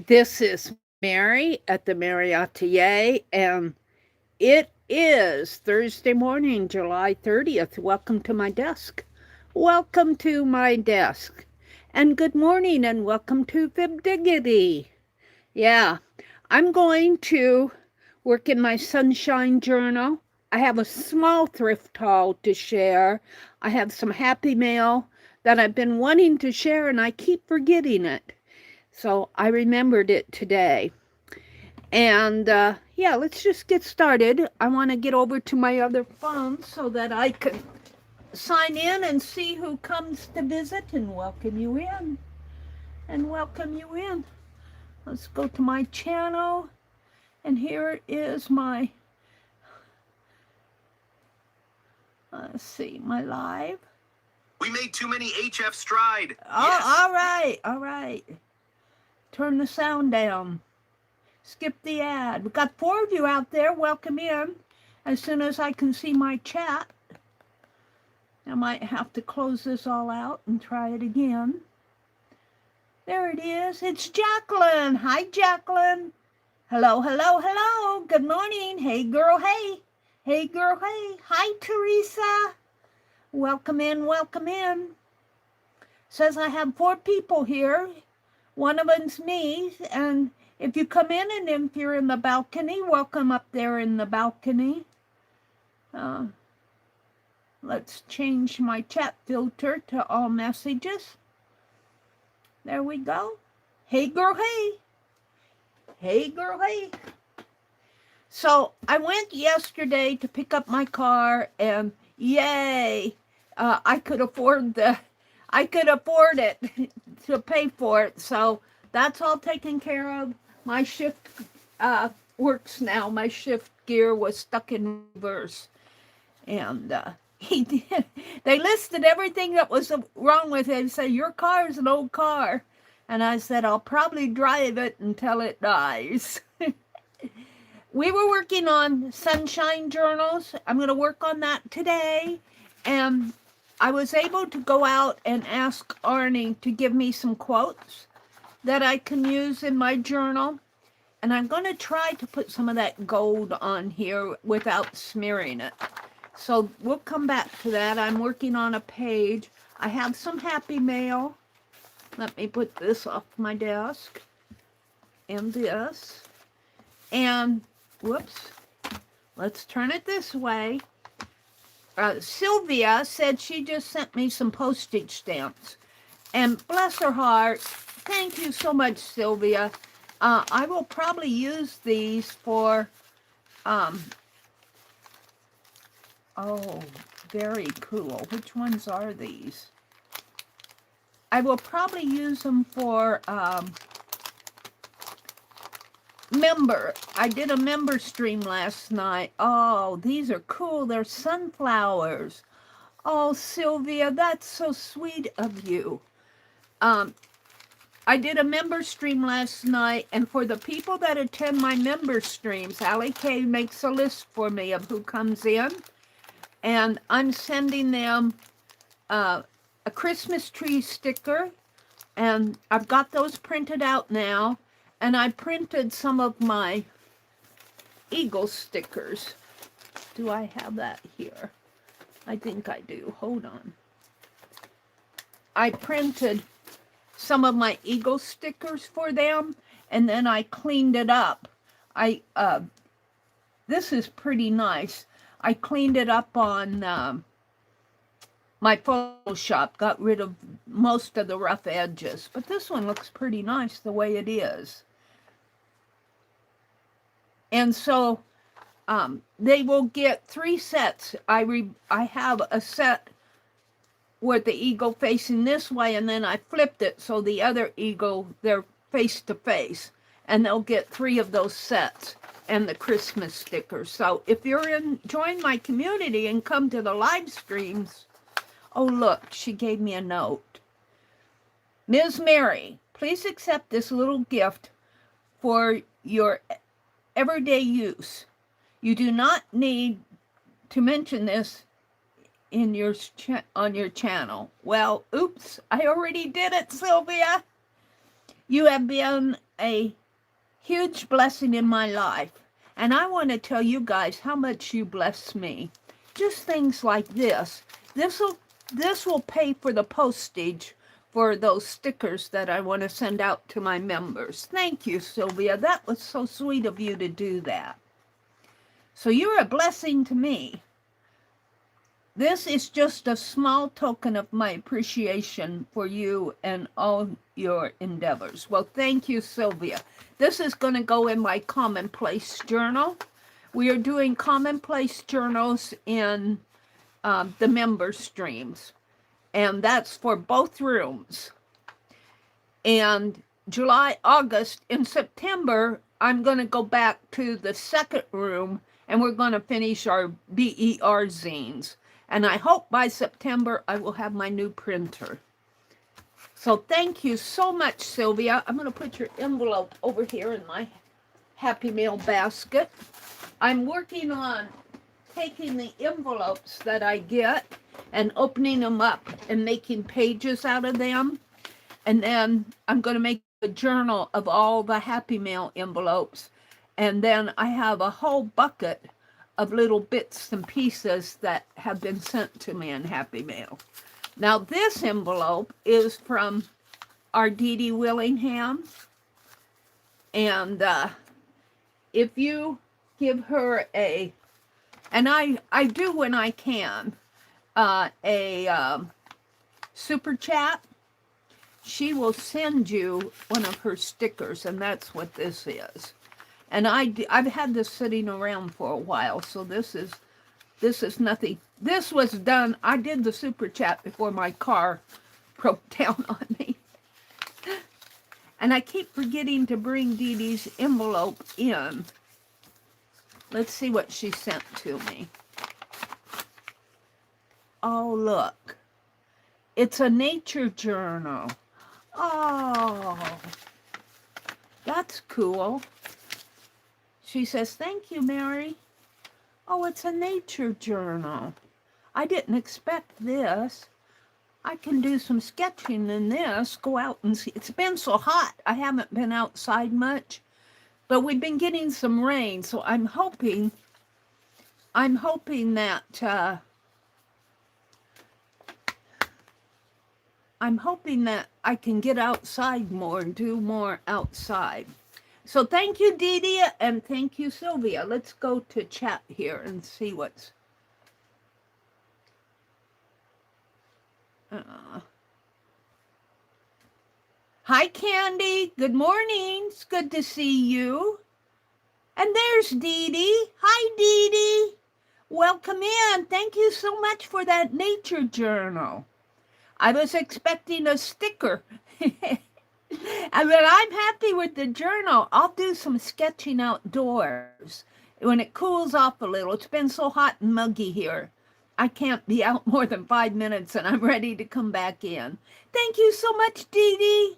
This is Mary at the Meri Atelier, and it is Thursday morning, July 30th. Welcome to my desk. Welcome to my desk. And good morning, and welcome to Fib Diggity. Yeah, I'm going to work in my sunshine journal. I have a small thrift haul to share. I have some happy mail that I've been wanting to share, and I keep forgetting it. So I remembered it today. And yeah, let's just get started. I want to get over to my other phone so that I can sign in and see who comes to visit and welcome you in. And welcome you in. Let's go to my channel. And here is my, let's see, my live. We made too many HF stride. Oh, Yes. all right, all right. Turn the sound down. Skip the ad. We've got 4 of you out there. Welcome in. As soon as I can see my chat, I might have to close this all out and try it again. There it is. It's Jacqueline. Hi, Jacqueline. Hello, hello, hello. Good morning. Hey, girl, hey. Hey, girl, hey. Hi, Teresa. Welcome in, welcome in. Says I have 4 people here. One of them's me, and if you come in and if you're in the balcony, welcome up there in the balcony. Let's change my chat filter to all messages. There we go. Hey, girl, hey. Hey, girl, hey. So I went yesterday to pick up my car, and yay, I could afford it to pay for it. So that's all taken care of. My shift works now. My shift gear was stuck in reverse, and they listed everything that was wrong with it and said, your car is an old car. And I said, I'll probably drive it until it dies. We were working on sunshine journals. I'm going to work on that today. And I was able to go out and ask Arnie to give me some quotes that I can use in my journal. And I'm going to try to put some of that gold on here without smearing it. So we'll come back to that. I'm working on a page. I have some happy mail. Let me put this off my desk. And this. And, whoops. Let's turn it this way. Sylvia said she just sent me some postage stamps. And bless her heart, thank you so much, Sylvia. I will probably use these for, oh, very cool. Which ones are these? I will probably use them for member. I did a member stream last night. Oh, these are cool. They're sunflowers. Oh, Sylvia, that's so sweet of you. I did a member stream last night, and for the people that attend my member streams, Allie Kay makes a list for me of who comes in, and I'm sending them a Christmas tree sticker, and I've got those printed out now, and I printed some of my eagle stickers. Do I have that here? I think I do. Hold on. I printed some of my eagle stickers for them, and then I cleaned it up. This is pretty nice. I cleaned it up on my Photoshop, got rid of most of the rough edges, but this one looks pretty nice the way it is. And so they will get 3 sets. I have a set with the eagle facing this way, and then I flipped it so the other eagle, they're face to face, and they'll get 3 of those sets and the Christmas stickers. So if you're join my community and come to the live streams, oh look, she gave me a note. Ms. Mary, please accept this little gift for your everyday use. You do not need to mention this in your on your channel. Well, oops, I already did it, Sylvia. You have been a huge blessing in my life. And I want to tell you guys how much you bless me. Just things like this. This will pay for the postage for those stickers that I want to send out to my members. Thank you, Sylvia. That was so sweet of you to do that. So you're a blessing to me. This is just a small token of my appreciation for you and all your endeavors. Well, thank you, Sylvia. This is going to go in my commonplace journal. We are doing commonplace journals in the member streams, and that's for both rooms. And July, August, and September, I'm going to go back to the second room, and we're going to finish our BER zines. And I hope by September I will have my new printer. So thank you so much, Sylvia. I'm going to put your envelope over here in my Happy Mail basket. I'm working on taking the envelopes that I get and opening them up and making pages out of them. And then I'm going to make a journal of all the Happy Mail envelopes. And then I have a whole bucket of little bits and pieces that have been sent to me in Happy Mail. Now this envelope is from our Dee Dee Willingham. And if you give her a, and I do when I can, a super chat, she will send you one of her stickers, and that's what this is. And I've had this sitting around for a while, so this is nothing. This was done, I did the super chat before my car broke down on me. And I keep forgetting to bring Dee Dee's envelope in. Let's see what she sent to me. Oh, look. It's a nature journal. Oh, that's cool. She says, thank you, Mary. Oh, it's a nature journal. I didn't expect this. I can do some sketching in this, go out and see. It's been so hot. I haven't been outside much, but we've been getting some rain, so I'm hoping that I can get outside more and do more outside. So thank you, Dee Dee, and thank you, Sylvia. Let's go to chat here and see what's... Hi, Candy. Good morning. It's good to see you. And there's Dee Dee. Hi, Dee Dee. Welcome in. Thank you so much for that nature journal. I was expecting a sticker. But I'm happy with the journal. I'll do some sketching outdoors when it cools off a little. It's been so hot and muggy here. I can't be out more than 5 minutes and I'm ready to come back in. Thank you so much, Dee Dee.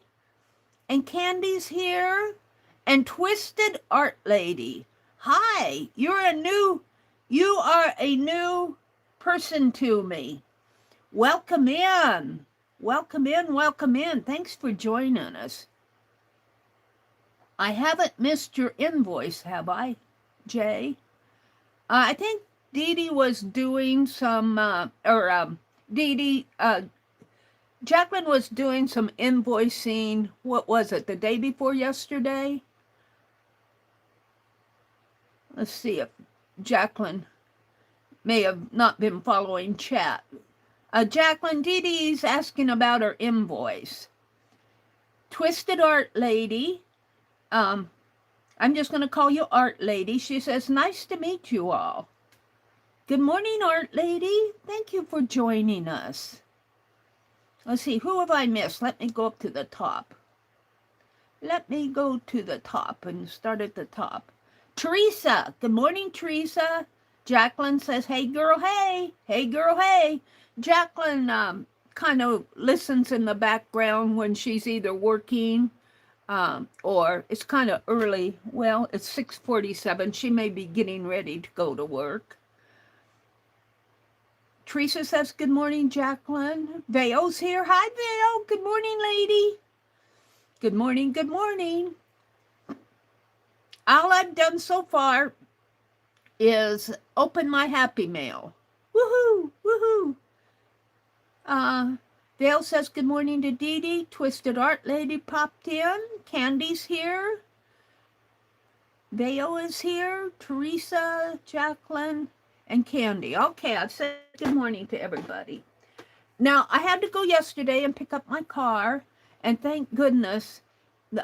And Candy's here. And Twisted Art Lady. Hi, you are a new person to me. Welcome in. Welcome in, welcome in. Thanks for joining us. I haven't missed your invoice, have I, Jay? I think Dee Dee was doing some, Jacqueline was doing some invoicing, what was it, the day before yesterday? Let's see if Jacqueline may have not been following chat. Jacqueline, Dee Dee's asking about her invoice. Twisted Art Lady, I'm just going to call you Art Lady. She says, nice to meet you all. Good morning, Art Lady. Thank you for joining us. Let's see, who have I missed? Let me go up to the top. Let me go to the top and start at the top. Teresa, good morning, Teresa. Jacqueline says, hey, girl, hey. Hey, girl, hey. Jacqueline kind of listens in the background when she's either working or it's kind of early. Well, it's 6:47. She may be getting ready to go to work. Teresa says, good morning, Jacqueline. Veo's here. Hi, Veo. Good morning, lady. Good morning, good morning. All I've done so far is open my Happy Mail. Woohoo, woohoo. Dale says good morning to Dee Dee. Twisted Art Lady popped in. Candy's here. Veo is here. Teresa, Jacqueline, and Candy. Okay, I've said good morning to everybody. Now, I had to go yesterday and pick up my car, and thank goodness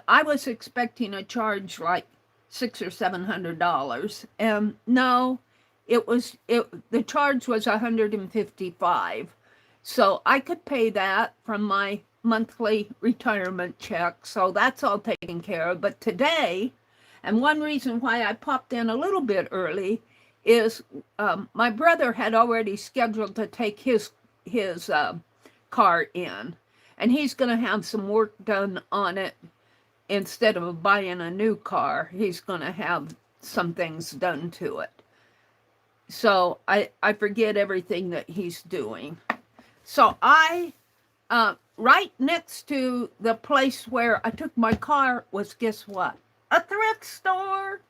I was expecting a charge like $600 or $700, and no, the charge was $155. So I could pay that from my monthly retirement check. So that's all taken care of. But today, and one reason why I popped in a little bit early is my brother had already scheduled to take his car in. And he's going to have some work done on it. Instead of buying a new car, he's going to have some things done to it. So I forget everything that he's doing. So right next to the place where I took my car was, guess what? A thrift store.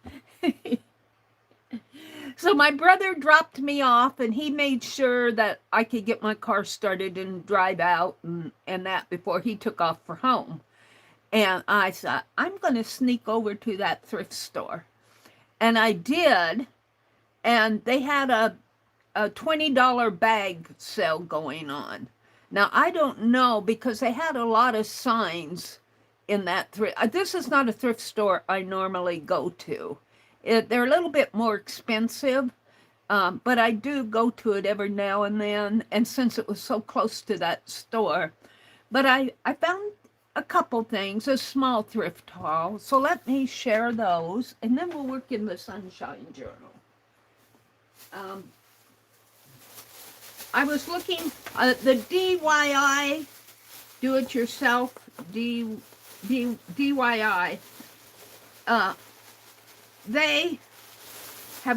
So my brother dropped me off, and he made sure that I could get my car started and drive out and that before he took off for home. And I thought, I'm going to sneak over to that thrift store. And I did, and they had a $20 bag sale going on. Now, I don't know, because they had a lot of signs in that thrift. This is not a thrift store I normally go to. They're a little bit more expensive, but I do go to it every now and then, and since it was so close to that store. But I found a couple things, a small thrift haul, so let me share those, and then we'll work in the Sunshine Journal. I was looking at the DIY, do-it-yourself, DIY. They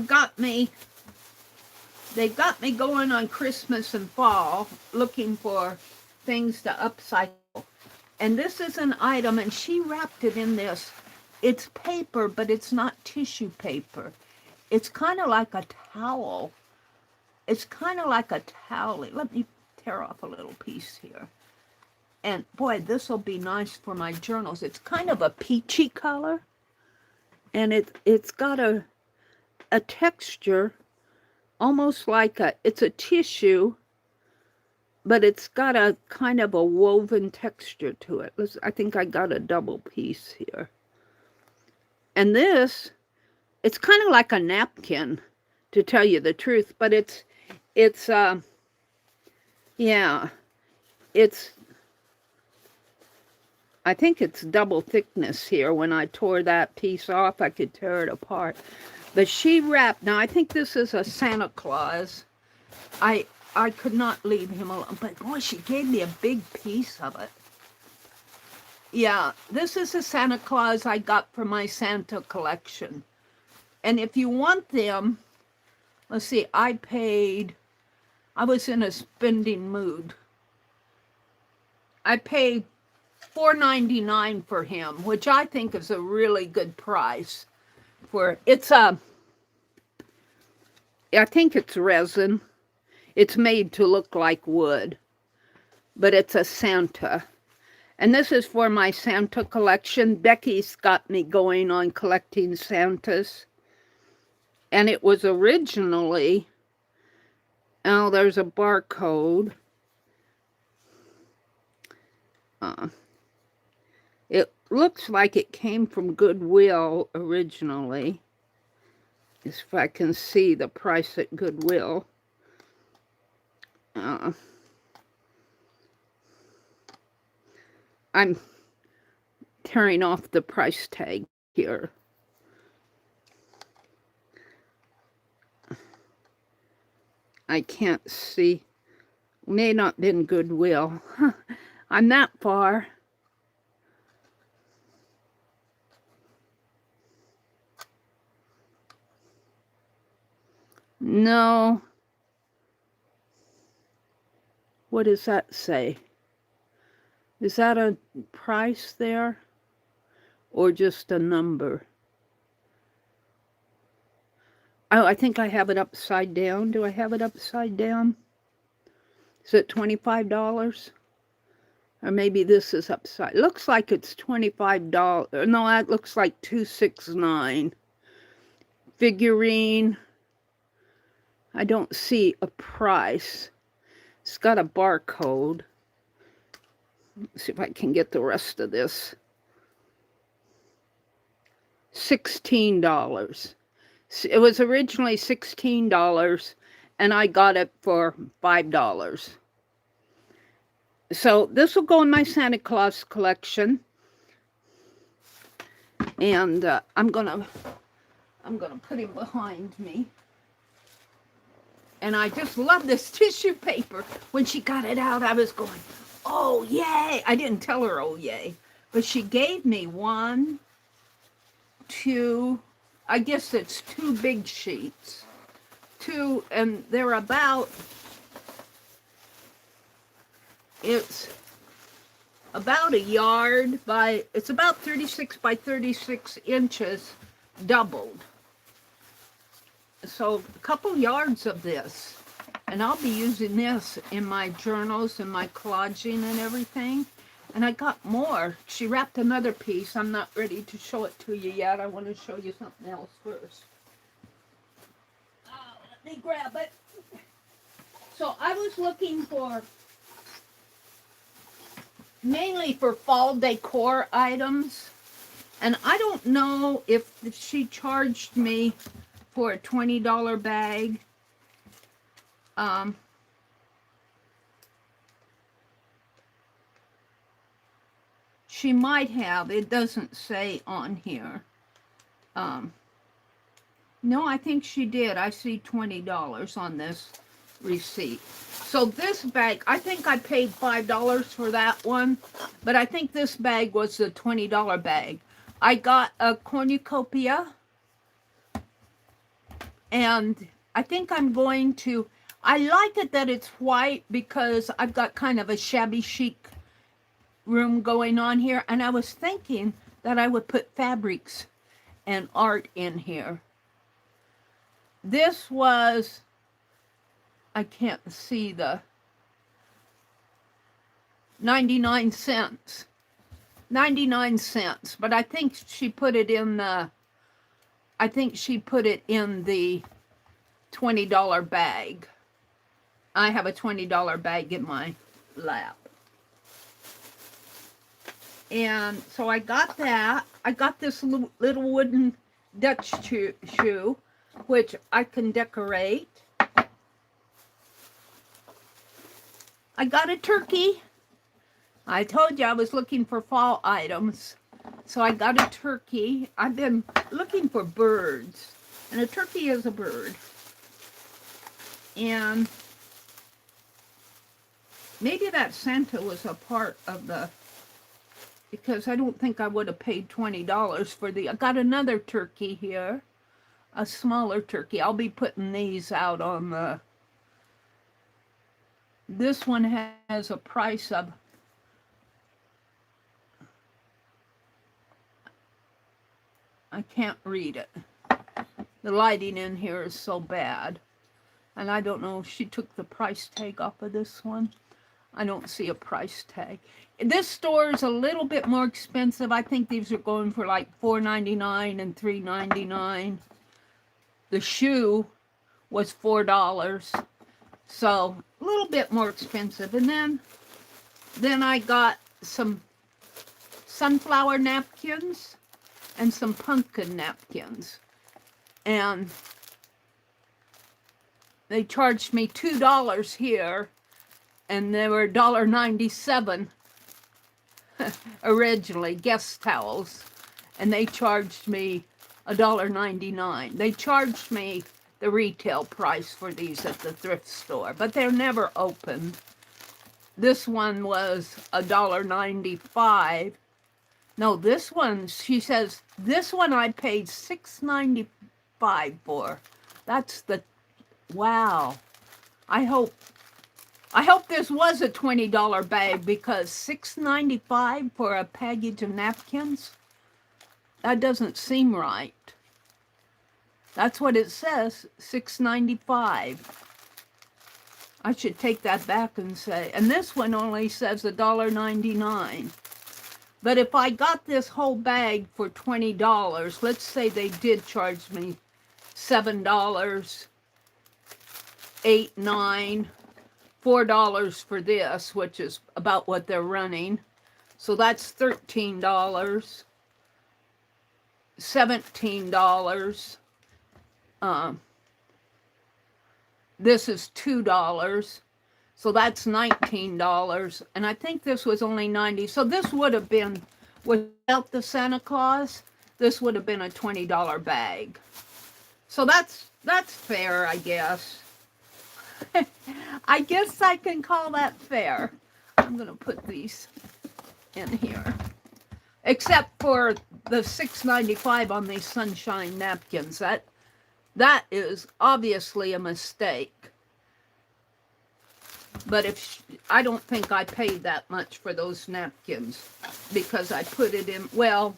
got me going on Christmas and fall, looking for things to upcycle. And this is an item, and she wrapped it in this. It's paper, but it's not tissue paper. It's kind of like a towel. It's kind of like a towel. Let me tear off a little piece here. And boy, this will be nice for my journals. It's kind of a peachy color. And it's got a texture almost like it's a tissue, but it's got a kind of a woven texture to it. I think I got a double piece here. And this, it's kind of like a napkin, to tell you the truth, but I think it's double thickness here. When I tore that piece off, I could tear it apart. But she wrapped, now I think this is a Santa Claus. I could not leave him alone, but boy, she gave me a big piece of it. Yeah, this is a Santa Claus I got for my Santa collection. And if you want them, let's see, I was in a spending mood. I paid $4.99 for him, which I think is a really good price. I think it's resin. It's made to look like wood, but it's a Santa. And this is for my Santa collection. Becky's got me going on collecting Santas. And it was originally, oh, there's a barcode. It looks like it came from Goodwill originally. If I can see the price at Goodwill. I'm tearing off the price tag here. I can't see. May not have been Goodwill. I'm that far. No. What does that say? Is that a price there? or just a number. Oh, I think I have it upside down. Do I have it upside down? Is it $25? Or maybe this is upside. Looks like it's $25. No, that looks like $269. Figurine. I don't see a price. It's got a barcode. Let's see if I can get the rest of this. $16. It was originally $16, and I got it for $5. So this will go in my Santa Claus collection, and I'm gonna put him behind me. And I just love this tissue paper. When she got it out, I was going, oh yay! I didn't tell her oh yay, but she gave me 1, 2. I guess it's 2 big sheets. 2, and they're about. It's about a yard by, it's about 36 by 36 inches doubled. So a couple yards of this. And I'll be using this in my journals and my collaging and everything. And I got more. She wrapped another piece. I'm not ready to show it to you yet. I want to show you something else first. Let me grab it. So I was looking for, mainly for fall decor items. And I don't know if she charged me for a $20 bag. She might have. It doesn't say on here. No, I think she did. I see $20 on this receipt. So this bag, I think I paid $5 for that one, but I think this bag was the $20 bag. I got a cornucopia, and I think I'm going to, I like it that it's white because I've got kind of a shabby chic room going on here, and I was thinking that I would put fabrics and art in here. This was, I can't see the 99 cents. 99 cents, but I think she put it in the, I think she put it in the $20 bag. I have a $20 bag in my lap. And so I got that. I got this little wooden Dutch shoe, which I can decorate. I got a turkey. I told you I was looking for fall items. So I got a turkey. I've been looking for birds. And a turkey is a bird. And maybe that Santa was a part of the, because I don't think I would have paid $20 for the, I got another turkey here. A smaller turkey. I'll be putting these out on the, this one has a price of, I can't read it. The lighting in here is so bad. And I don't know if she took the price tag off of this one. I don't see a price tag. This store is a little bit more expensive. I think these are going for like $4.99 and $3.99. The shoe was $4. So a little bit more expensive. And then I got some sunflower napkins and some pumpkin napkins. And they charged me $2 here, and they were $1.97 originally, guest towels, and they charged me $1.99. They charged me the retail price for these at the thrift store, but they're never open. This one was $1.95. No, this one, she says, this one I paid $6.95 for. That's the, wow. I hope this was a $20 bag, because $6.95 for a package of napkins, That doesn't seem right. That's what it says, $6.95. I should take that back and say, and this one only says $1.99. But if I got this whole bag for $20, let's say they did charge me $7, $8, $9, $4 for this, which is about what they're running. So that's $13, $17. This is $2. So that's $19. And I think this was only $90. So this would have been, without the Santa Claus, this would have been a $20 bag. So that's fair, I guess. I guess I can call that fair. I'm going to put these in here. Except for the $6.95 on these sunshine napkins. That is obviously a mistake. But I don't think I paid that much for those napkins because I put it in, well,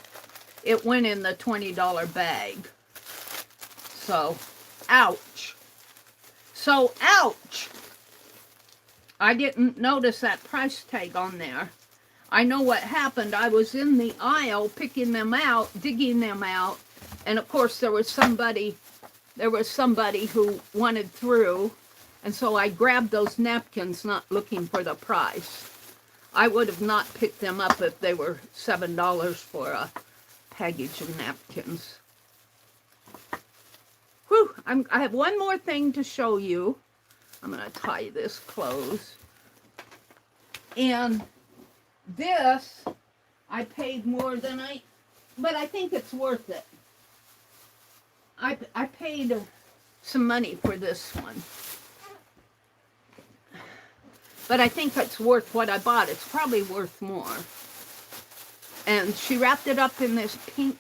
it went in the $20 bag. So, ouch. So, ouch. I didn't notice that price tag on there. I know what happened. I was in the aisle picking them out, digging them out, and of course there was somebody who wanted through, and so I grabbed those napkins not looking for the price. I would have not picked them up if they were $7 for a package of napkins. Whew, I have one more thing to show you. I'm going to tie this close. And this, I paid more than but I think it's worth it. I paid some money for this one. But I think it's worth what I bought. It's probably worth more. And she wrapped it up in this pink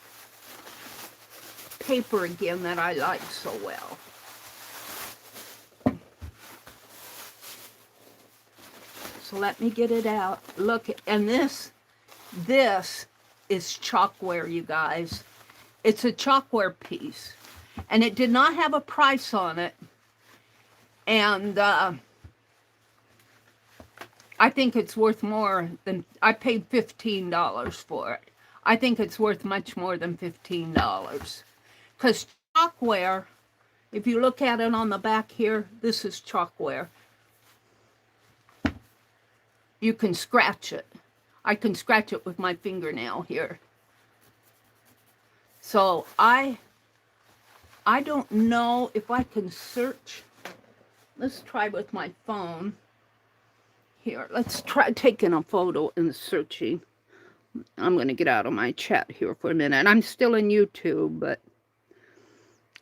paper again that I like so well. So let me get it out. Look, and this is chalkware, you guys. It's a chalkware piece. And it did not have a price on it. And I think it's worth more than, I paid $15 for it. I think it's worth much more than $15. Because chalkware, if you look at it on the back here, this is chalkware. You can scratch it. I can scratch it with my fingernail here. So I don't know if I can search. Let's try with my phone. Here, let's try taking a photo and searching. I'm going to get out of my chat here for a minute. I'm still in YouTube, but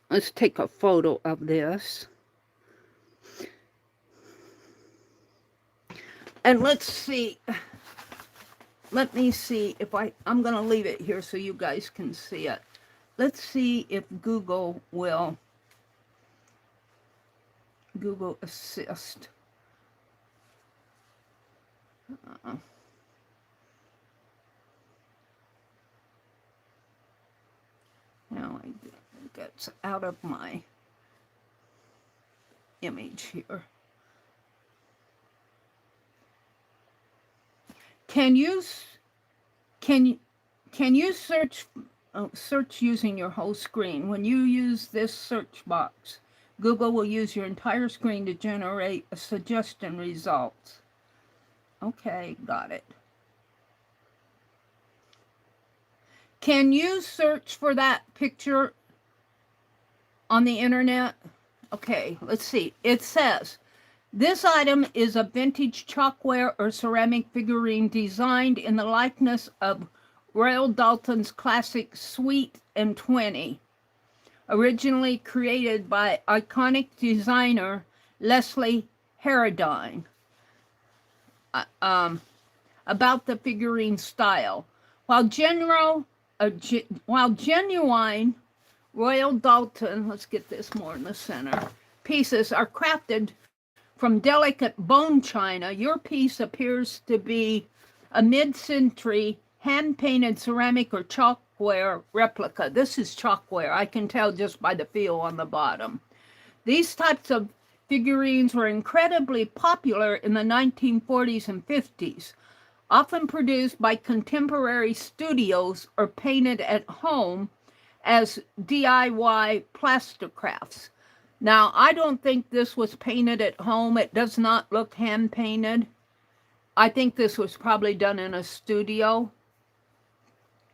let's take a photo of this. And let's see. Let me see if I'm going to leave it here so you guys can see it. Let's see if Google will. Google Assist. Now I get out of my image here. Can you search using your whole screen? When you use this search box, Google will use your entire screen to generate a suggestion results. Okay, got it. Can you search for that picture on the internet? Okay, let's see. It says, this item is a vintage chalkware or ceramic figurine designed in the likeness of Royal Dalton's classic Sweet M20, originally created by iconic designer Leslie Harradine. About the figurine style. While genuine Royal Dalton, let's get this more in the center, pieces are crafted from delicate bone china, your piece appears to be a mid-century hand-painted ceramic or chalk chalkware replica. This is chalkware. I can tell just by the feel on the bottom. These types of figurines were incredibly popular in the 1940s and 50s, often produced by contemporary studios or painted at home as DIY plaster crafts. Now, I don't think this was painted at home. It does not look hand-painted. I think this was probably done in a studio.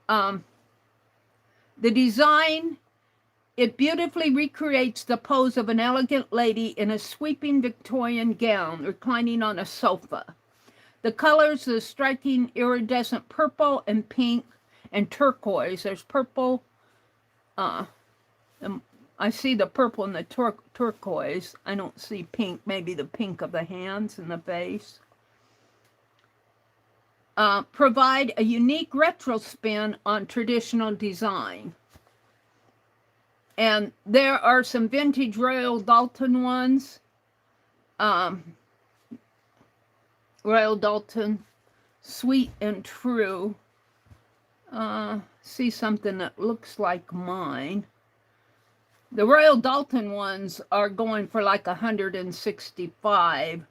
The design, it beautifully recreates the pose of an elegant lady in a sweeping Victorian gown reclining on a sofa. The colors, the striking iridescent purple and pink and turquoise. There's purple. I see the purple and the turquoise. I don't see pink, maybe the pink of the hands and the face. Provide a unique retro spin on traditional design. And there are some vintage Royal Doulton ones. Royal Doulton, Sweet and True. See something that looks like mine. The Royal Doulton ones are going for like $165.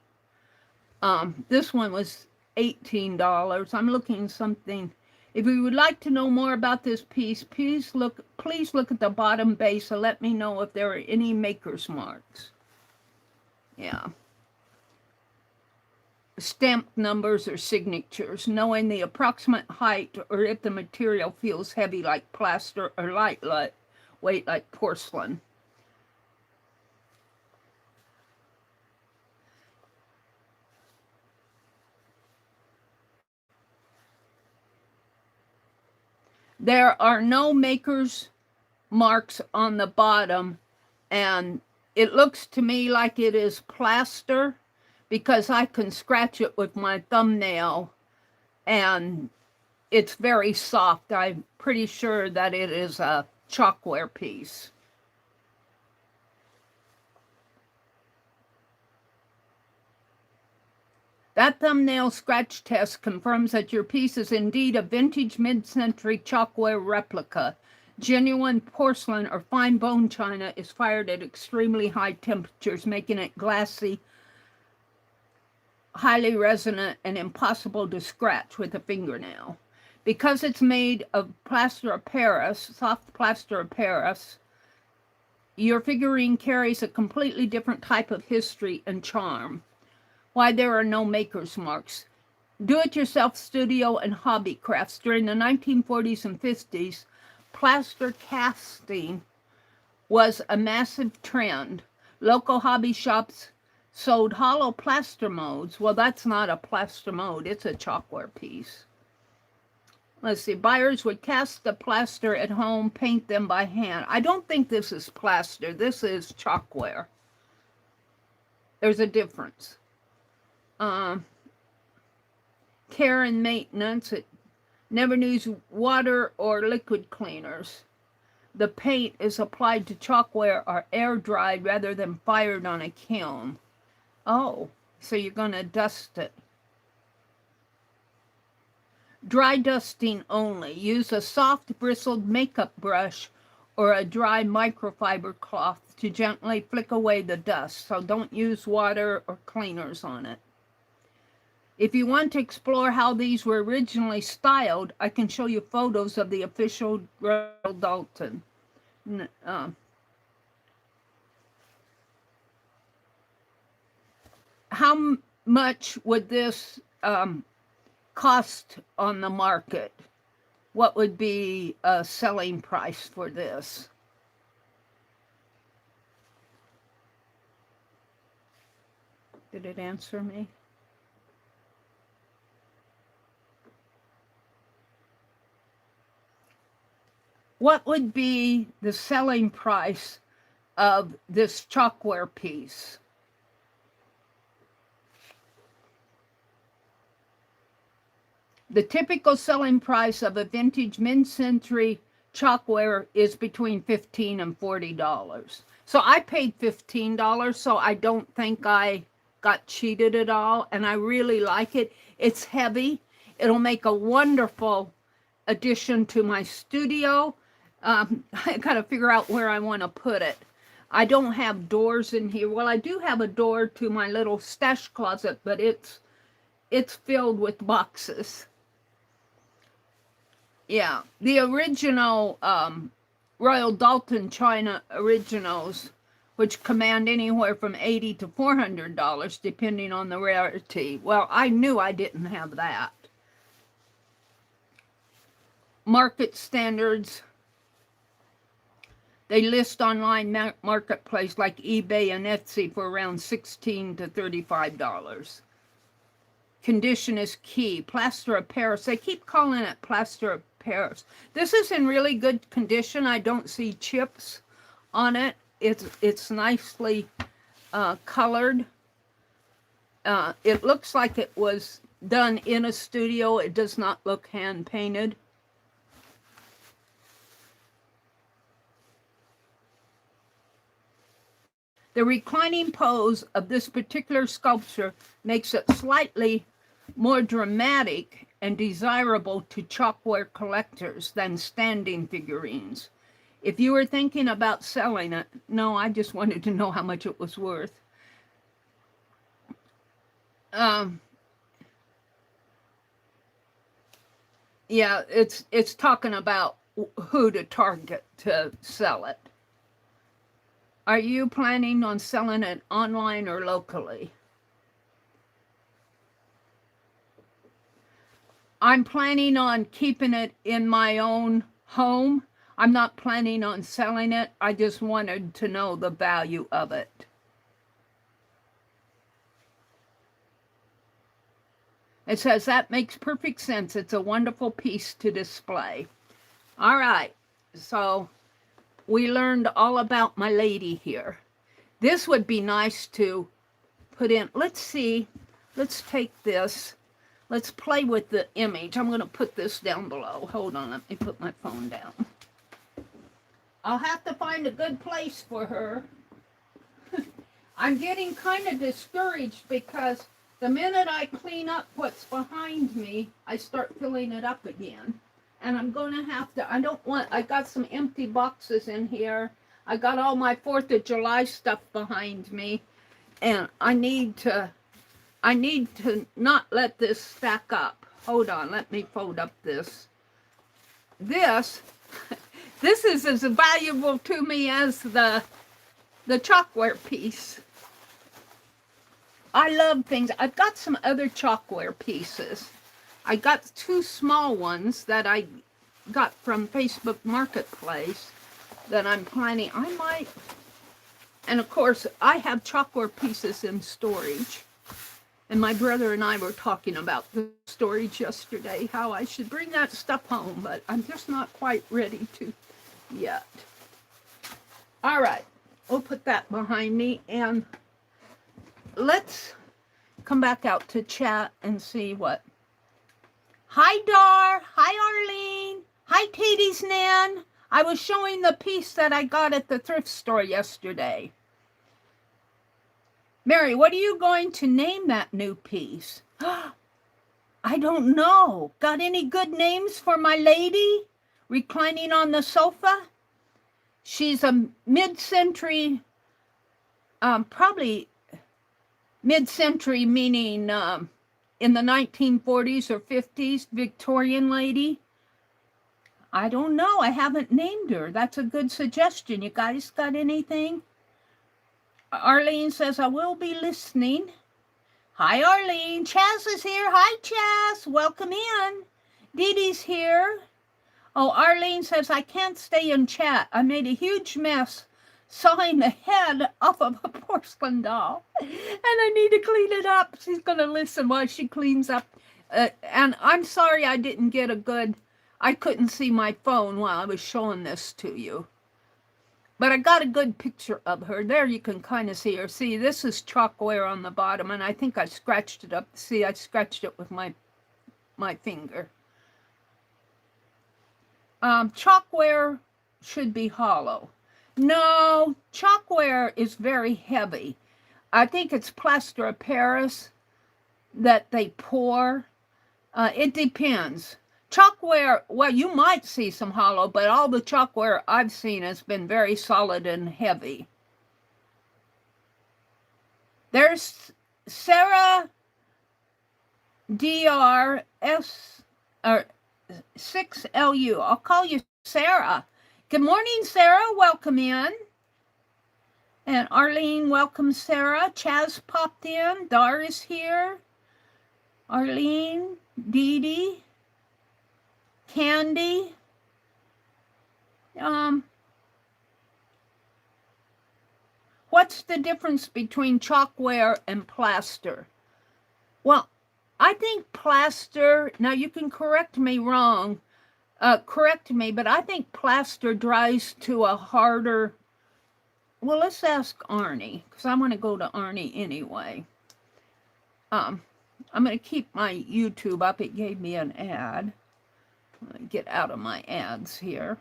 This one was $18. I'm looking something. If you would like to know more about this piece, please look at the bottom base and let me know if there are any maker's marks. Yeah. Stamped numbers or signatures, knowing the approximate height or if the material feels heavy like plaster or lightweight like porcelain. There are no maker's marks on the bottom, and it looks to me like it is plaster because I can scratch it with my thumbnail and it's very soft. I'm pretty sure that it is a chalkware piece. That thumbnail scratch test confirms that your piece is indeed a vintage mid-century chalkware replica. Genuine porcelain or fine bone china is fired at extremely high temperatures, making it glassy, highly resonant, and impossible to scratch with a fingernail. Because it's made of plaster of Paris, soft plaster of Paris, your figurine carries a completely different type of history and charm. Why there are no maker's marks. Do-it-yourself studio and hobby crafts. During the 1940s and 50s, plaster casting was a massive trend. Local hobby shops sold hollow plaster molds. Well, that's not a plaster mold. It's a chalkware piece. Let's see. Buyers would cast the plaster at home, paint them by hand. I don't think this is plaster. This is chalkware. There's a difference. Care and maintenance. It never needs water or liquid cleaners. The paint is applied to chalkware or air dried rather than fired on a kiln. Oh, so you're going to dust it. Dry dusting only. Use a soft bristled makeup brush or a dry microfiber cloth to gently flick away the dust. So don't use water or cleaners on it. If you want to explore how these were originally styled, I can show you photos of the official Royal Doulton. How much would this cost on the market? What would be a selling price for this? Did it answer me? What would be the selling price of this chalkware piece? The typical selling price of a vintage mid-century chalkware is between $15 and $40. So I paid $15, so I don't think I got cheated at all, and I really like it. It's heavy. It'll make a wonderful addition to my studio. I got to figure out where I want to put it. I don't have doors in here. Well, I do have a door to my little stash closet, but it's filled with boxes. Yeah, the original Royal Dalton China originals, which command anywhere from $80 to $400, depending on the rarity. Well, I knew I didn't have that. Market standards. They list online marketplace like eBay and Etsy for around $16 to $35. Condition is key. Plaster of Paris. They keep calling it plaster of Paris. This is in really good condition. I don't see chips on it. It's nicely colored. It looks like it was done in a studio. It does not look hand painted. The reclining pose of this particular sculpture makes it slightly more dramatic and desirable to chalkware collectors than standing figurines. If you were thinking about selling it, no, I just wanted to know how much it was worth. Yeah, it's talking about who to target to sell it. Are you planning on selling it online or locally? I'm planning on keeping it in my own home. I'm not planning on selling it. I just wanted to know the value of it. It says that makes perfect sense. It's a wonderful piece to display. All right, so we learned all about my lady here. This would be nice to put in. Let's see. Let's take this. Let's play with the image. I'm going to put this down below. Hold on. Let me put my phone down. I'll have to find a good place for her. I'm getting kind of discouraged because the minute I clean up what's behind me, I start filling it up again. And I'm going to have to, I got some empty boxes in here. I got all my 4th of July stuff behind me. And I need to not let this stack up. Hold on, let me fold up this. This is as valuable to me as the chalkware piece. I love things. I've got some other chalkware pieces. I got 2 small ones that I got from Facebook Marketplace that I'm planning. I might, and of course, I have chalkware pieces in storage. And my brother and I were talking about the storage yesterday, how I should bring that stuff home, but I'm just not quite ready to yet. All right, we'll put that behind me, and let's come back out to chat and see what. Hi, Dar. Hi, Arlene. Hi, Katie's Nan. I was showing the piece that I got at the thrift store yesterday. Mary, what are you going to name that new piece? I don't know. Got any good names for my lady reclining on the sofa? She's a mid-century, probably mid-century meaning in the 1940s or 50s, Victorian lady. I don't know. I haven't named her. That's a good suggestion. You guys got anything? Arlene says, I will be listening. Hi, Arlene. Chaz is here. Hi, Chaz. Welcome in. Dee Dee's here. Oh, Arlene says, I can't stay in chat. I made a huge mess sawing the head off of a porcelain doll, and I need to clean it up. She's going to listen while she cleans up. And I'm sorry I didn't get a good, I couldn't see my phone while I was showing this to you. But I got a good picture of her. There you can kind of see her. See, this is chalkware on the bottom, and I think I scratched it up. See, I scratched it with my finger. Chalkware should be hollow. No, chalkware is very heavy. I think it's plaster of Paris that they pour. It depends. Chalkware, well, you might see some hollow, but all the chalkware I've seen has been very solid and heavy. There's Sarah DRS, or 6LU. I'll call you Sarah. Good morning, Sarah. Welcome in. And Arlene, welcome, Sarah. Chaz popped in. Dar is here. Arlene, Dee Dee, Candy. What's the difference between chalkware and plaster? Well, I think plaster, now you can correct me, but I think plaster dries to a harder, well, let's ask Arnie, because I'm going to go to Arnie anyway. I'm going to keep my YouTube up. It gave me an ad. Let me get out of my ads here.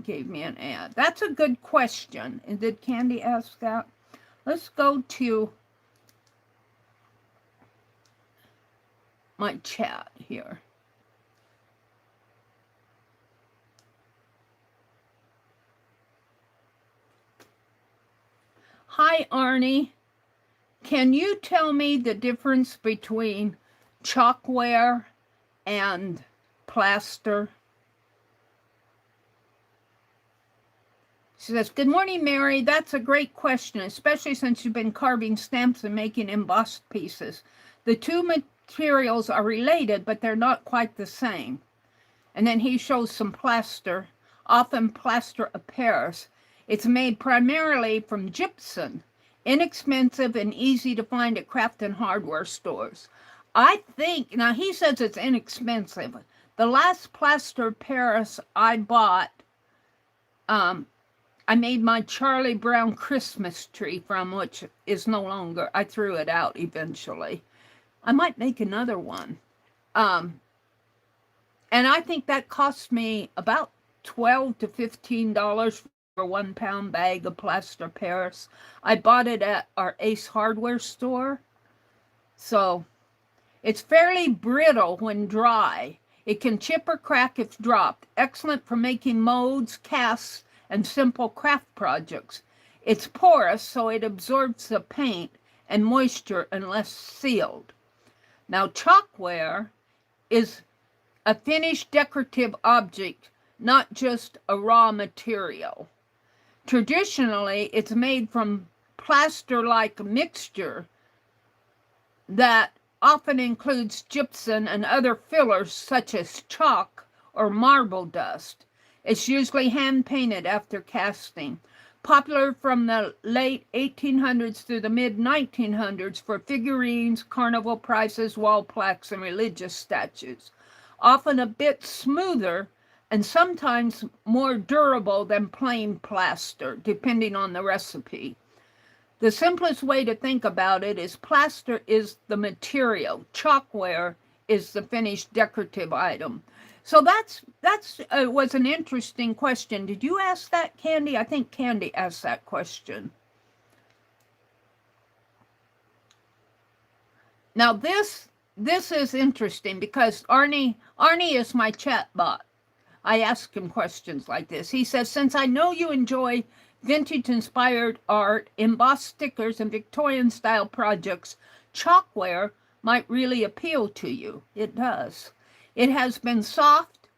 Gave me an ad. That's a good question. And did Candy ask that? Let's go to my chat here. Hi, Arnie. Can you tell me the difference between chalkware and plaster? She says, good morning, Mary. That's a great question, especially since you've been carving stamps and making embossed pieces. The two materials are related, but they're not quite the same. And then he shows some plaster, often plaster of Paris. It's made primarily from gypsum, inexpensive and easy to find at craft and hardware stores. I think, now he says it's inexpensive. The last plaster of Paris I bought, I made my Charlie Brown Christmas tree from, which is no longer, I threw it out eventually. I might make another one. And I think that cost me about $12 to $15 for 1 pound bag of plaster Paris. I bought it at our Ace hardware store. So it's fairly brittle when dry. It can chip or crack if dropped. Excellent for making molds, casts, and simple craft projects. It's porous, so it absorbs the paint and moisture unless sealed. Now, chalkware is a finished decorative object, not just a raw material. Traditionally, it's made from plaster-like mixture that often includes gypsum and other fillers such as chalk or marble dust. It's usually hand-painted after casting. Popular from the late 1800s through the mid-1900s for figurines, carnival prizes, wall plaques, and religious statues. Often a bit smoother and sometimes more durable than plain plaster, depending on the recipe. The simplest way to think about it is plaster is the material. Chalkware is the finished decorative item. So that's was an interesting question. Did you ask that, Candy? I think Candy asked that question. Now this is interesting because Arnie is my chat bot. I ask him questions like this. He says, since I know you enjoy vintage-inspired art, embossed stickers, and Victorian-style projects, chalkware might really appeal to you. It does. It has been soft.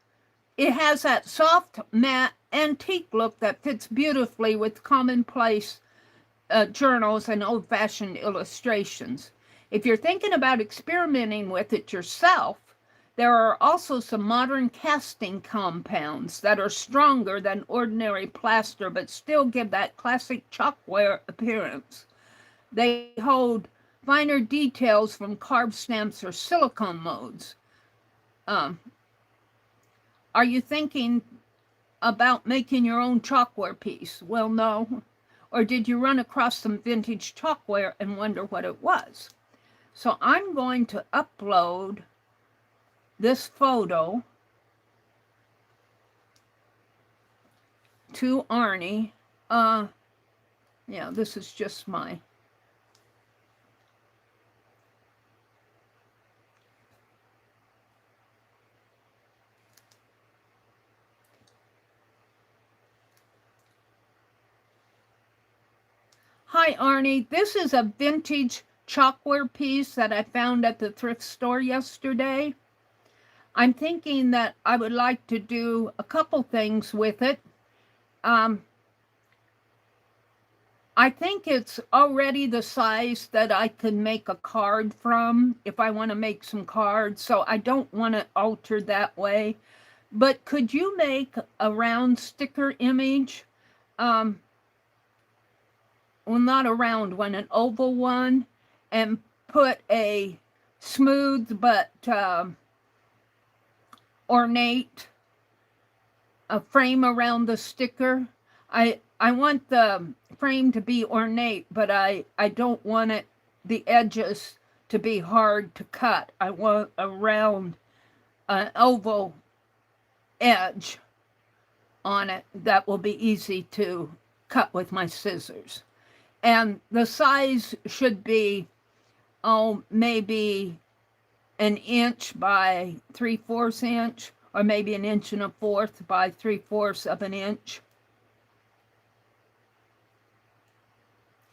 It has that soft, matte, antique look that fits beautifully with commonplace journals and old-fashioned illustrations. If you're thinking about experimenting with it yourself, there are also some modern casting compounds that are stronger than ordinary plaster but still give that classic chalkware appearance. They hold finer details from carved stamps or silicone molds. Are you thinking about making your own chalkware piece? Well, no. Or did you run across some vintage chalkware and wonder what it was? So I'm going to upload this photo to Arnie. Yeah, this is just my Hi, Arnie. This is a vintage chalkware piece that I found at the thrift store yesterday. I'm thinking that I would like to do a couple things with it. I think it's already the size that I can make a card from if I want to make some cards, so I don't want to alter that way. But could you make a round sticker image? Well, not a round one, an oval one, and put a smooth but ornate frame around the sticker. I want the frame to be ornate, but I don't want the edges to be hard to cut. I want a round, oval edge on it that will be easy to cut with my scissors. And the size should be, maybe an inch by 3/4 inch, or maybe an inch and a fourth by 3/4 of an inch.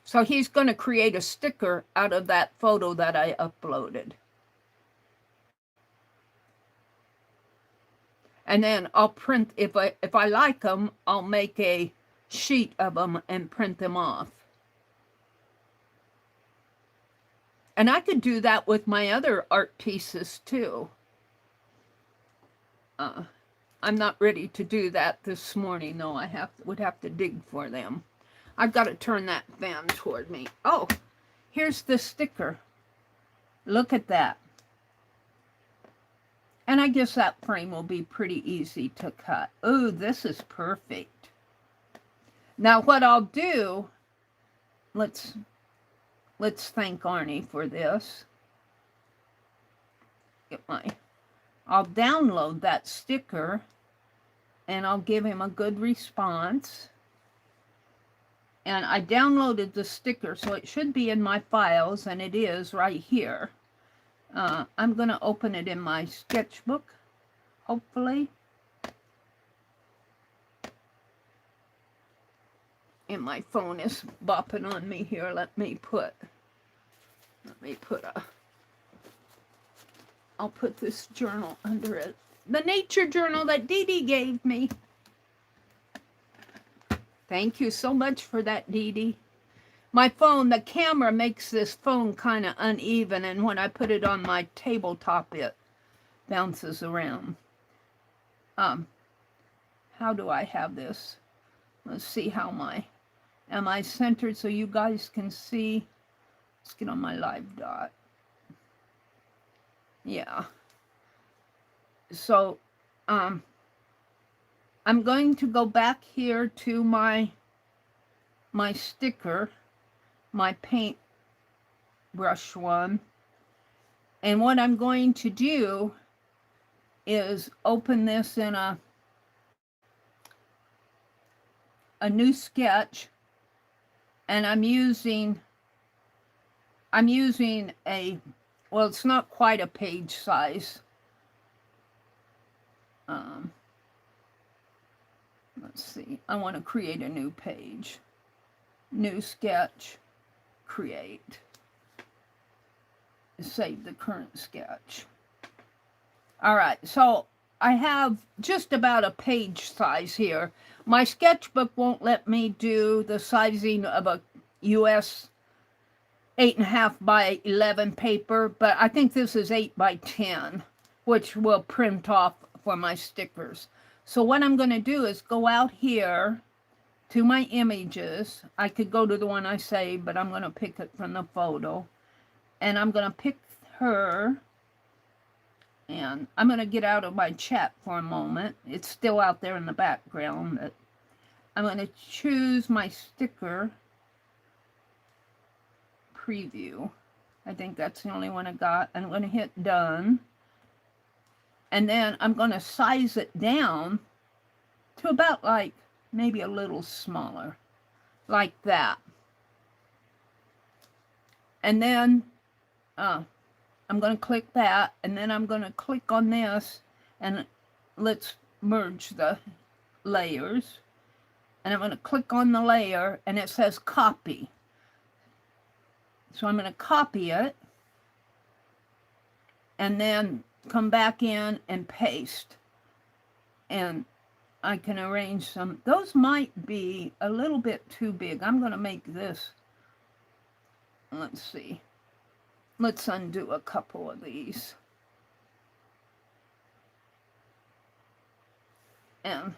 So he's going to create a sticker out of that photo that I uploaded. And then I'll print, if I like them, I'll make a sheet of them and print them off. And I could do that with my other art pieces too. I'm not ready to do that this morning, though. Would have to dig for them. I've got to turn that fan toward me. Oh, here's the sticker. Look at that. And I guess that frame will be pretty easy to cut. Oh, this is perfect. Now what I'll do, let's thank Arnie for this. I'll download that sticker and I'll give him a good response. And I downloaded the sticker, so it should be in my files, and it is right here. I'm going to open it in my sketchbook, hopefully. And my phone is bopping on me here. I'll put this journal under it. The nature journal that Dee Dee gave me. Thank you so much for that, Dee Dee. My phone, the camera makes this phone kind of uneven, and when I put it on my tabletop, it bounces around. How do I have this? Let's see how am I centered so you guys can see? Let's get on my live dot. Yeah. So, I'm going to go back here to my sticker, my paint brush one. And what I'm going to do is open this in a new sketch, and I'm using a, well, it's not quite a page size. Let's see, I want to create a new page. New sketch, create. Save the current sketch. All right, so I have just about a page size here. My sketchbook won't let me do the sizing of a US 8.5 by 11 paper, but I think this is 8 by 10, which will print off for my stickers. So what I'm going to do is go out here to my images. I could go to the one I saved, but I'm going to pick it from the photo. And I'm going to pick her. And I'm going to get out of my chat for a moment. It's still out there in the background. But I'm going to choose my sticker. Preview. I think that's the only one I got. I'm going to hit done. And then I'm going to size it down to about like maybe a little smaller, like that. And then I'm going to click that, and then I'm going to click on this, and let's merge the layers. And I'm going to click on the layer, and it says copy. So I'm going to copy it and then come back in and paste. And I can arrange some. Those might be a little bit too big. I'm going to make this, let's see. Let's undo a couple of these. And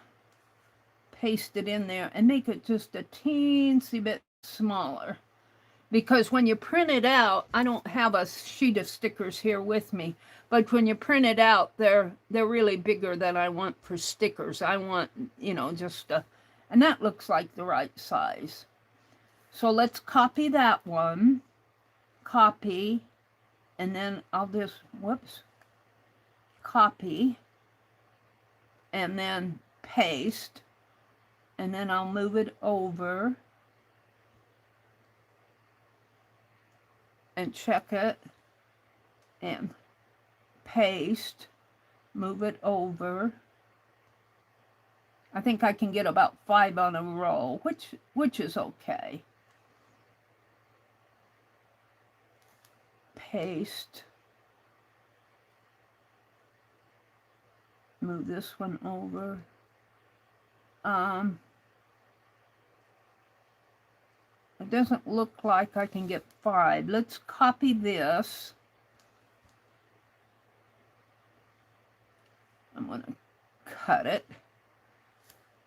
paste it in there and make it just a teensy bit smaller. Because when you print it out, I don't have a sheet of stickers here with me, but when you print it out, they're really bigger than I want for stickers. I want, you know, just a, and that looks like the right size. So let's copy that one, copy, and then I'll just, whoops, copy, and then paste, and then I'll move it over and check it and paste, move it over. I think I can get about 5 on a roll, which is okay. Paste. Move this one over. It doesn't look like I can get 5. Let's copy this. I'm going to cut it.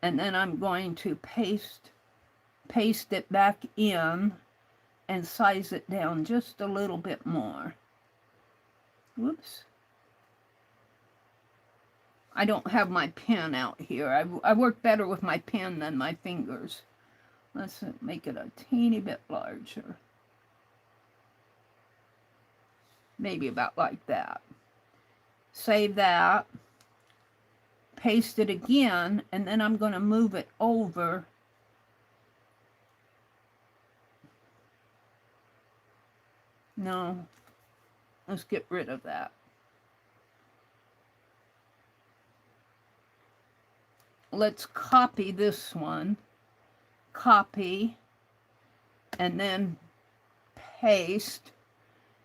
And then I'm going to paste it back in and size it down just a little bit more. Whoops. I don't have my pen out here. I work better with my pen than my fingers. Let's make it a teeny bit larger. Maybe about like that. Save that. Paste it again, and then I'm going to move it over. No, let's get rid of that. Let's copy this one. Copy, and then paste,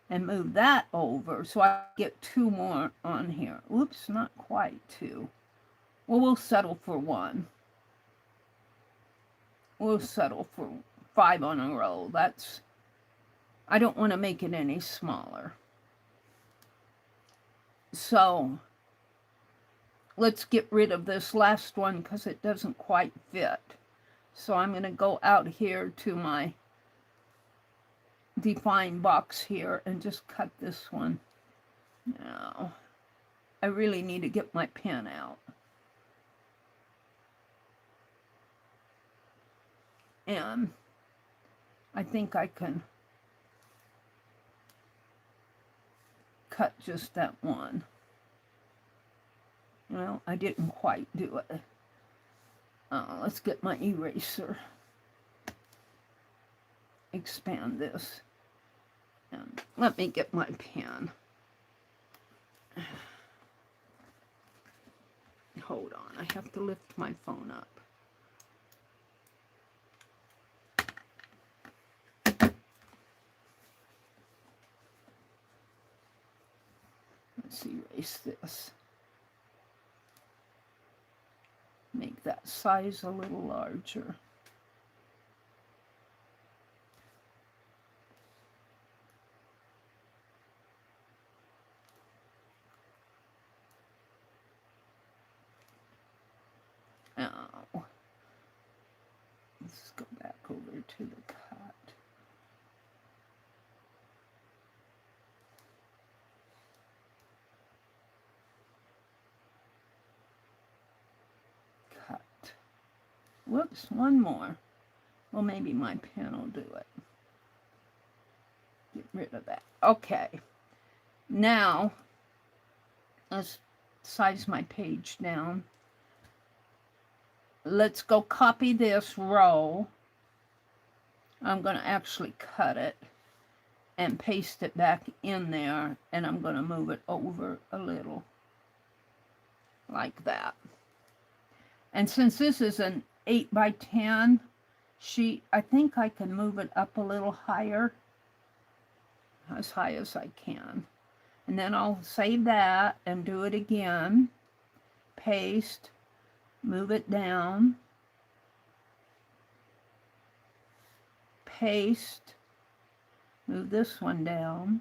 and move that over so I get 2 more on here. Oops, not quite 2. Well, we'll settle for 1. We'll settle for 5 on a roll. That's, I don't want to make it any smaller. So let's get rid of this last one because it doesn't quite fit. So I'm going to go out here to my define box here and just cut this one. Now, I really need to get my pen out. And I think I can cut just that one. Well, I didn't quite do it. Let's get my eraser. Expand this. And let me get my pen. Hold on, I have to lift my phone up. Let's erase this. Make that size a little larger. Now, let's go back over to the cut. Whoops, one more. Well, maybe my pen will do it. Get rid of that. Okay. Now, let's size my page down. Let's go copy this row. I'm going to actually cut it and paste it back in there, and I'm going to move it over a little like that. And since this is an 8 by 10 sheet, I think I can move it up a little higher. as high as I can. And then I'll save that and do it again. Paste, move it down, paste, move this one down,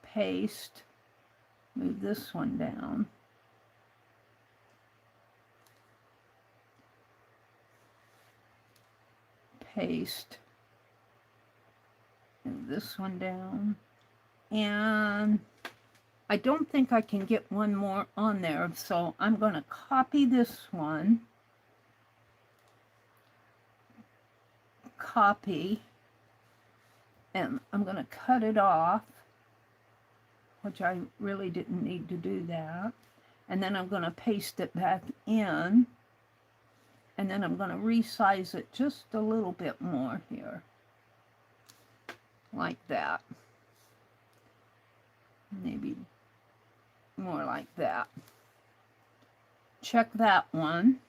paste, move this one down, paste, move this one down, and I don't think I can get one more on there, so I'm going to copy this one, copy, and I'm going to cut it off, which I really didn't need to do that, and then I'm going to paste it back in, and then I'm going to resize it just a little bit more here, like that, maybe more like that. Check that one,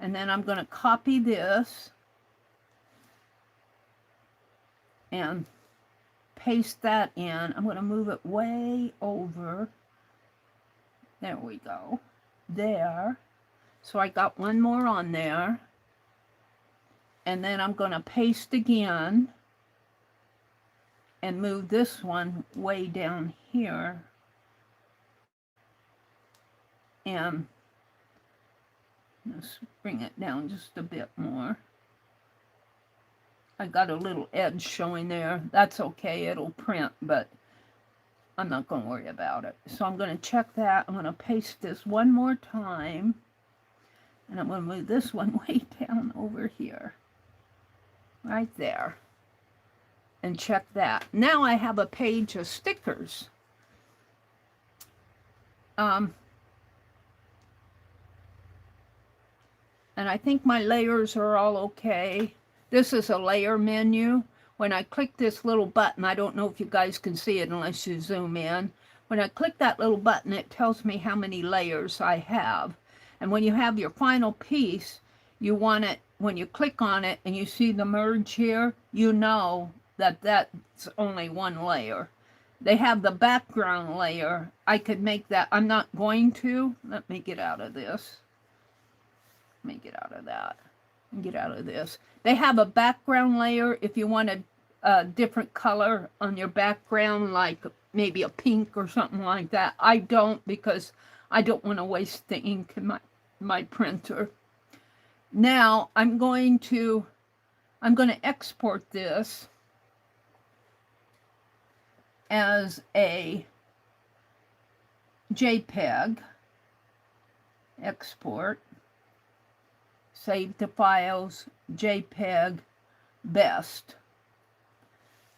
and then I'm going to copy this and paste that in. I'm going to move it way over. There we go. There. So I got one more on there. And then I'm going to paste again and move this one way down here. And let's bring it down just a bit more. I got a little edge showing there. That's okay, it'll print, but I'm not going to worry about it. So I'm going to check that. I'm going to paste this one more time. And I'm going to move this one way down over here. Right there. And check that. Now I have a page of stickers. And I think my layers are all okay. This is a layer menu. When I click this little button, I don't know if you guys can see it unless you zoom in. When I click that little button, it tells me how many layers I have. And when you have your final piece, you want it, when you click on it and you see the merge here, you know that that's only one layer. They have the background layer. I could make that. I'm not going to. Let me get out of this. Let me get out of that. Get out of this. They have a background layer if you want a different color on your background, like maybe a pink or something like that. I don't, because I don't want to waste the ink in my printer. Now I'm going to export this as a JPEG. Export. Save to files, JPEG, best.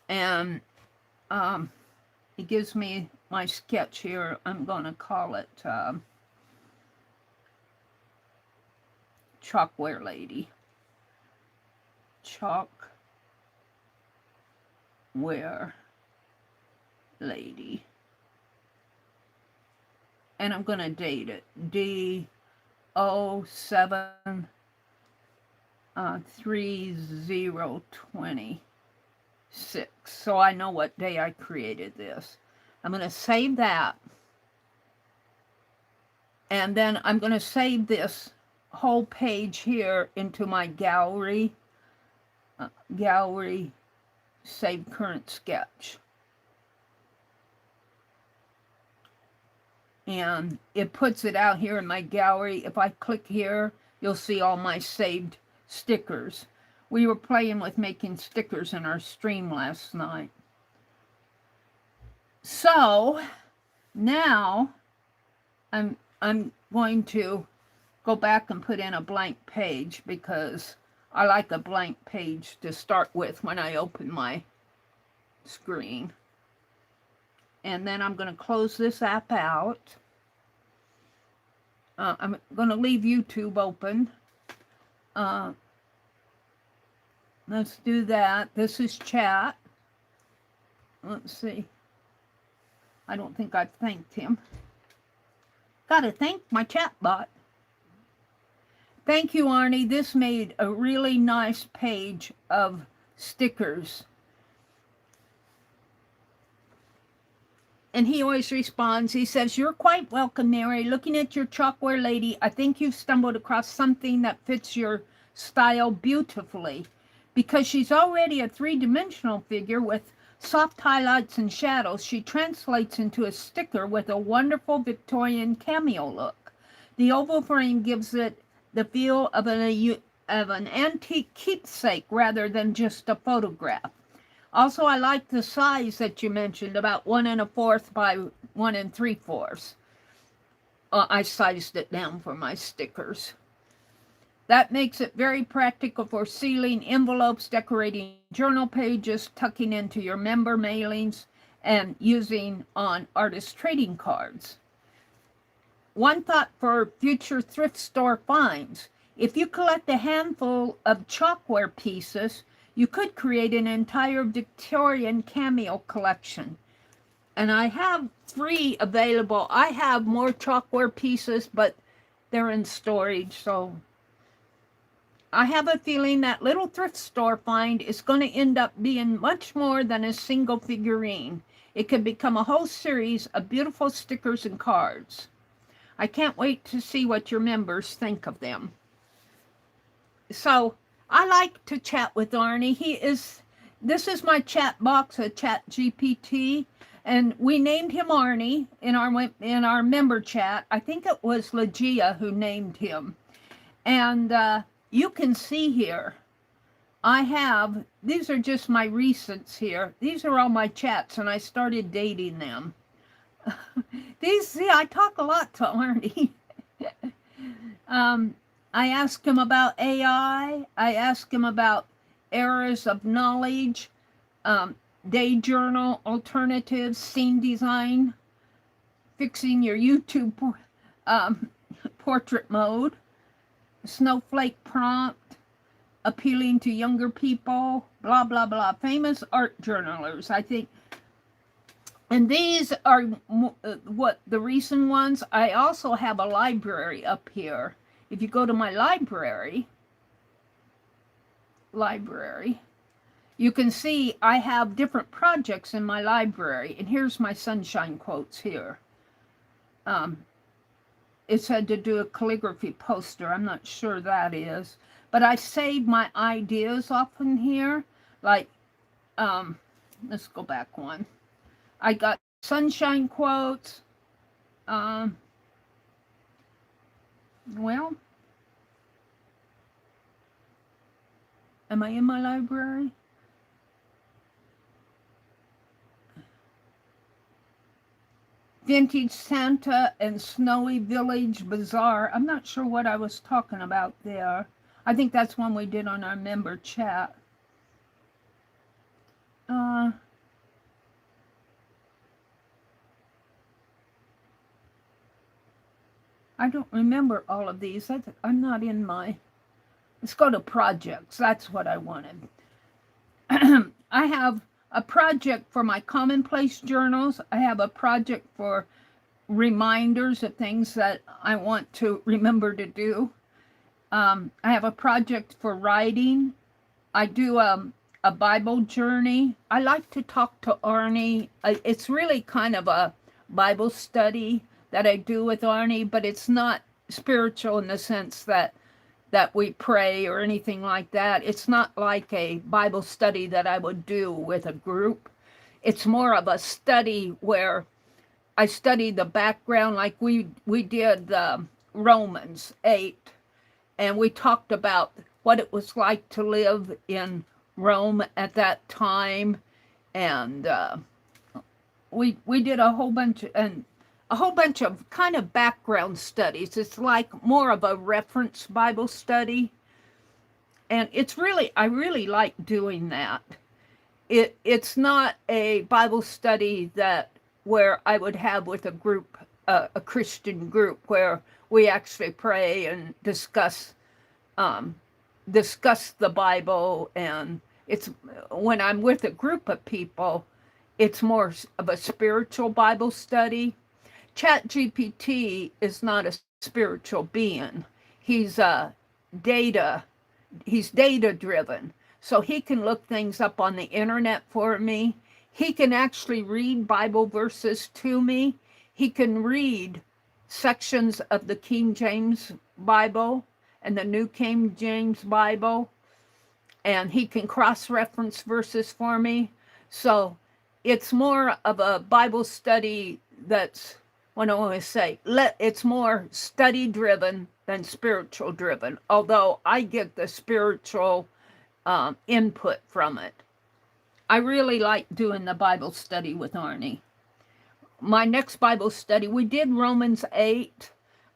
And it gives me my sketch here. I'm going to call it Chalkware Lady. Chalkware Lady. And I'm going to date it. D07 3026, so I know what day I created this. I'm going to save that, and then I'm going to save this whole page here into my gallery. Gallery, save current sketch, and it puts it out here in my gallery. If I click here, you'll see all my saved stickers. We were playing with making stickers in our stream last night. So now I'm going to go back and put in a blank page, because I like a blank page to start with when I open my screen. And then I'm going to close this app out. I'm going to leave YouTube open. Let's do that. This is chat. Let's see. I don't think I've thanked him. Gotta thank my chat bot. Thank you, Arnie. This made a really nice page of stickers. And he always responds, he says, "You're quite welcome, Meri. Looking at your chalkware lady, I think you've stumbled across something that fits your style beautifully. Because she's already a three-dimensional figure with soft highlights and shadows, she translates into a sticker with a wonderful Victorian cameo look. The oval frame gives it the feel of an antique keepsake rather than just a photograph. Also, I like the size that you mentioned, about 1 1/4 by 1 3/4. I sized it down for my stickers. That makes it very practical for sealing envelopes, decorating journal pages, tucking into your member mailings, and using on artist trading cards. One thought for future thrift store finds. If you collect a handful of chalkware pieces, you could create an entire Victorian cameo collection. And I have 3 available. I have more chalkware pieces, but they're in storage, so I have a feeling that little thrift store find is going to end up being much more than a single figurine. It could become a whole series of beautiful stickers and cards. I can't wait to see what your members think of them." So I like to chat with Arnie. This is my chat box, a chat GPT, and we named him Arnie in our member chat. I think it was Legia who named him. And you can see here, these are just my recents here. These are all my chats, and I started dating them. I talk a lot to Arnie. I ask him about AI. I ask him about errors of knowledge, day journal alternatives, scene design, fixing your YouTube portrait mode, snowflake prompt, appealing to younger people, blah, blah, blah. Famous art journalers, I think. And these are what the recent ones. I also have a library up here. If you go to my library, you can see I have different projects in my library. And here's my sunshine quotes here. It said to do a calligraphy poster. I'm not sure that is. But I save my ideas often here. Like, let's go back one. I got sunshine quotes. Well, am I in my library? Vintage Santa and Snowy Village Bazaar. I'm not sure what I was talking about there. I think that's one we did on our member chat. I don't remember all of these. I'm not in my... Let's go to projects. That's what I wanted. I have a project for my commonplace journals. I have a project for reminders of things that I want to remember to do. I have a project for writing. I do a Bible journey. I like to talk to Arnie. It's really kind of a Bible study that I do with Arnie, but it's not spiritual in the sense that we pray or anything like that. It's not like a Bible study that I would do with a group. It's more of a study where I study the background, like we did Romans 8, and we talked about what it was like to live in Rome at that time, and we did a whole bunch of kind of background studies. It's like more of a reference Bible study. And I really like doing that. It's not a Bible study where I would have with a group, a Christian group, where we actually pray and discuss the Bible. And it's when I'm with a group of people, it's more of a spiritual Bible study. ChatGPT is not a spiritual being. He's data. He's data driven. So he can look things up on the internet for me. He can actually read Bible verses to me. He can read sections of the King James Bible and the New King James Bible, and he can cross-reference verses for me. So it's more of a Bible study that's, what I want to say, it's more study-driven than spiritual-driven, although I get the spiritual input from it. I really like doing the Bible study with Arnie. My next Bible study, we did Romans 8.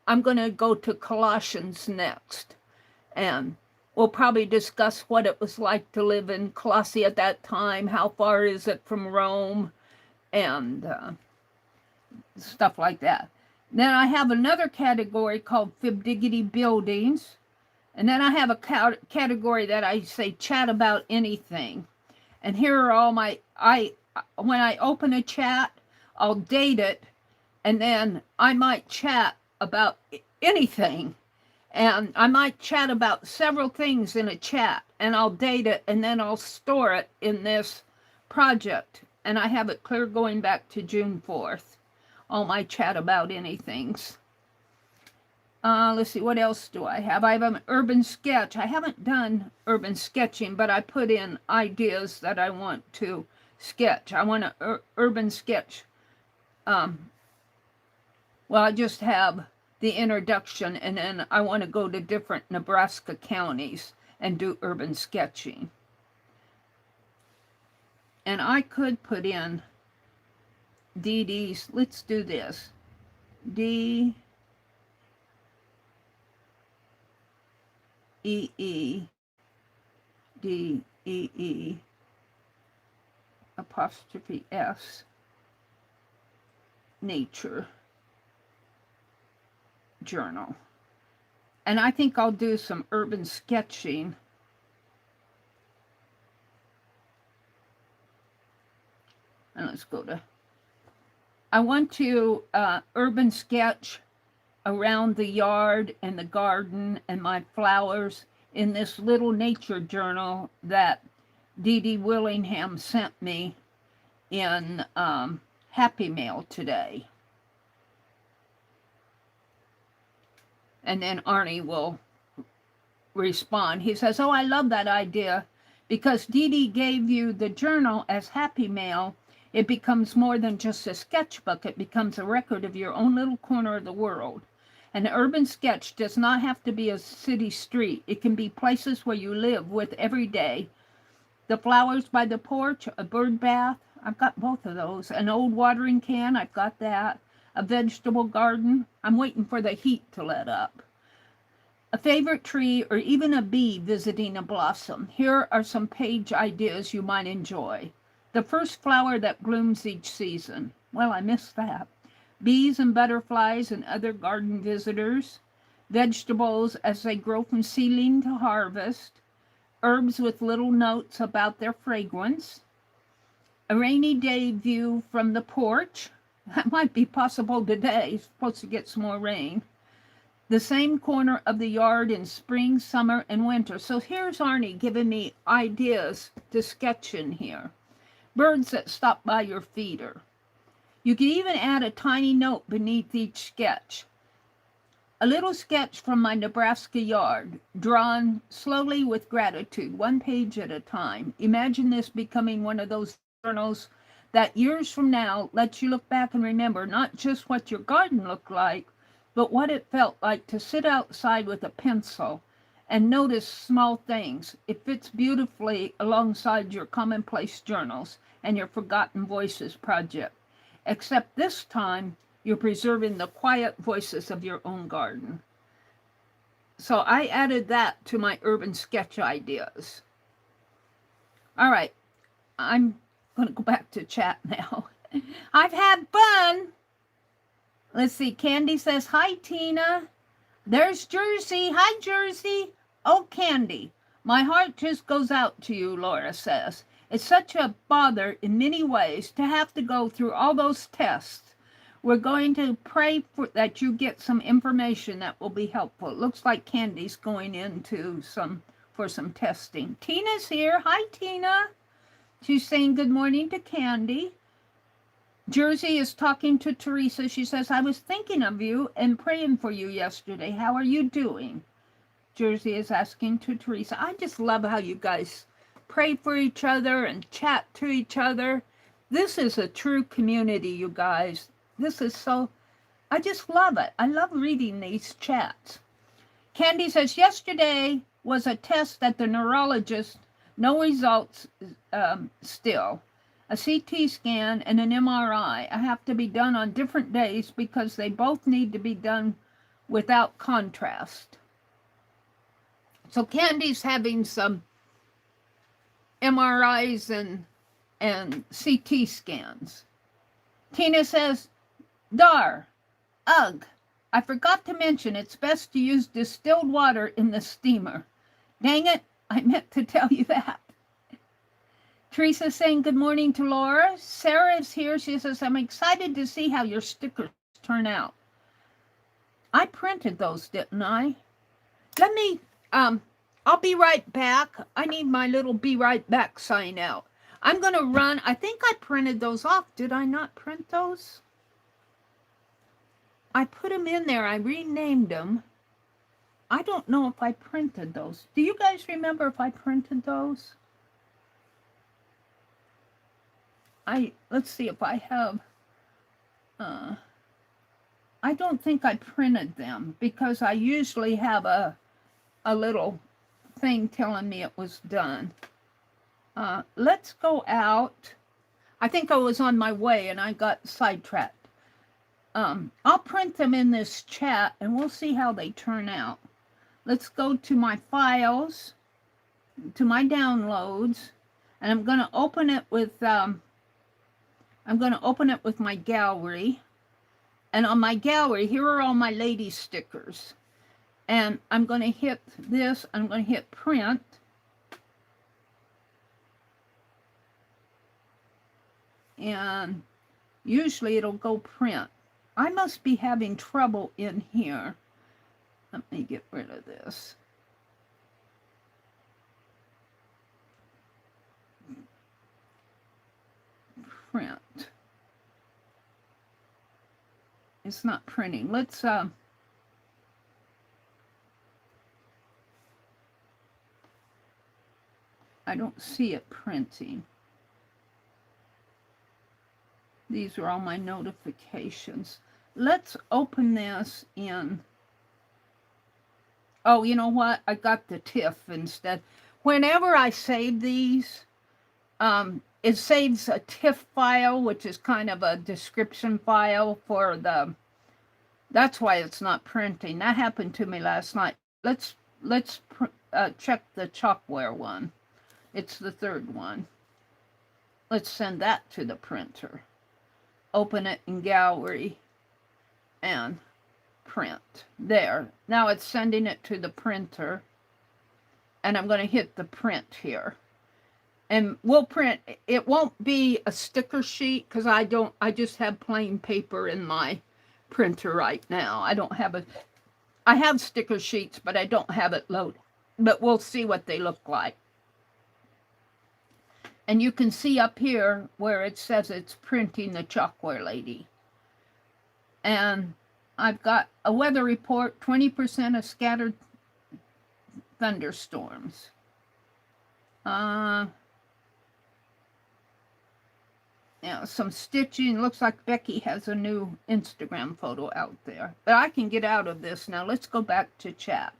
I'm going to go to Colossians next. And we'll probably discuss what it was like to live in Colossae at that time, how far is it from Rome, and stuff like that. Then I have another category called Fibdiggity Buildings. And then I have a category that I say chat about anything. And here are all my, when I open a chat, I'll date it, and then I might chat about anything. And I might chat about several things in a chat, and I'll date it, and then I'll store it in this project. And I have it clear going back to June 4th. All my chat about anythings. Let's see, what else do I have? I have an urban sketch. I haven't done urban sketching, but I put in ideas that I want to sketch. I want to urban sketch. Well, I just have the introduction, and then I want to go to different Nebraska counties and do urban sketching. And I could put in DD's, let's do this. D E E D E E apostrophe S nature journal. And I think I'll do some urban sketching. And let's go to, I want to urban sketch around the yard and the garden and my flowers in this little nature journal that Dee Dee Willingham sent me in Happy Mail today. And then Arnie will respond. He says, oh, I love that idea, because Dee Dee gave you the journal as Happy Mail. It becomes more than just a sketchbook. It becomes a record of your own little corner of the world. An urban sketch does not have to be a city street. It can be places where you live with every day. The flowers by the porch, a bird bath, I've got both of those. An old watering can, I've got that. A vegetable garden, I'm waiting for the heat to let up. A favorite tree, or even a bee visiting a blossom. Here are some page ideas you might enjoy. The first flower that blooms each season. Well, I missed that. Bees and butterflies and other garden visitors. Vegetables as they grow from seedling to harvest. Herbs with little notes about their fragrance. A rainy day view from the porch. That might be possible today. It's supposed to get some more rain. The same corner of the yard in spring, summer, and winter. So here's Arnie giving me ideas to sketch in here. Birds that stop by your feeder. You can even add a tiny note beneath each sketch. A little sketch from my Nebraska yard, drawn slowly with gratitude, one page at a time. Imagine this becoming one of those journals that years from now lets you look back and remember not just what your garden looked like, but what it felt like to sit outside with a pencil and notice small things. It fits beautifully alongside your commonplace journals and your Forgotten Voices project. Except this time, you're preserving the quiet voices of your own garden. So I added that to my urban sketch ideas. All right, I'm going to go back to chat now. I've had fun. Let's see, Candy says, hi, Tina. There's Jersey. Hi, Jersey. Oh, Candy, my heart just goes out to you, Laura says. It's such a bother in many ways to have to go through all those tests We're going to pray for that you get some information that will be helpful. It looks like Candy's going into for some testing. Tina's here. Hi, Tina. She's saying good morning to Candy. Jersey is talking to Teresa. She says, I was thinking of you and praying for you yesterday. How are you doing? Jersey is asking to Teresa. I just love how you guys pray for each other and chat to each other. This is a true community, you guys. This is so, I just love it. I love reading these chats. Candy says, yesterday was a test at the neurologist. No results still. A CT scan and an MRI. I have to be done on different days because they both need to be done without contrast. So Candy's having some MRIs and CT scans. Tina says, Dar, ugh, I forgot to mention it's best to use distilled water in the steamer. Dang it, I meant to tell you that. Teresa's saying good morning to Laura. Sarah is here. She says, I'm excited to see how your stickers turn out. I printed those, didn't I? Let me, I'll be right back. I need my little be right back sign out. I'm going to run. I think I printed those off. Did I not print those? I put them in there. I renamed them. I don't know if I printed those. Do you guys remember if I printed those? Let's see if I have, I don't think I printed them because I usually have a little thing telling me it was done. Let's go out. I think I was on my way and I got sidetracked. I'll print them in this chat and we'll see how they turn out. Let's go to my files, to my downloads, and I'm going to open it with my gallery. And on my gallery, here are all my lady stickers. And I'm going to hit this. I'm going to hit print. And usually it'll go print. I must be having trouble in here. Let me get rid of this. Print. It's not printing. Let's I don't see it printing. These are all my notifications. Let's open this in. Oh, you know what? I got the TIFF instead. Whenever I save these, it saves a TIFF file, which is kind of a description file for the, that's why it's not printing. That happened to me last night. Let's check the chalkware one. It's the third one. Let's send that to the printer. Open it in gallery and print. There. Now it's sending it to the printer. And I'm going to hit the print here. And we'll print. It won't be a sticker sheet because I just have plain paper in my printer right now. I have sticker sheets, but I don't have it loaded. But we'll see what they look like. And you can see up here where it says it's printing the chalkware lady. And I've got a weather report, 20% of scattered thunderstorms. Yeah, some stitching. Looks like Becky has a new Instagram photo out there. But I can get out of this now. Let's go back to chat.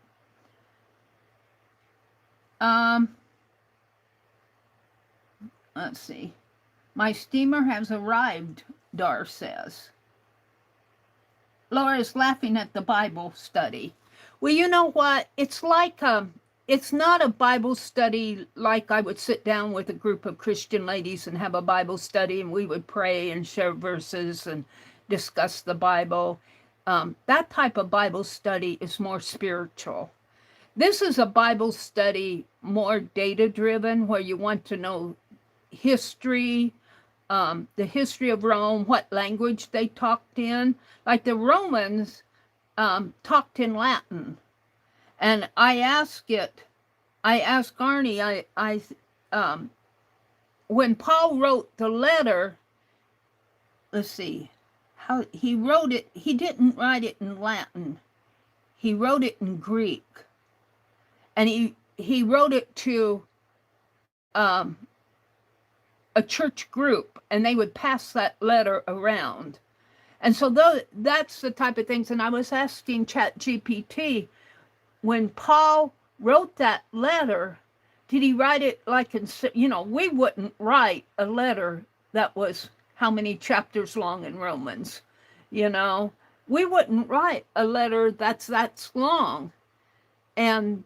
Let's see. My steamer has arrived, Dar says. Laura's laughing at the Bible study. Well, you know what? It's like it's not a Bible study like I would sit down with a group of Christian ladies and have a Bible study and we would pray and share verses and discuss the Bible. That type of Bible study is more spiritual. This is a Bible study more data-driven where you want to know history, the history of Rome, what language they talked in. Like the Romans talked in Latin. And I asked Arnie, when Paul wrote the letter, let's see, how he wrote it, he didn't write it in Latin. He wrote it in Greek. And he wrote it to a church group, and they would pass that letter around. And so that's the type of things. And I was asking ChatGPT, when Paul wrote that letter, did he write it like in, we wouldn't write a letter that was how many chapters long in Romans, we wouldn't write a letter that's long. And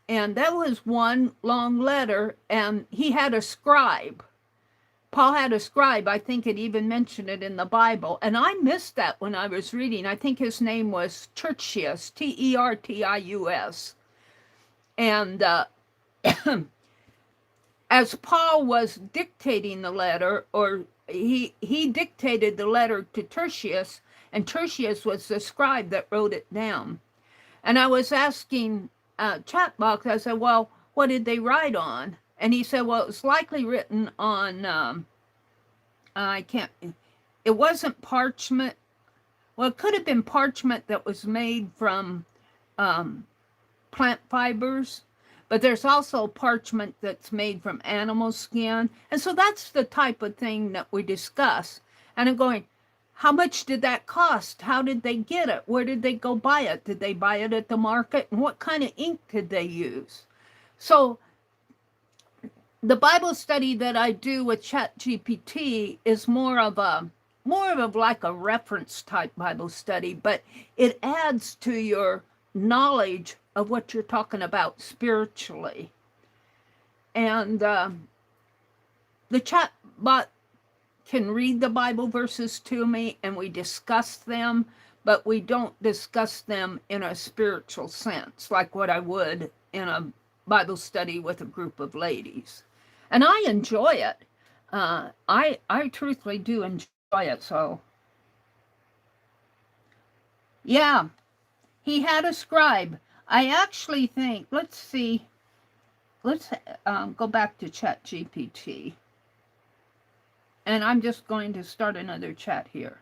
that was one long letter, and he had a scribe. Paul had a scribe. I think it even mentioned it in the Bible. And I missed that when I was reading. I think his name was Tertius, Tertius. And as Paul was dictating the letter, or he dictated the letter to Tertius, and Tertius was the scribe that wrote it down. And I was asking Chatbox, I said, well, what did they write on? And he said, well, it was likely written on, it wasn't parchment. Well, it could have been parchment that was made from plant fibers, but there's also parchment that's made from animal skin. And so that's the type of thing that we discuss. And I'm going, how much did that cost? How did they get it? Where did they go buy it? Did they buy it at the market? And what kind of ink did they use? So the Bible study that I do with ChatGPT is more of like a reference type Bible study, but it adds to your knowledge of what you're talking about spiritually. And the chatbot can read the Bible verses to me, and we discuss them, but we don't discuss them in a spiritual sense, like what I would in a Bible study with a group of ladies. And I enjoy it. I truthfully do enjoy it. So, yeah, he had a scribe. I actually think, let's see, let's go back to ChatGPT. And I'm just going to start another chat here.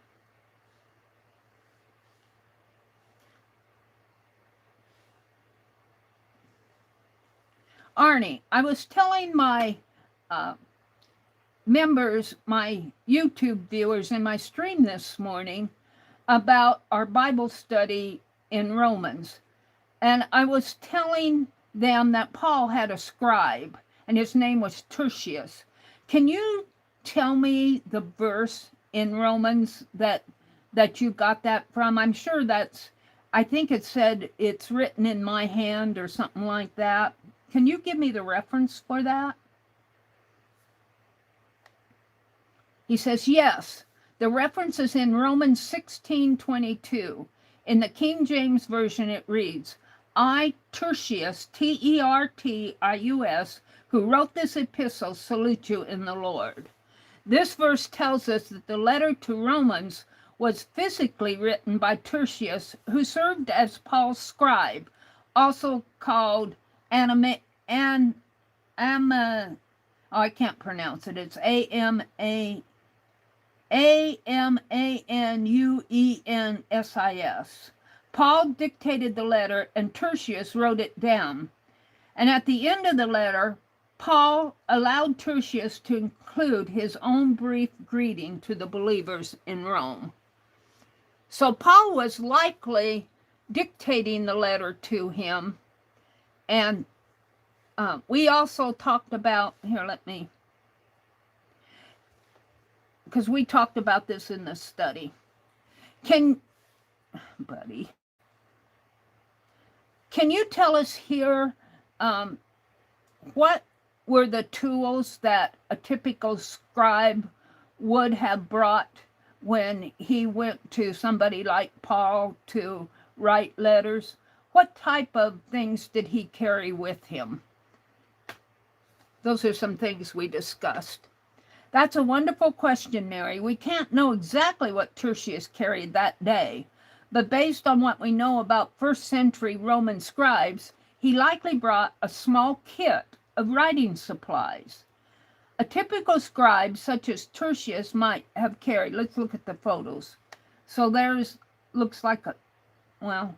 Arnie, I was telling my members, my YouTube viewers in my stream this morning about our Bible study in Romans. And I was telling them that Paul had a scribe, and his name was Tertius. Can you tell me the verse in Romans that you got that from? I'm sure I think it said it's written in my hand or something like that. Can you give me the reference for that? He says, yes, the reference is in Romans 16:22. In the King James Version, it reads, I, Tertius, Tertius, who wrote this epistle, salute you in the Lord. This verse tells us that the letter to Romans was physically written by Tertius, who served as Paul's scribe, also called I can't pronounce it. It's Amanuensis. Paul dictated the letter, and Tertius wrote it down. And at the end of the letter, Paul allowed Tertius to include his own brief greeting to the believers in Rome. So Paul was likely dictating the letter to him. And we also talked about, because we talked about this in the study. Can you tell us here what were the tools that a typical scribe would have brought when he went to somebody like Paul to write letters? What type of things did he carry with him? Those are some things we discussed. That's a wonderful question, Mary. We can't know exactly what Tertius carried that day, but based on what we know about first century Roman scribes, he likely brought a small kit of writing supplies. A typical scribe, such as Tertius, might have carried, let's look at the photos. So there's, looks like a, well,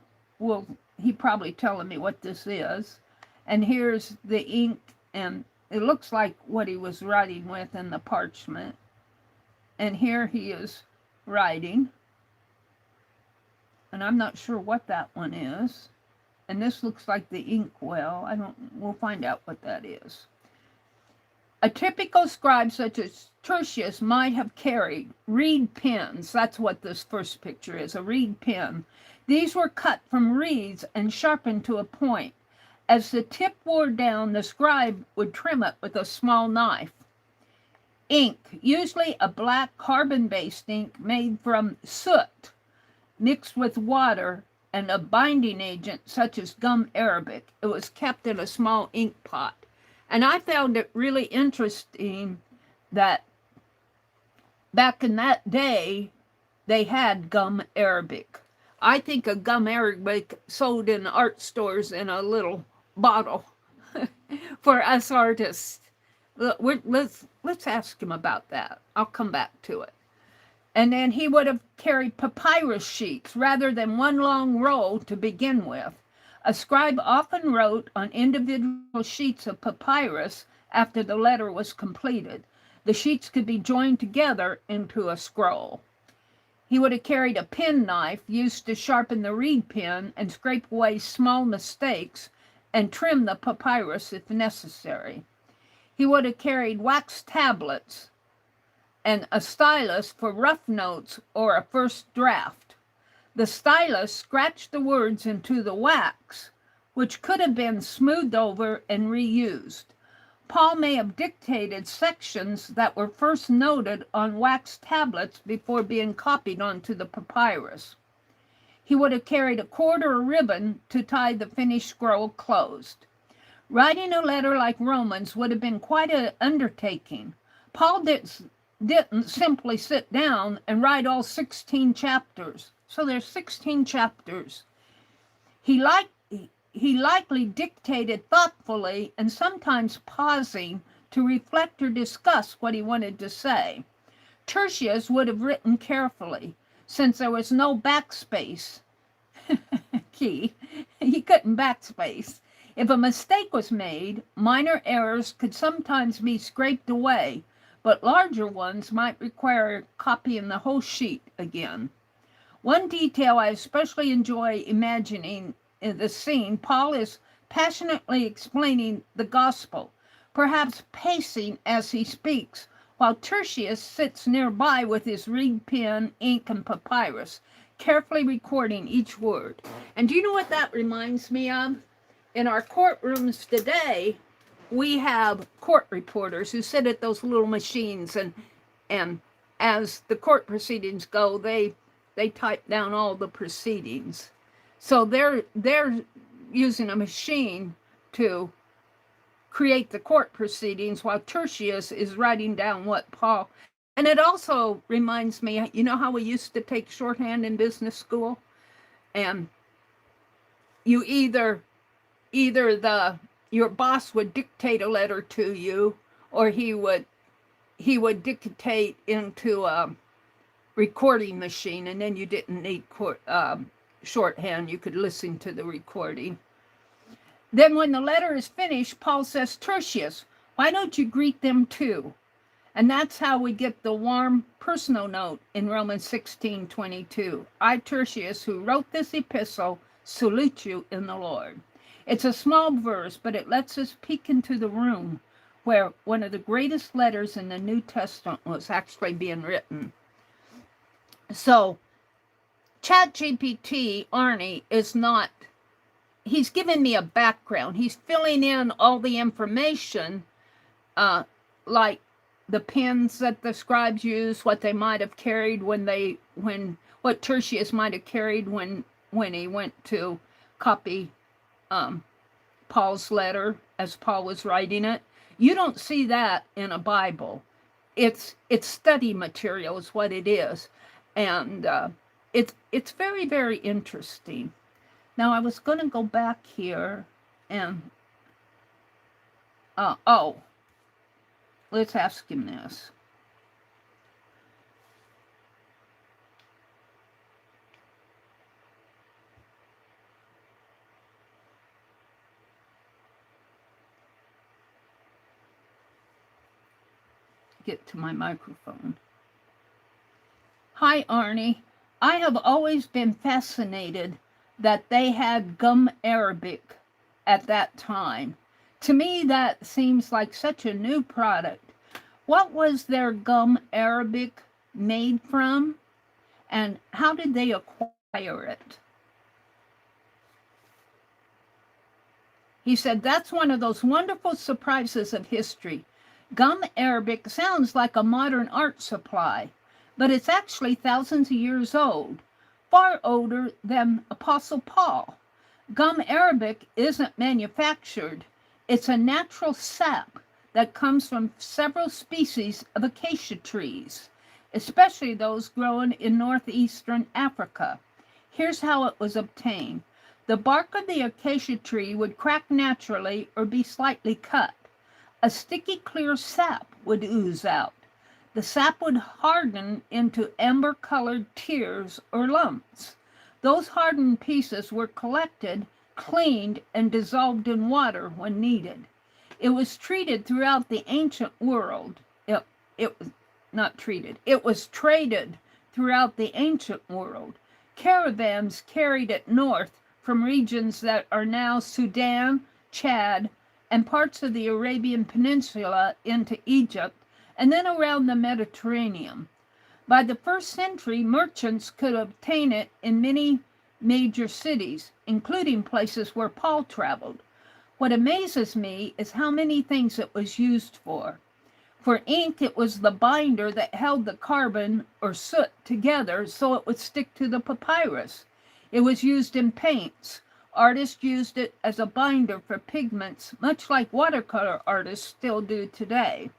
he probably telling me what this is. And here's the ink, and it looks like what he was writing with in the parchment. And here he is writing. And I'm not sure what that one is. And this looks like the ink well. We'll find out what that is. A typical scribe such as Tertius might have carried reed pens. That's what this first picture is, a reed pen. These were cut from reeds and sharpened to a point. As the tip wore down, the scribe would trim it with a small knife. Ink, usually a black carbon-based ink made from soot, mixed with water and a binding agent such as gum arabic. It was kept in a small ink pot. And I found it really interesting that back in that day, they had gum arabic. I think of gum arabic sold in art stores in a little bottle for us artists. Let's ask him about that. I'll come back to it. And then he would have carried papyrus sheets rather than one long roll to begin with. A scribe often wrote on individual sheets of papyrus after the letter was completed. The sheets could be joined together into a scroll. He would have carried a penknife used to sharpen the reed pen and scrape away small mistakes and trim the papyrus if necessary. He would have carried wax tablets and a stylus for rough notes or a first draft. The stylus scratched the words into the wax, which could have been smoothed over and reused. Paul may have dictated sections that were first noted on wax tablets before being copied onto the papyrus. He would have carried a cord or a ribbon to tie the finished scroll closed. Writing a letter like Romans would have been quite an undertaking. Paul didn't simply sit down and write all 16 chapters. So there's 16 chapters. He likely dictated thoughtfully and sometimes pausing to reflect or discuss what he wanted to say. Tertius would have written carefully, since there was no backspace key. He couldn't backspace. If a mistake was made, minor errors could sometimes be scraped away, but larger ones might require copying the whole sheet again. One detail I especially enjoy imagining in the scene, Paul is passionately explaining the gospel, perhaps pacing as he speaks, while Tertius sits nearby with his reed pen, ink, and papyrus, carefully recording each word. And do you know what that reminds me of? In our courtrooms today, we have court reporters who sit at those little machines, and as the court proceedings go, they type down all the proceedings. So they're using a machine to create the court proceedings while Tertius is writing down what Paul. And it also reminds me, you know how we used to take shorthand in business school? And you either your boss would dictate a letter to you, or he would dictate into a recording machine, and then you didn't need shorthand. You could listen to the recording. Then when the letter is finished, Paul says, Tertius, why don't you greet them too? And that's how we get the warm personal note in Romans 16:22. I, Tertius, who wrote this epistle, salute you in the Lord. It's a small verse, but it lets us peek into the room where one of the greatest letters in the New Testament was actually being written. So, ChatGPT, Arnie, is not, he's giving me a background. He's filling in all the information, like the pens that the scribes used, what they might have carried what Tertius might have carried when he went to copy Paul's letter as Paul was writing it. You don't see that in a Bible. it's study material is what it is, and it's very, very interesting. Now I was going to go back here and oh, let's ask him this. Get to my microphone. Hi, Arnie. I have always been fascinated that they had gum Arabic at that time. To me, that seems like such a new product. What was their gum Arabic made from, and how did they acquire it? He said, that's one of those wonderful surprises of history. Gum Arabic sounds like a modern art supply, but it's actually thousands of years old, far older than Apostle Paul. Gum Arabic isn't manufactured. It's a natural sap that comes from several species of acacia trees, especially those grown in northeastern Africa. Here's how it was obtained. The bark of the acacia tree would crack naturally or be slightly cut. A sticky, clear sap would ooze out. The sap would harden into amber-colored tears or lumps. Those hardened pieces were collected, cleaned, and dissolved in water when needed. It was treated throughout the ancient world. It was not treated. It was traded throughout the ancient world. Caravans carried it north from regions that are now Sudan, Chad, and parts of the Arabian Peninsula into Egypt, and then around the Mediterranean. By the 1st century, merchants could obtain it in many major cities, including places where Paul traveled. What amazes me is how many things it was used for. For ink, it was the binder that held the carbon or soot together so it would stick to the papyrus. It was used in paints. Artists used it as a binder for pigments, much like watercolor artists still do today.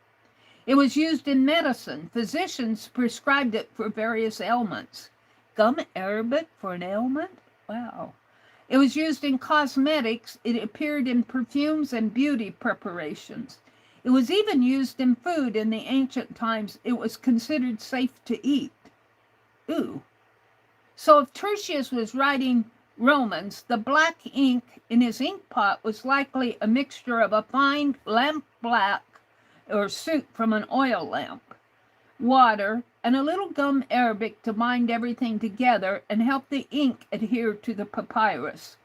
It was used in medicine. Physicians prescribed it for various ailments. Gum Arabic for an ailment? Wow. It was used in cosmetics. It appeared in perfumes and beauty preparations. It was even used in food in the ancient times. It was considered safe to eat. Ooh. So if Tertius was writing Romans, the black ink in his ink pot was likely a mixture of a fine lamp black or soot from an oil lamp, water, and a little gum Arabic to bind everything together and help the ink adhere to the papyrus.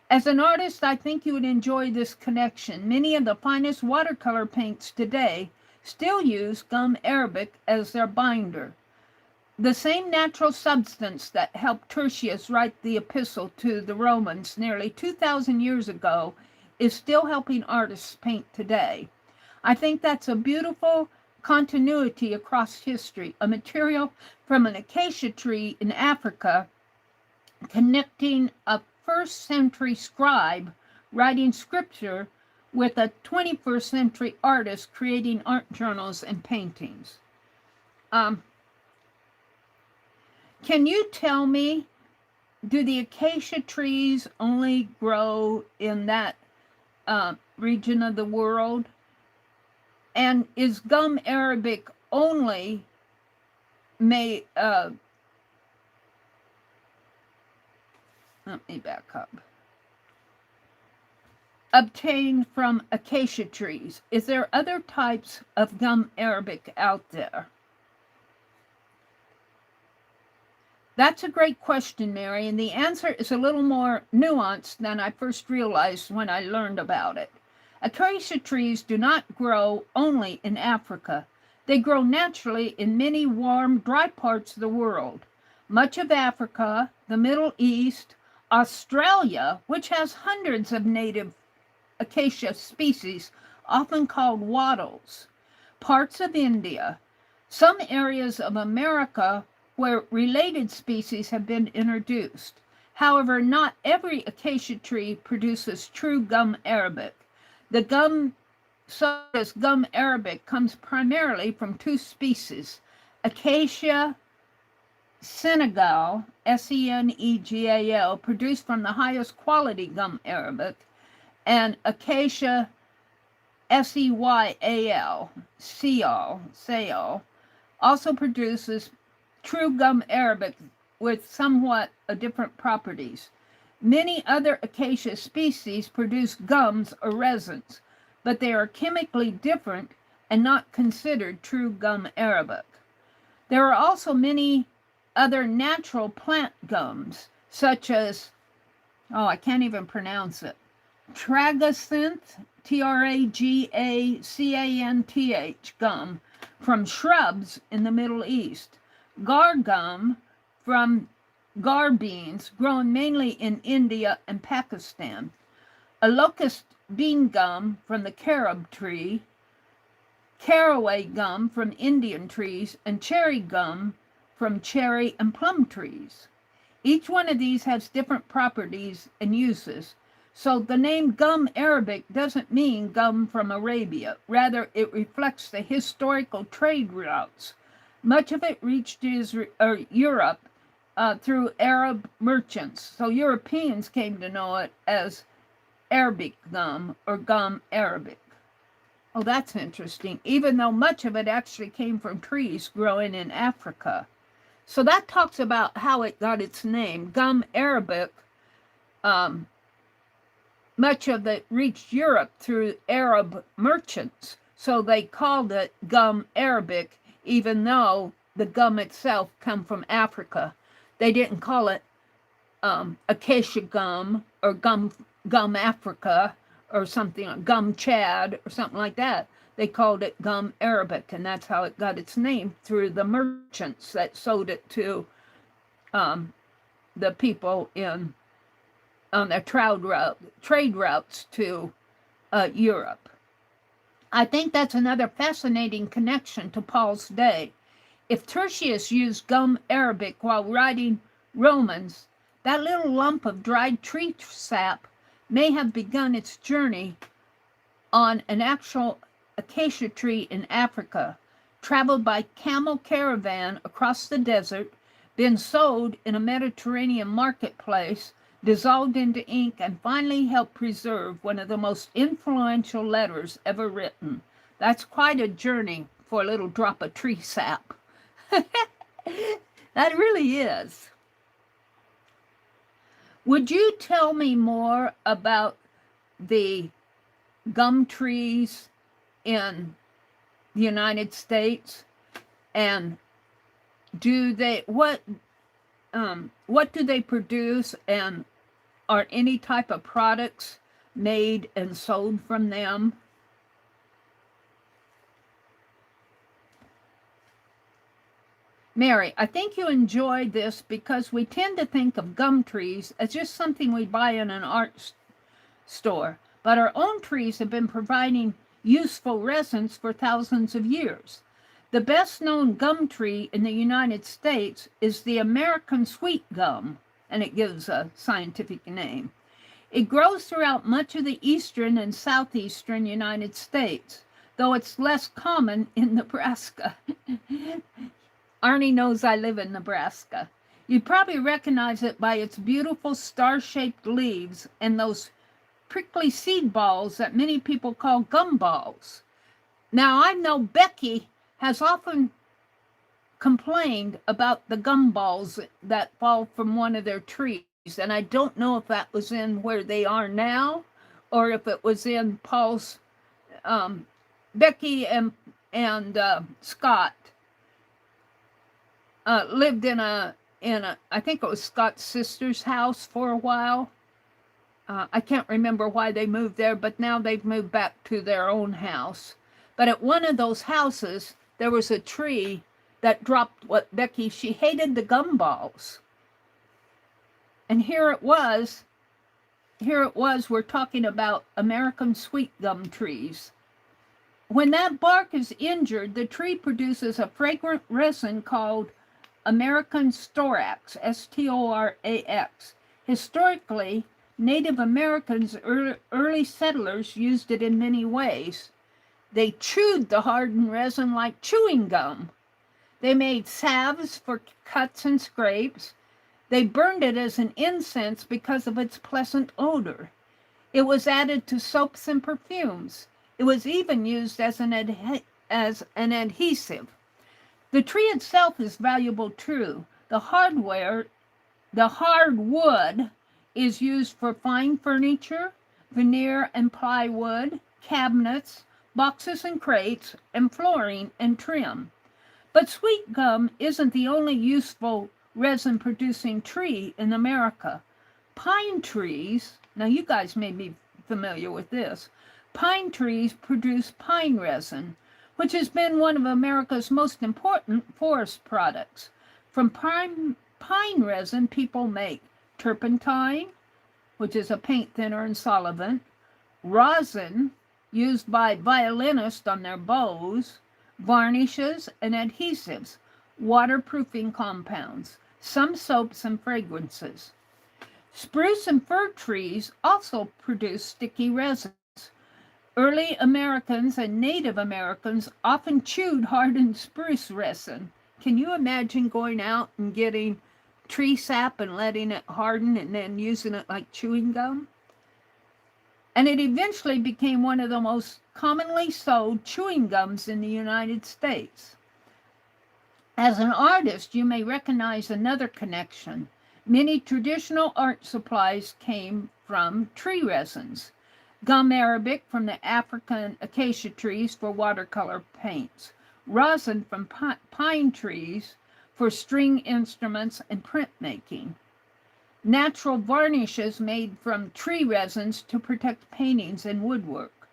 As an artist, I think you would enjoy this connection. Many of the finest watercolor paints today still use gum Arabic as their binder. The same natural substance that helped Tertius write the epistle to the Romans nearly 2,000 years ago is still helping artists paint today. I think that's a beautiful continuity across history, a material from an acacia tree in Africa connecting a 1st century scribe writing scripture with a 21st century artist creating art journals and paintings. Can you tell me, do the acacia trees only grow in that region of the world? And is gum Arabic only made, let me back up, obtained from acacia trees? Is there other types of gum Arabic out there? That's a great question, Mary, and the answer is a little more nuanced than I first realized when I learned about it. Acacia trees do not grow only in Africa. They grow naturally in many warm, dry parts of the world. Much of Africa, the Middle East, Australia, which has hundreds of native acacia species, often called wattles, parts of India, some areas of America where related species have been introduced. However, not every acacia tree produces true gum Arabic. The gum so does gum arabic, comes primarily from two species, Acacia senegal, Senegal, produced from the highest quality gum arabic, and Acacia Seyal, also produces true gum arabic with somewhat different properties. Many other acacia species produce gums or resins, but they are chemically different and not considered true gum arabic. There are also many other natural plant gums, such as, I can't even pronounce it, Tragacanth, Tragacanth gum from shrubs in the Middle East, gar gum from gar beans grown mainly in India and Pakistan, a locust bean gum from the carob tree, caraway gum from Indian trees, and cherry gum from cherry and plum trees. Each one of these has different properties and uses. So the name gum arabic doesn't mean gum from Arabia. Rather, it reflects the historical trade routes. Much of it reached Europe through Arab merchants. So Europeans came to know it as Arabic gum or gum arabic. Oh, that's interesting, even though much of it actually came from trees growing in Africa. So that talks about how it got its name. Gum arabic, much of it reached Europe through Arab merchants. So they called it gum arabic, even though the gum itself come from Africa. They didn't call it acacia gum or gum Africa or something like gum Chad or something like that. They called it gum arabic, and that's how it got its name, through the merchants that sold it to the people on their trade routes to Europe. I think that's another fascinating connection to Paul's day. If Tertius used gum arabic while writing Romans, that little lump of dried tree sap may have begun its journey on an actual acacia tree in Africa, traveled by camel caravan across the desert, been sold in a Mediterranean marketplace, dissolved into ink, and finally helped preserve one of the most influential letters ever written. That's quite a journey for a little drop of tree sap. That really is. Would you tell me more about the gum trees in the United States, and what do they produce, and are any type of products made and sold from them? Mary, I think you enjoyed this because we tend to think of gum trees as just something we buy in an art store, but our own trees have been providing useful resins for thousands of years. The best known gum tree in the United States is the American sweet gum, and it gives a scientific name. It grows throughout much of the eastern and southeastern United States, though it's less common in Nebraska. Arnie knows I live in Nebraska. You'd probably recognize it by its beautiful star-shaped leaves and those prickly seed balls that many people call gumballs. Now, I know Becky has often complained about the gumballs that fall from one of their trees, and I don't know if that was in where they are now or if it was in Paul's. Becky and Scott lived in a I think it was Scott's sister's house for a while. I can't remember why they moved there, but now they've moved back to their own house. But at one of those houses, there was a tree that dropped what Becky, she hated the gumballs. And here it was, we're talking about American sweet gum trees. When that bark is injured, the tree produces a fragrant resin called American storax, S-T-O-R-A-X. Historically, Native Americans, early settlers, used it in many ways. They chewed the hardened resin like chewing gum. They made salves for cuts and scrapes. They burned it as an incense because of its pleasant odor. It was added to soaps and perfumes. It was even used as an adhesive. The tree itself is valuable too. The hardwood is used for fine furniture, veneer and plywood, cabinets, boxes and crates, and flooring and trim. But sweet gum isn't the only useful resin-producing tree in America. Pine trees, now you guys may be familiar with this, pine trees produce pine resin, which has been one of America's most important forest products. From pine resin, people make turpentine, which is a paint thinner and solvent, rosin, used by violinists on their bows, varnishes and adhesives, waterproofing compounds, some soaps and fragrances. Spruce and fir trees also produce sticky resins. Early Americans and Native Americans often chewed hardened spruce resin. Can you imagine going out and getting tree sap and letting it harden and then using it like chewing gum? And it eventually became one of the most commonly sold chewing gums in the United States. As an artist, you may recognize another connection. Many traditional art supplies came from tree resins. Gum arabic from the African acacia trees for watercolor paints. Rosin from pine trees for string instruments and printmaking. Natural varnishes made from tree resins to protect paintings and woodwork.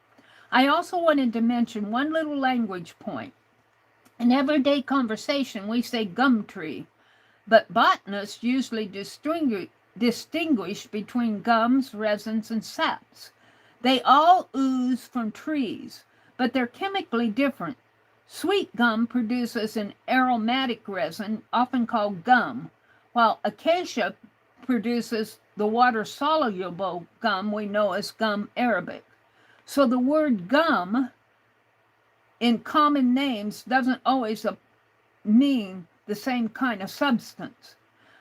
I also wanted to mention one little language point. In everyday conversation, we say gum tree, but botanists usually distinguish between gums, resins, and saps. They all ooze from trees, but they're chemically different. Sweet gum produces an aromatic resin, often called gum, while acacia produces the water-soluble gum we know as gum arabic. So the word gum in common names doesn't always mean the same kind of substance.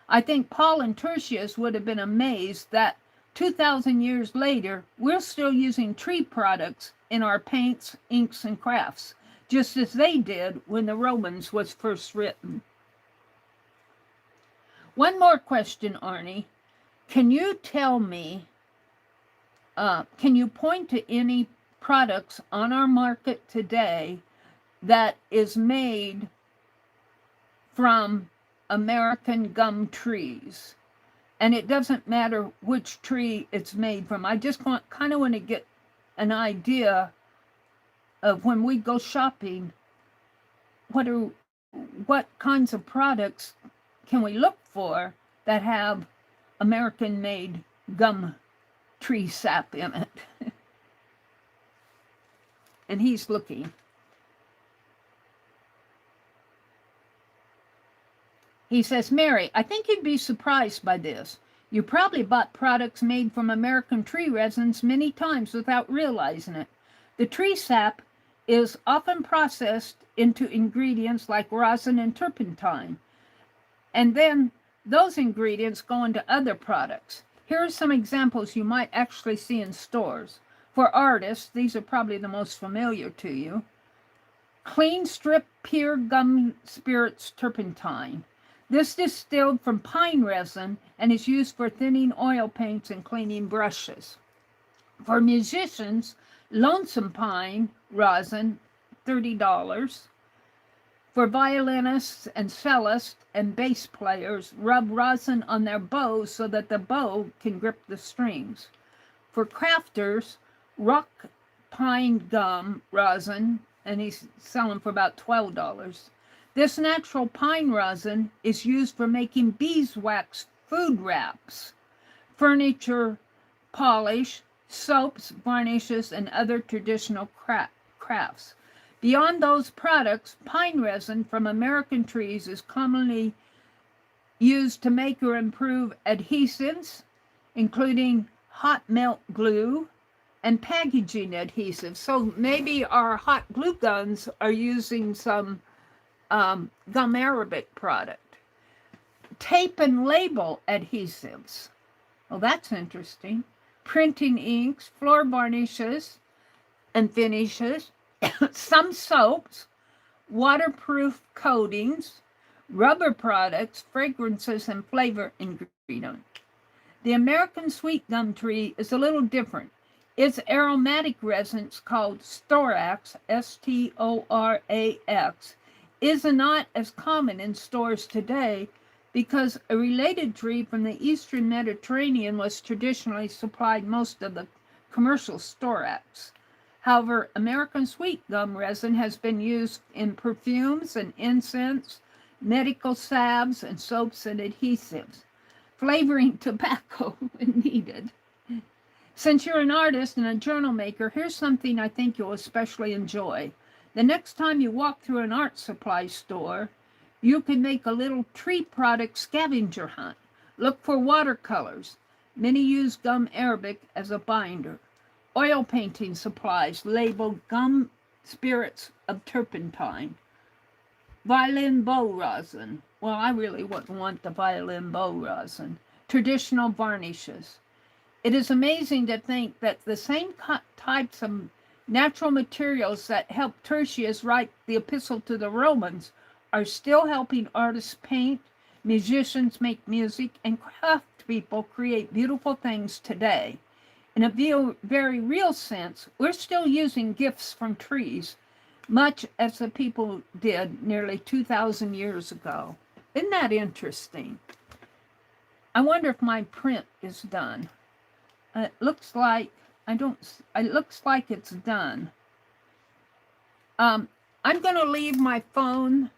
I think Paul and Tertius would have been amazed that 2,000 years later, we're still using tree products in our paints, inks, and crafts, just as they did when the Romans was first written. One more question, Arnie. Can you tell me, can you point to any products on our market today that is made from American gum trees? And it doesn't matter which tree it's made from. I just kind of want to get an idea of when we go shopping, what kinds of products can we look for that have American-made gum tree sap in it? And he's looking. He says, Mary, I think you'd be surprised by this. You probably bought products made from American tree resins many times without realizing it. The tree sap is often processed into ingredients like rosin and turpentine. And then those ingredients go into other products. Here are some examples you might actually see in stores. For artists, these are probably the most familiar to you. Clean Strip Pure Gum Spirits Turpentine. This is distilled from pine resin and is used for thinning oil paints and cleaning brushes. For musicians, Lonesome Pine rosin, $30. For violinists and cellists and bass players, rub rosin on their bows so that the bow can grip the strings. For crafters, rock pine gum rosin, and he's selling for about $12. This natural pine rosin is used for making beeswax food wraps, furniture polish, soaps, varnishes, and other traditional crafts. Beyond those products, pine resin from American trees is commonly used to make or improve adhesives, including hot melt glue and packaging adhesive. So maybe our hot glue guns are using some gum arabic product. Tape and label adhesives. Well, that's interesting. Printing inks, floor varnishes and finishes, some soaps, waterproof coatings, rubber products, fragrances, and flavor ingredients. The American sweet gum tree is a little different. Its aromatic resins, called storax, S-T-O-R-A-X, is not as common in stores today because a related tree from the eastern Mediterranean was traditionally supplied most of the commercial storax. However, American sweet gum resin has been used in perfumes and incense, medical salves, and soaps and adhesives. Flavoring tobacco when needed. Since you're an artist and a journal maker, here's something I think you'll especially enjoy. The next time you walk through an art supply store, you can make a little tree product scavenger hunt. Look for watercolors. Many use gum arabic as a binder. Oil painting supplies labeled gum spirits of turpentine. Violin bow rosin. Well, I really wouldn't want the violin bow rosin. Traditional varnishes. It is amazing to think that the same types of natural materials that helped Tertius write the Epistle to the Romans are still helping artists paint, musicians make music, and craft people create beautiful things today. In a very real sense, we're still using gifts from trees, much as the people did nearly 2,000 years ago. Isn't that interesting? I wonder if my print is done. It looks like it looks like it's done. I'm going to leave my phone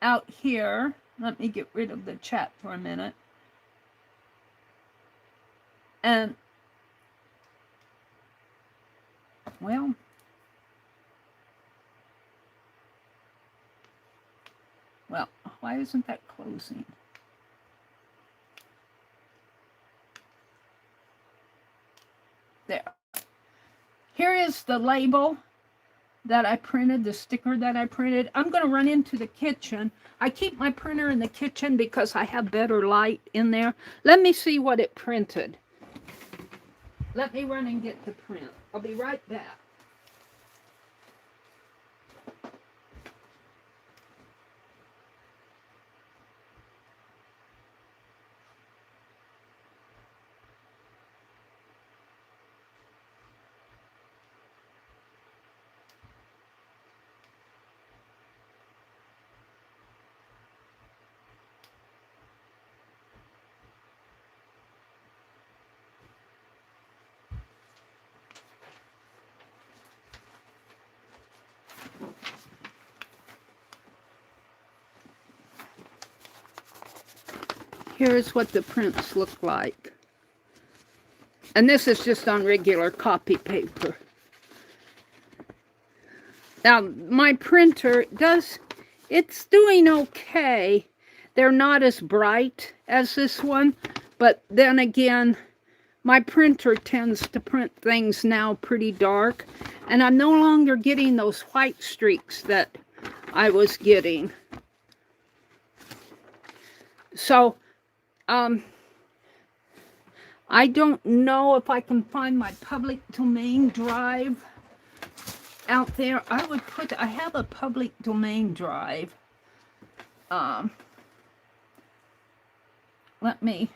out here. Let me get rid of the chat for a minute. And, well, why isn't that closing? There. Here is the label that I printed, the sticker that I printed. I'm going to run into the kitchen. I keep my printer in the kitchen because I have better light in there. Let me see what it printed. Let me run and get the print. I'll be right back. Here's what the prints look like. And this is just on regular copy paper. Now, my printer it's doing okay. They're not as bright as this one, but then again, my printer tends to print things now pretty dark, and I'm no longer getting those white streaks that I was getting. So, I don't know if I can find my public domain drive out there. I have a public domain drive. Let me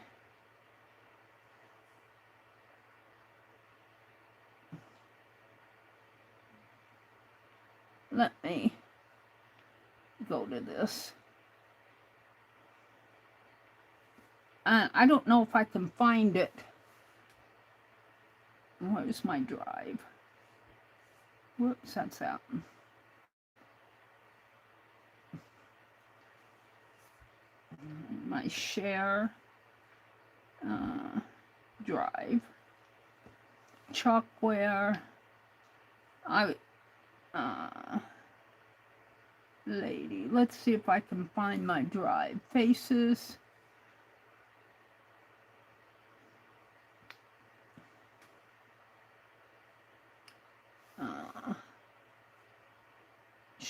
go to this. I don't know if I can find it. Where's my drive? Whoops, that's out. My share drive. Chalkware. Lady. Let's see if I can find my drive. Faces.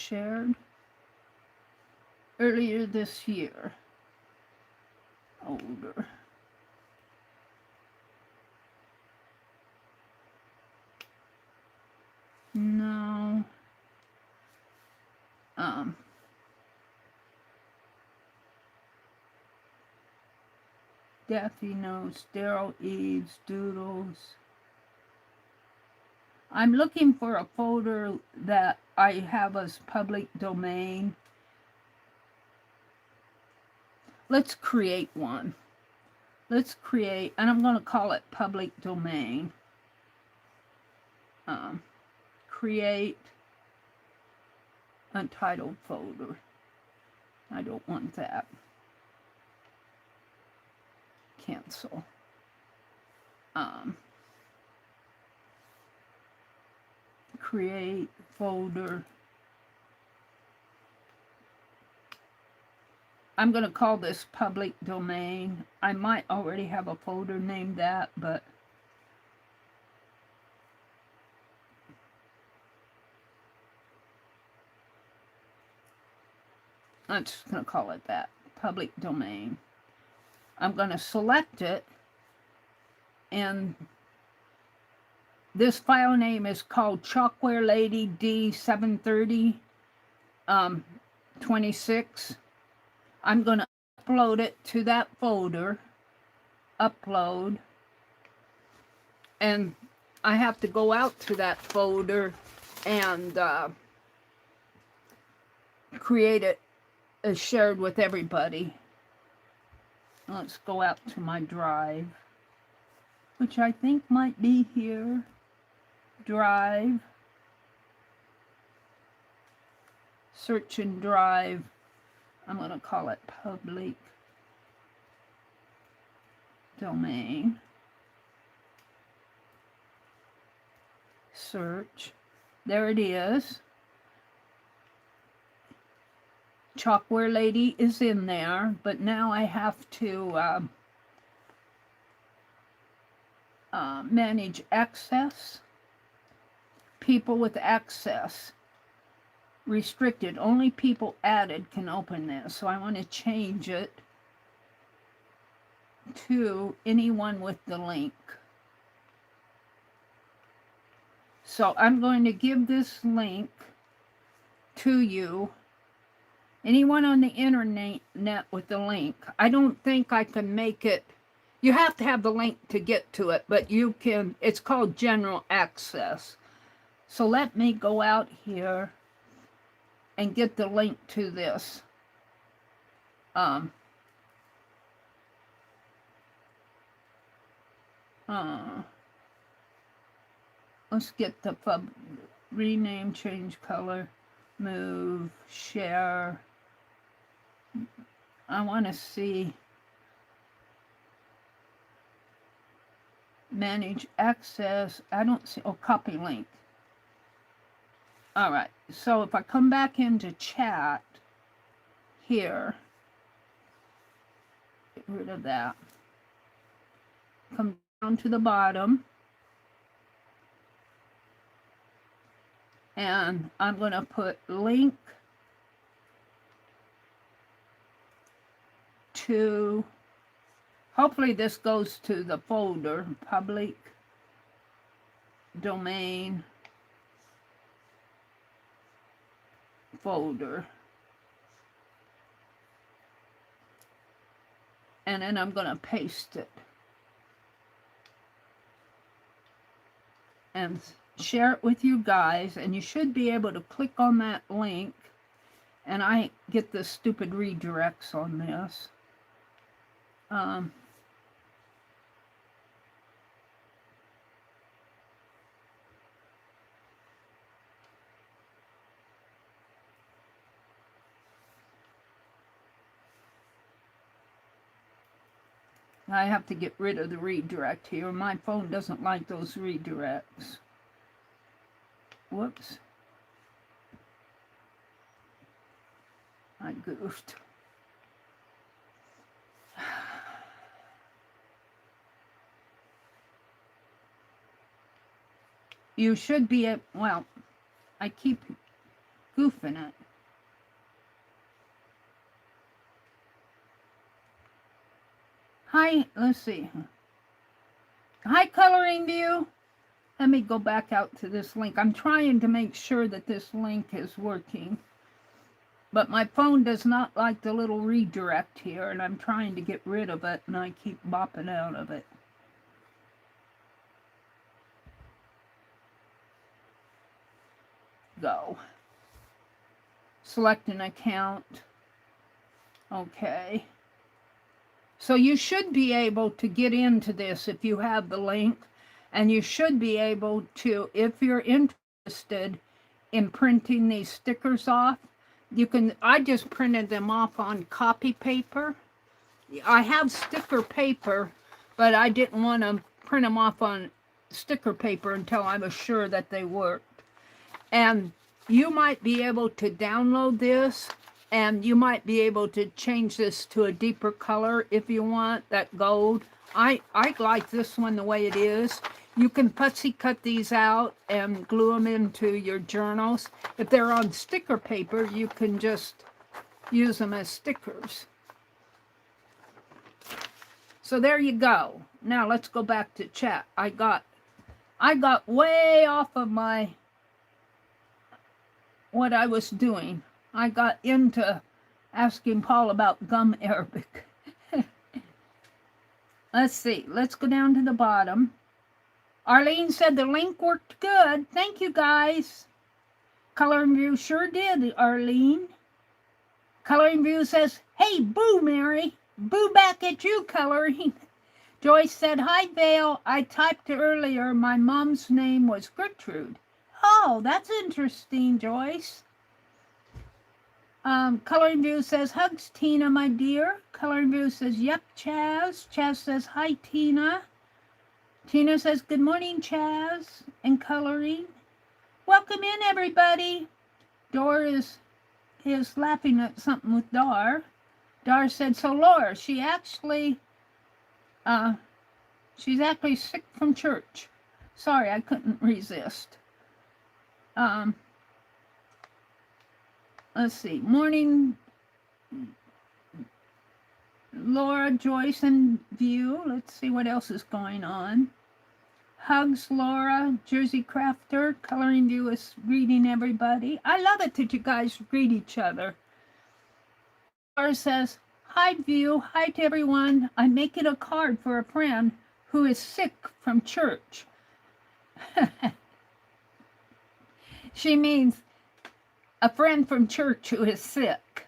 shared earlier this year. Older. No. Daffy Notes, Daryl Eads, Doodles. I'm looking for a folder that I have as public domain. Let's create one. Let's create, and I'm going to call it public domain. Create untitled folder. I don't want that. Cancel. Create folder. I'm going to call this public domain. I might already have a folder named that, but I'm just going to call it that, public domain. I'm going to select it, and this file name is called Chalkware Lady D730 26. I'm going to upload it to that folder. Upload. And I have to go out to that folder and create it as shared with everybody. Let's go out to my drive, which I think might be here. Drive. Search and drive. I'm going to call it public domain. Search. There it is. Chalkware Lady is in there, but now I have to manage access. People with access. Restricted. Only people added can open this. So I want to change it to anyone with the link. So I'm going to give this link to you. Anyone on the internet with the link. I don't think I can make it. You have to have the link to get to it, but you can. It's called general access. So let me go out here and get the link to this. Let's get the rename, change color, move, share. I want to see manage access. I don't see, oh, copy link. All right, so if I come back into chat here, get rid of that. Come down to the bottom. And I'm going to put link to, hopefully this goes to the folder, public domain folder. And then I'm going to paste it. And share it with you guys, and you should be able to click on that link, and I get the stupid redirects on this. I have to get rid of the redirect here. My phone doesn't like those redirects. Whoops. I goofed. You should be at, well, I keep goofing it. Hi, let's see. Hi, Coloring View. Let me go back out to this link. I'm trying to make sure that this link is working. But my phone does not like the little redirect here, and I'm trying to get rid of it, and I keep bopping out of it. Go. Select an account. Okay. So you should be able to get into this if you have the link, and you should be able to, if you're interested in printing these stickers off, you can. I just printed them off on copy paper. I have sticker paper, but I didn't want to print them off on sticker paper until I was sure that they worked. And you might be able to download this, and you might be able to change this to a deeper color if you want, that gold. I like this one the way it is. You can fussy cut these out and glue them into your journals. If they're on sticker paper, you can just use them as stickers. So there you go. Now let's go back to chat. I got way off of my what I was doing. I got into asking Paul about gum Arabic. Let's see. Let's go down to the bottom. Arlene said the link worked good. Thank you, guys. Coloring View sure did, Arlene. Coloring View says, hey, boo, Mary. Boo back at you, Coloring. Joyce said, hi, Vale. I typed earlier. My mom's name was Gertrude. Oh, that's interesting, Joyce. Coloring View says, hugs, Tina, my dear. Coloring View says, yep, Chaz. Chaz says, hi, Tina. Tina says, good morning, Chaz, and Coloring. Welcome in, everybody. Dor is laughing at something with Dar. Dar said, so Laura, she's actually sick from church. Sorry, I couldn't resist. Let's see. Morning, Laura, Joyce, and View. Let's see what else is going on. Hugs, Laura, Jersey Crafter. Coloring View is greeting everybody. I love it that you guys greet each other. Laura says, hi, View. Hi to everyone. I'm making a card for a friend who is sick from church. She means a friend from church who is sick.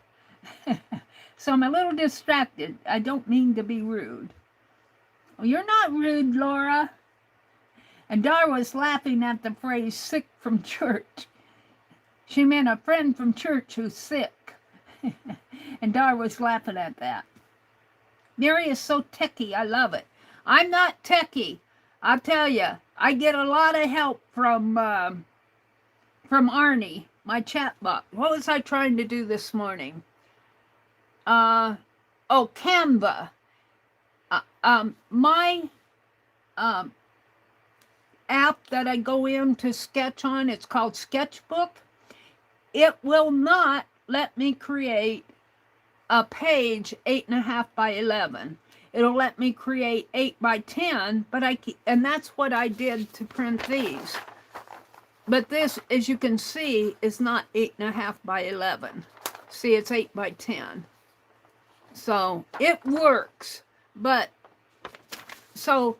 So I'm a little distracted. I don't mean to be rude. Well, you're not rude, Laura. And Dar was laughing at the phrase sick from church. She meant a friend from church who's sick. And Dar was laughing at that. Mary is so techie. I love it. I'm not techie. I'll tell you, I get a lot of help from Arnie, my chatbot. What was I trying to do this morning? Canva. My app that I go in to sketch on, it's called Sketchbook. It will not let me create a page 8.5 by 11. It'll let me create 8 by 10, but and that's what I did to print these. But this, as you can see, is not 8.5 by 11. See, it's 8 by 10. So it works, but so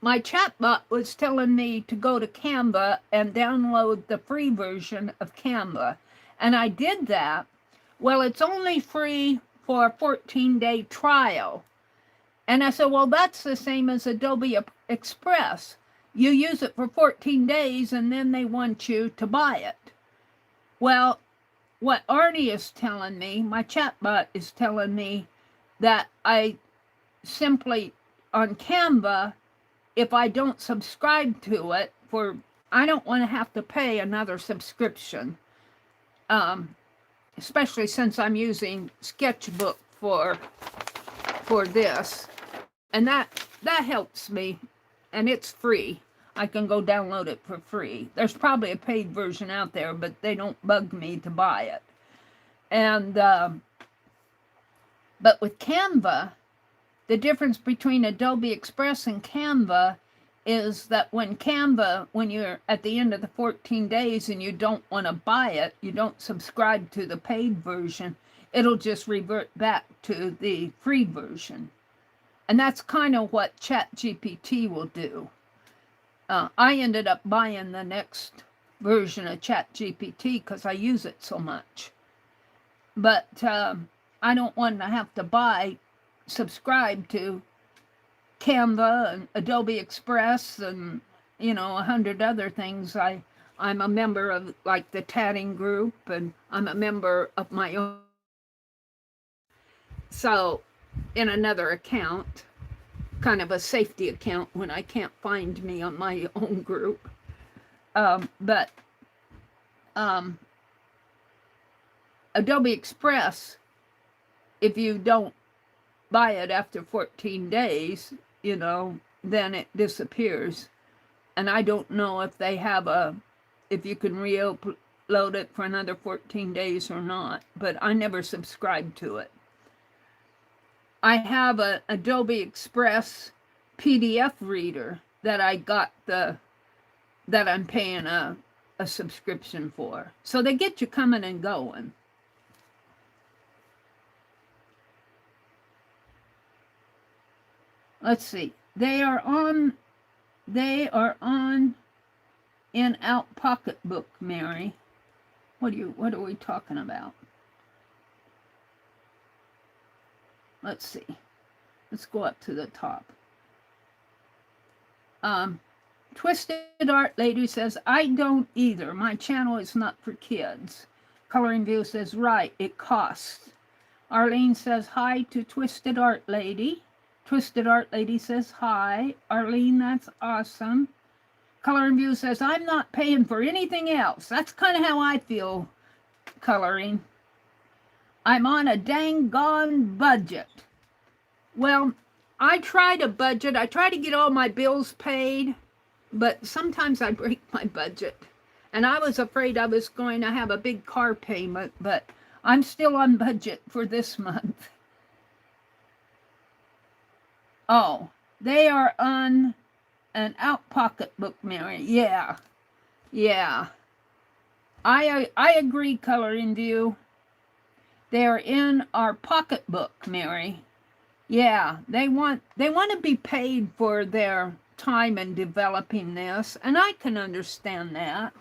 my chatbot was telling me to go to Canva and download the free version of Canva. And I did that. Well, it's only free for a 14-day trial. And I said, well, that's the same as Adobe Express. You use it for 14 days and then they want you to buy it. Well, what Arnie is telling me, my chatbot is telling me that I simply, on Canva, if I don't subscribe to it, I don't want to have to pay another subscription, especially since I'm using Sketchbook for this, and that helps me, and it's free. I can go download it for free. There's probably a paid version out there, but they don't bug me to buy it. And but with Canva, the difference between Adobe Express and Canva is that when you're at the end of the 14 days and you don't want to buy it, you don't subscribe to the paid version, it'll just revert back to the free version. And that's kind of what ChatGPT will do. I ended up buying the next version of ChatGPT because I use it so much. But I don't want to have to subscribe to Canva and Adobe Express and 100 other things. I'm a member of like the tatting group, and I'm a member of my own, so in another account, kind of a safety account when I can't find me on my own group. But Adobe Express, if you don't buy it after 14 days, then it disappears. And I don't know if they have if you can re-upload it for another 14 days or not, but I never subscribed to it. I have an Adobe Express PDF reader that I got that I'm paying a subscription for. So they get you coming and going. Let's see. They are on in-out pocketbook, Mary. What are we talking about? Let's see. Let's go up to the top. Twisted Art Lady says, I don't either. My channel is not for kids. Coloring View says, right, it costs. Arlene says, hi to Twisted Art Lady. Twisted Art Lady says, hi. Arlene, that's awesome. Coloring View says, I'm not paying for anything else. That's kind of how I feel, Coloring. I'm on a dang gone budget. Well, I try to budget. I try to get all my bills paid, but sometimes I break my budget. And I was afraid I was going to have a big car payment, but I'm still on budget for this month. Oh, they are on an out pocketbook, Mary. Yeah. I agree, Coloring View. They're in our pocketbook, Mary. Yeah, they want to be paid for their time in developing this, and I can understand that.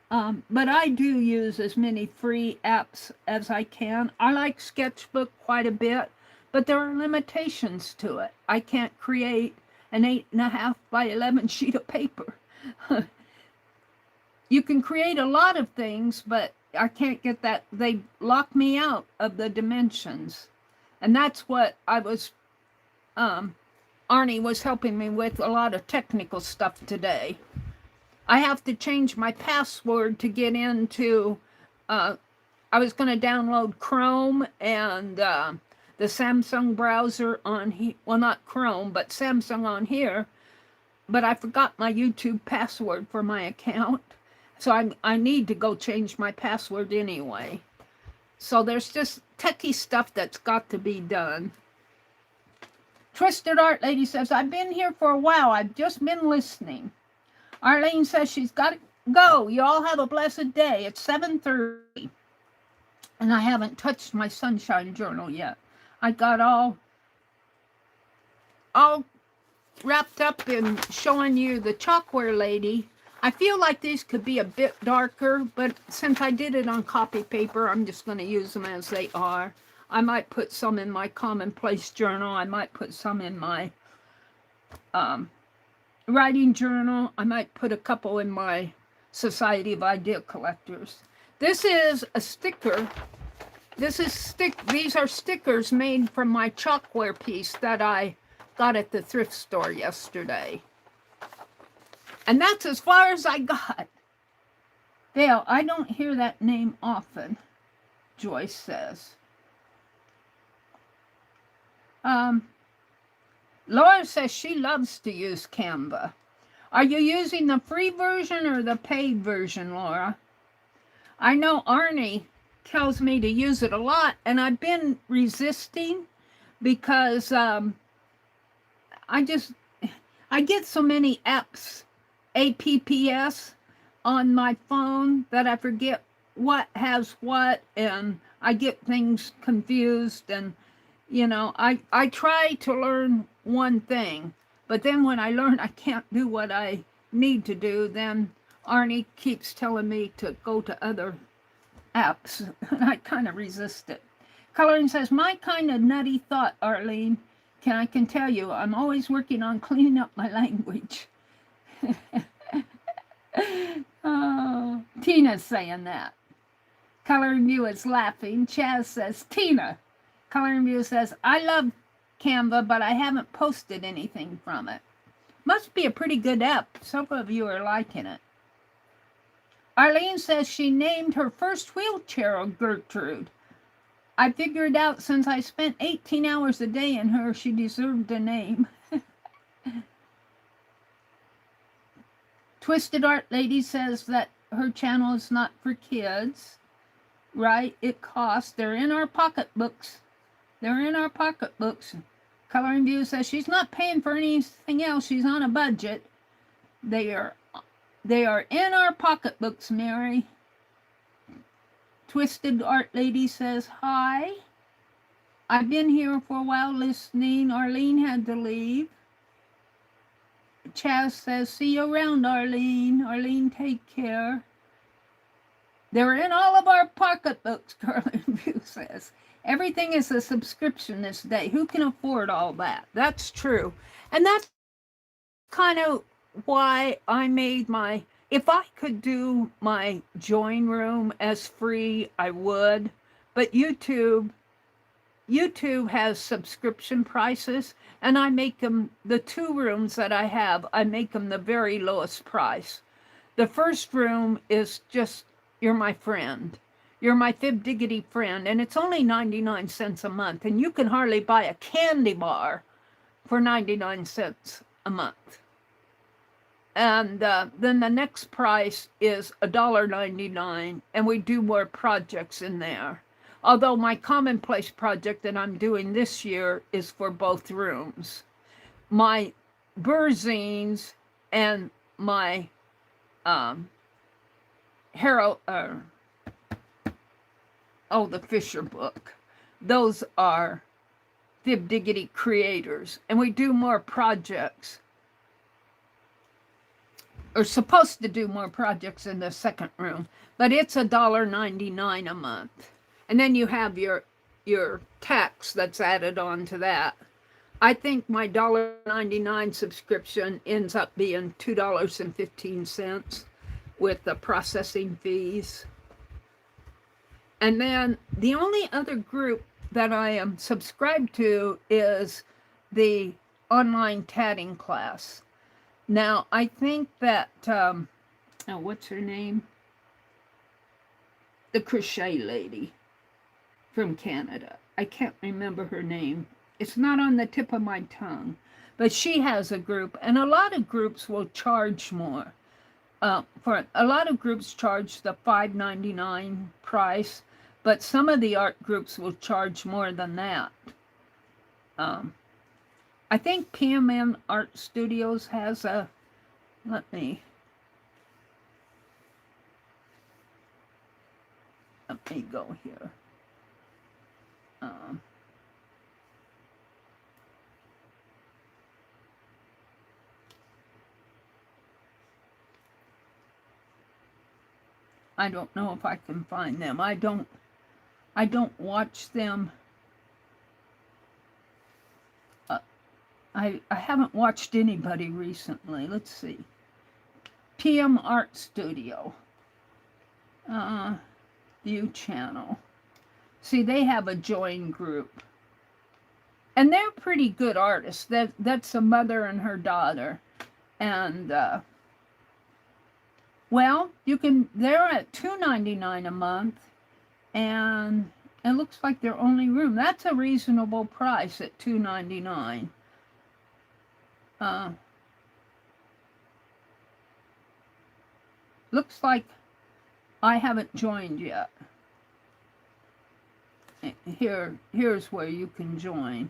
But I do use as many free apps as I can. I like Sketchbook quite a bit, but there are limitations to it. I can't create an 8.5 by 11 sheet of paper. You can create a lot of things, but I can't get that. They lock me out of the dimensions. And that's what I was, Arnie was helping me with a lot of technical stuff today. I have to change my password to get into, I was going to download Chrome and the Samsung browser on here. Well, not Chrome, but Samsung on here. But I forgot my YouTube password for my account. So I need to go change my password anyway. So there's just techie stuff that's got to be done. Twisted Art Lady says, I've been here for a while. I've just been listening. Arlene says she's got to go. You all have a blessed day. It's 7:30. And I haven't touched my sunshine journal yet. I got all wrapped up in showing you the chalkware lady. I feel like these could be a bit darker, but since I did it on copy paper, I'm just going to use them as they are. I might put some in my commonplace journal. I might put some in my writing journal. I might put a couple in my Society of Idea Collectors. This is a sticker. These are stickers made from my chalkware piece that I got at the thrift store yesterday. And that's as far as I got. Dale, I don't hear that name often, Joyce says. Laura says she loves to use Canva. Are you using the free version or the paid version, Laura? I know Arnie tells me to use it a lot, and I've been resisting because I get so many apps on my phone that I forget what has what, and I get things confused. And I try to learn one thing, but then when I learn I can't do what I need to do, then Arnie keeps telling me to go to other apps, and I kind of resist it. Coloring says, my kind of nutty thought, Arlene. I can tell you, I'm always working on cleaning up my language. Oh, Tina's saying that. Coloring View is laughing. Chaz says, Tina. Coloring View says, I love Canva, but I haven't posted anything from it. Must be a pretty good app. Some of you are liking it. Arlene says she named her first wheelchair Gertrude. I figured out since I spent 18 hours a day in her, she deserved a name. Twisted Art Lady says that her channel is not for kids. Right? It costs. They're in our pocketbooks. They're in our pocketbooks. Coloring View says she's not paying for anything else. She's on a budget. They are in our pocketbooks, Mary. Twisted Art Lady says, hi. I've been here for a while listening. Arlene had to leave. Chaz says, see you around, Arlene. Arlene, take care. They're in all of our pocketbooks, Coloring View says. Everything is a subscription this day. Who can afford all that? That's true. And that's kind of why I made my, if I could do my join room as free, I would. But YouTube has subscription prices, and I make them, the 2 rooms that I have, I make them the very lowest price. The first room is just, you're my friend. You're my fib diggity friend, and it's only 99 cents a month, and you can hardly buy a candy bar for 99 cents a month. And then the next price is $1.99, and we do more projects in there. Although my commonplace project that I'm doing this year is for both rooms. My Burzines and my the Fisher book. Those are Fib Diggity creators. And we do more projects. Or supposed to do more projects in the second room. But it's $1.99 a month. And then you have your tax that's added on to that. I think my $1.99 subscription ends up being $2.15 with the processing fees. And then the only other group that I am subscribed to is the online tatting class. Now, I think that, what's her name? The crochet lady from Canada. I can't remember her name. It's not on the tip of my tongue. But she has a group, and a lot of groups will charge more. For a lot of groups charge the $5.99 price, but some of the art groups will charge more than that. I think PMN Art Studios has a, let me go here. I don't know if I can find them. I don't watch them. I haven't watched anybody recently. Let's see. PM Art Studio. View channel. See, they have a join group. And they're pretty good artists. That's a mother and her daughter. And well, they're at $2.99 a month, and it looks like their only room. That's a reasonable price at $2.99. looks like I haven't joined yet. Here's where you can join.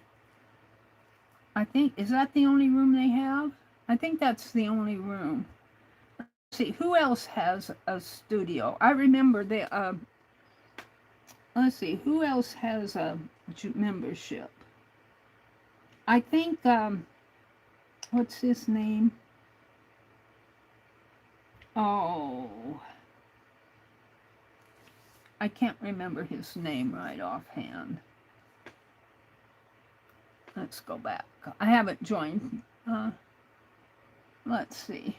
I think, is that the only room they have? I think that's the only room. Let's see, who else has a studio? I remember the, let's see, who else has a membership? I think, what's his name? Oh, I can't remember his name right offhand. Let's go back. I haven't joined. Let's see.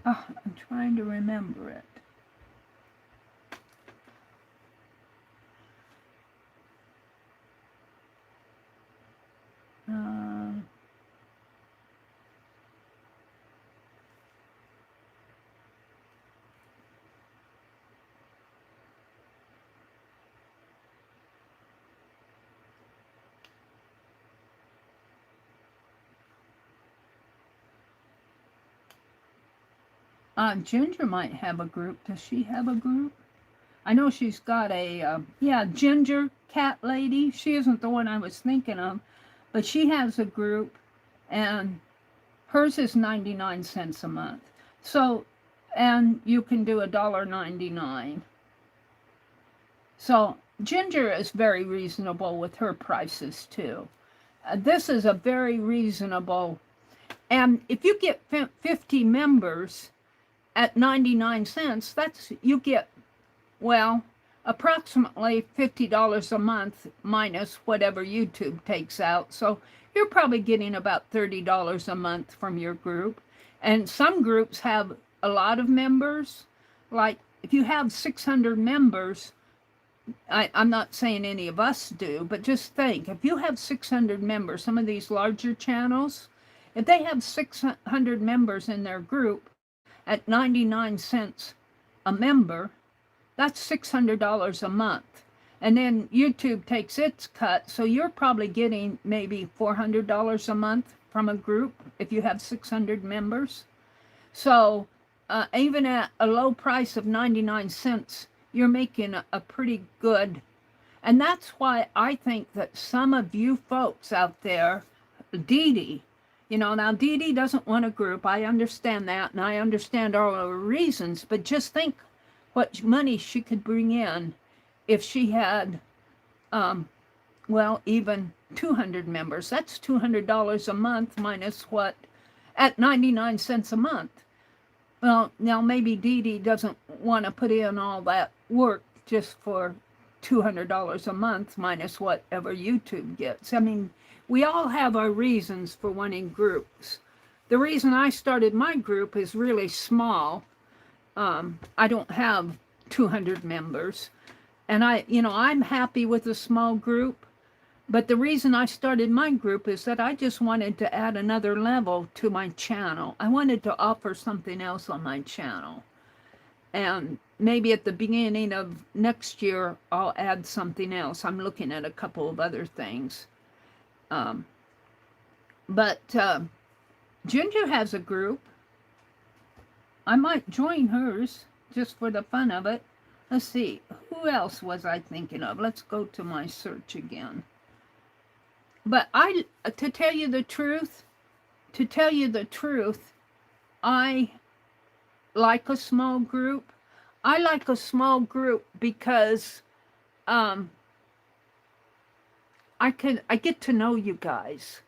Oh, I'm trying to remember it. Ginger might have a group. Does she have a group? I know she's got a, yeah, Ginger Cat Lady. She isn't the one I was thinking of, but she has a group, and hers is 99 cents a month. So, and you can do $1.99. So, Ginger is very reasonable with her prices, too. This is a very reasonable, and if you get 50 members at 99 cents, that's, you get, well, approximately $50 a month minus whatever YouTube takes out. So you're probably getting about $30 a month from your group. And some groups have a lot of members. Like if you have 600 members, I'm not saying any of us do, but just think, if you have 600 members, some of these larger channels, if they have 600 members in their group at 99 cents a member, that's $600 a month. And then YouTube takes its cut, so you're probably getting maybe $400 a month from a group if you have 600 members. So even at a low price of 99 cents, you're making a pretty good, and that's why I think that some of you folks out there, Dee Dee, you know, now Dee Dee doesn't want a group. I understand that, and I understand all the reasons, but just think what money she could bring in if she had, well, even 200 members. That's $200 a month minus what, at 99 cents a month. Well, now maybe Dee Dee doesn't want to put in all that work just for $200 a month minus whatever YouTube gets. I mean, we all have our reasons for wanting groups. The reason I started my group is really small. I don't have 200 members, and I'm happy with a small group. But the reason I started my group is that I just wanted to add another level to my channel. I wanted to offer something else on my channel. And maybe at the beginning of next year, I'll add something else. I'm looking at a couple of other things. But Ginger has a group. I might join hers just for the fun of it. Let's see, who else was I thinking of? Let's go to my search again. But to tell you the truth, I like a small group. I like a small group because I get to know you guys.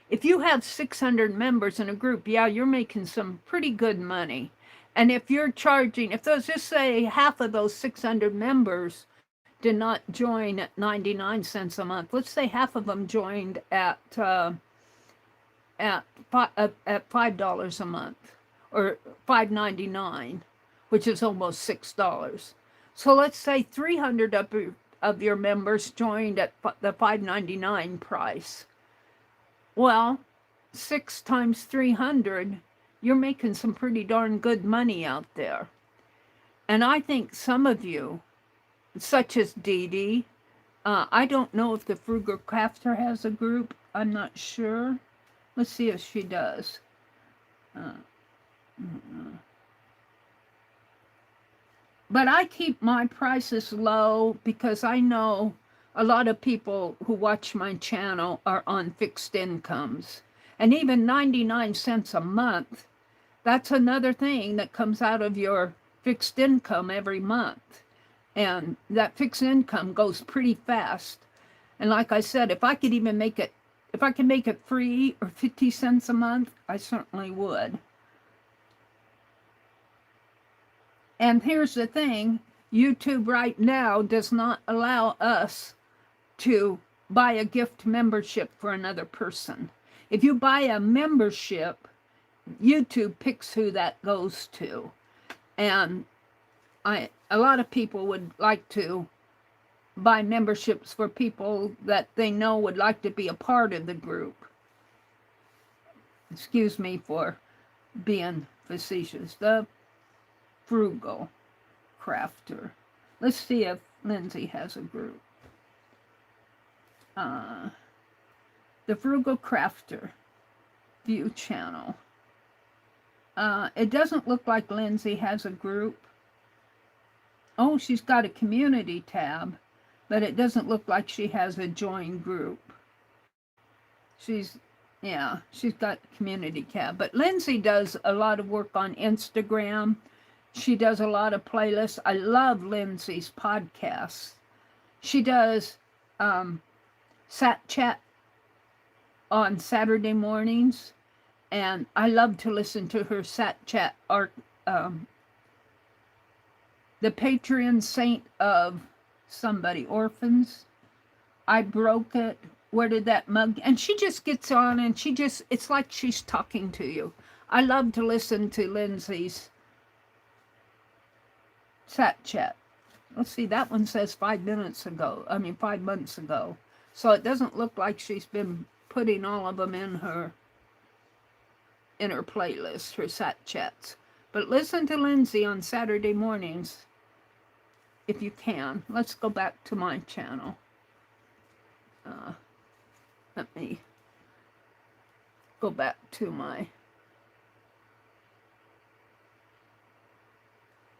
If you have 600 members in a group, yeah, you're making some pretty good money. And if you're charging, if those, just say half of those 600 members did not join at 99 cents a month. Let's say half of them joined at $5 a month, or $5.99, which is almost $6. So let's say 300 of your members joined at the $5.99 price. Well, 6 times 300, you're making some pretty darn good money out there. And I think some of you, such as Dee Dee, I don't know if the Frugal Crafter has a group. I'm not sure. Let's see if she does. But I keep my prices low because I know a lot of people who watch my channel are on fixed incomes. And even 99 cents a month, that's another thing that comes out of your fixed income every month. And that fixed income goes pretty fast. And like I said, if I could even make it, if I could make it free or 50 cents a month, I certainly would. And here's the thing, YouTube right now does not allow us to buy a gift membership for another person. If you buy a membership, YouTube picks who that goes to. And a lot of people would like to buy memberships for people that they know would like to be a part of the group. Excuse me for being facetious. The Frugal Crafter. Let's see if Lindsay has a group. The Frugal Crafter View channel. It doesn't look like Lindsay has a group. Oh, she's got a community tab, but it doesn't look like she has a join group. She's got a community tab. But Lindsay does a lot of work on Instagram. She does a lot of playlists. I love Lindsay's podcasts. She does Sat Chat on Saturday mornings, and I love to listen to her Sat Chat. The Patreon Saint of somebody, Orphans. I broke it. Where did that mug? And she just gets on and it's like she's talking to you. I love to listen to Lindsay's Sat Chat. Let's see, that one says 5 months ago. So it doesn't look like she's been putting all of them in her playlist, her Sat Chats. But listen to Lindsay on Saturday mornings if you can. Let's go back to my channel. Let me go back to my...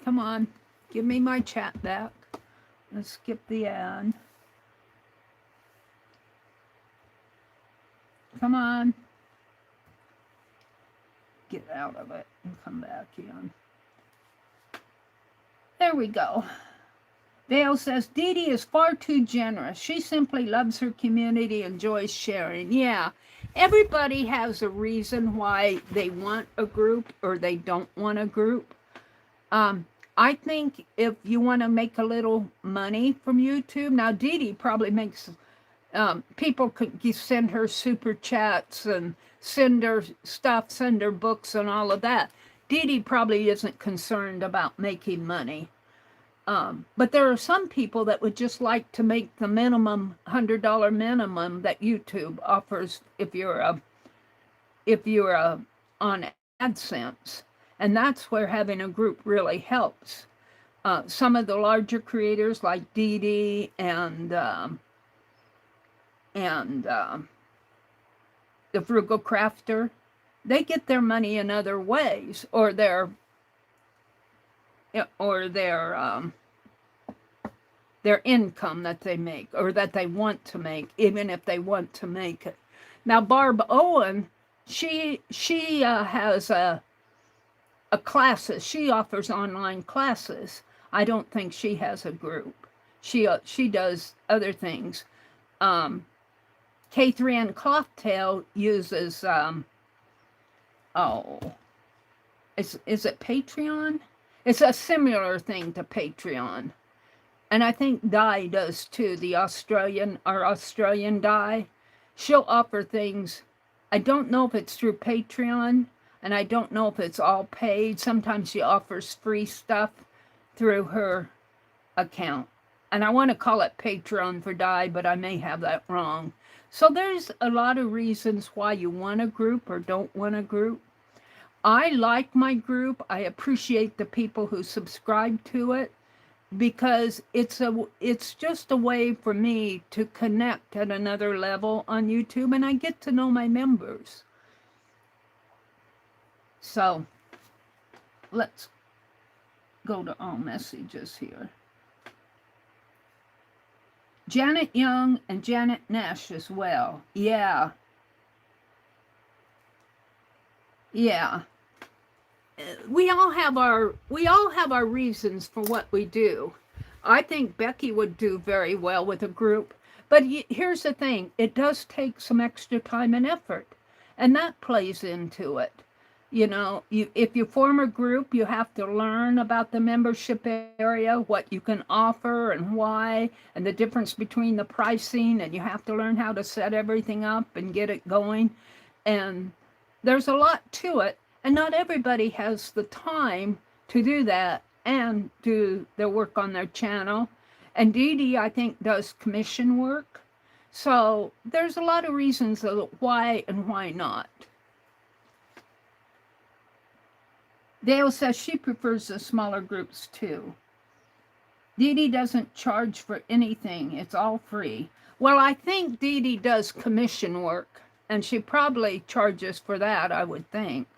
Come on, give me my chat back. Let's skip the ad. Come on. Get out of it and come back in. There we go. Dale says, Dee Dee is far too generous. She simply loves her community and enjoys sharing. Yeah, everybody has a reason why they want a group or they don't want a group. I think if you want to make a little money from YouTube, now Dee Dee probably makes, people could send her super chats and send her stuff, send her books and all of that. Dee Dee probably isn't concerned about making money. But there are some people that would just like to make the minimum $100 minimum that YouTube offers if you're on AdSense, and that's where having a group really helps. Some of the larger creators like Dee Dee and the Frugal Crafter, they get their money in other ways, or their income that they make or that they want to make, even if they want to make it. Now, Barb Owen, she has a classes. She offers online classes. I don't think she has a group. She does other things. K3N Clothtail uses is it Patreon? It's a similar thing to Patreon. And I think Di does too, our Australian Di. She'll offer things. I don't know if it's through Patreon, and I don't know if it's all paid. Sometimes she offers free stuff through her account. And I want to call it Patreon for Di, but I may have that wrong. So there's a lot of reasons why you want a group or don't want a group. I like my group. I appreciate the people who subscribe to it, because it's just a way for me to connect at another level on YouTube, and I get to know my members. So let's go to all messages here. Janet Young and Janet Nash as well. Yeah. Yeah. We all have our reasons for what we do. I think Becky would do very well with a group, but here's the thing, it does take some extra time and effort, and that plays into it. You know, if you form a group, you have to learn about the membership area, what you can offer and why, and the difference between the pricing, and you have to learn how to set everything up and get it going. And there's a lot to it, and not everybody has the time to do that and do their work on their channel. And Dee Dee, I think, does commission work. So there's a lot of reasons of why and why not. Dale says she prefers the smaller groups too. Dee Dee doesn't charge for anything. It's all free. Well, I think Dee Dee does commission work, and she probably charges for that, I would think.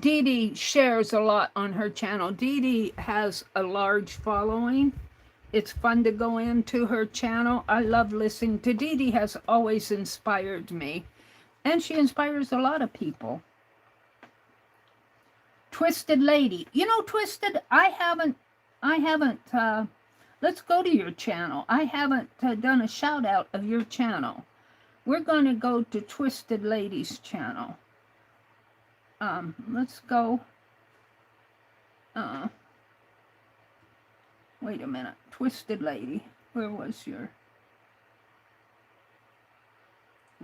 Dee Dee shares a lot on her channel. Dee Dee has a large following. It's fun to go into her channel. I love listening to Dee Dee. Has always inspired me, and she inspires a lot of people. Twisted Lady. You know, Twisted, I haven't, let's go to your channel. I haven't done a shout out of your channel. We're going to go to Twisted Lady's channel. Let's go. Wait a minute. Twisted Lady. Where was your...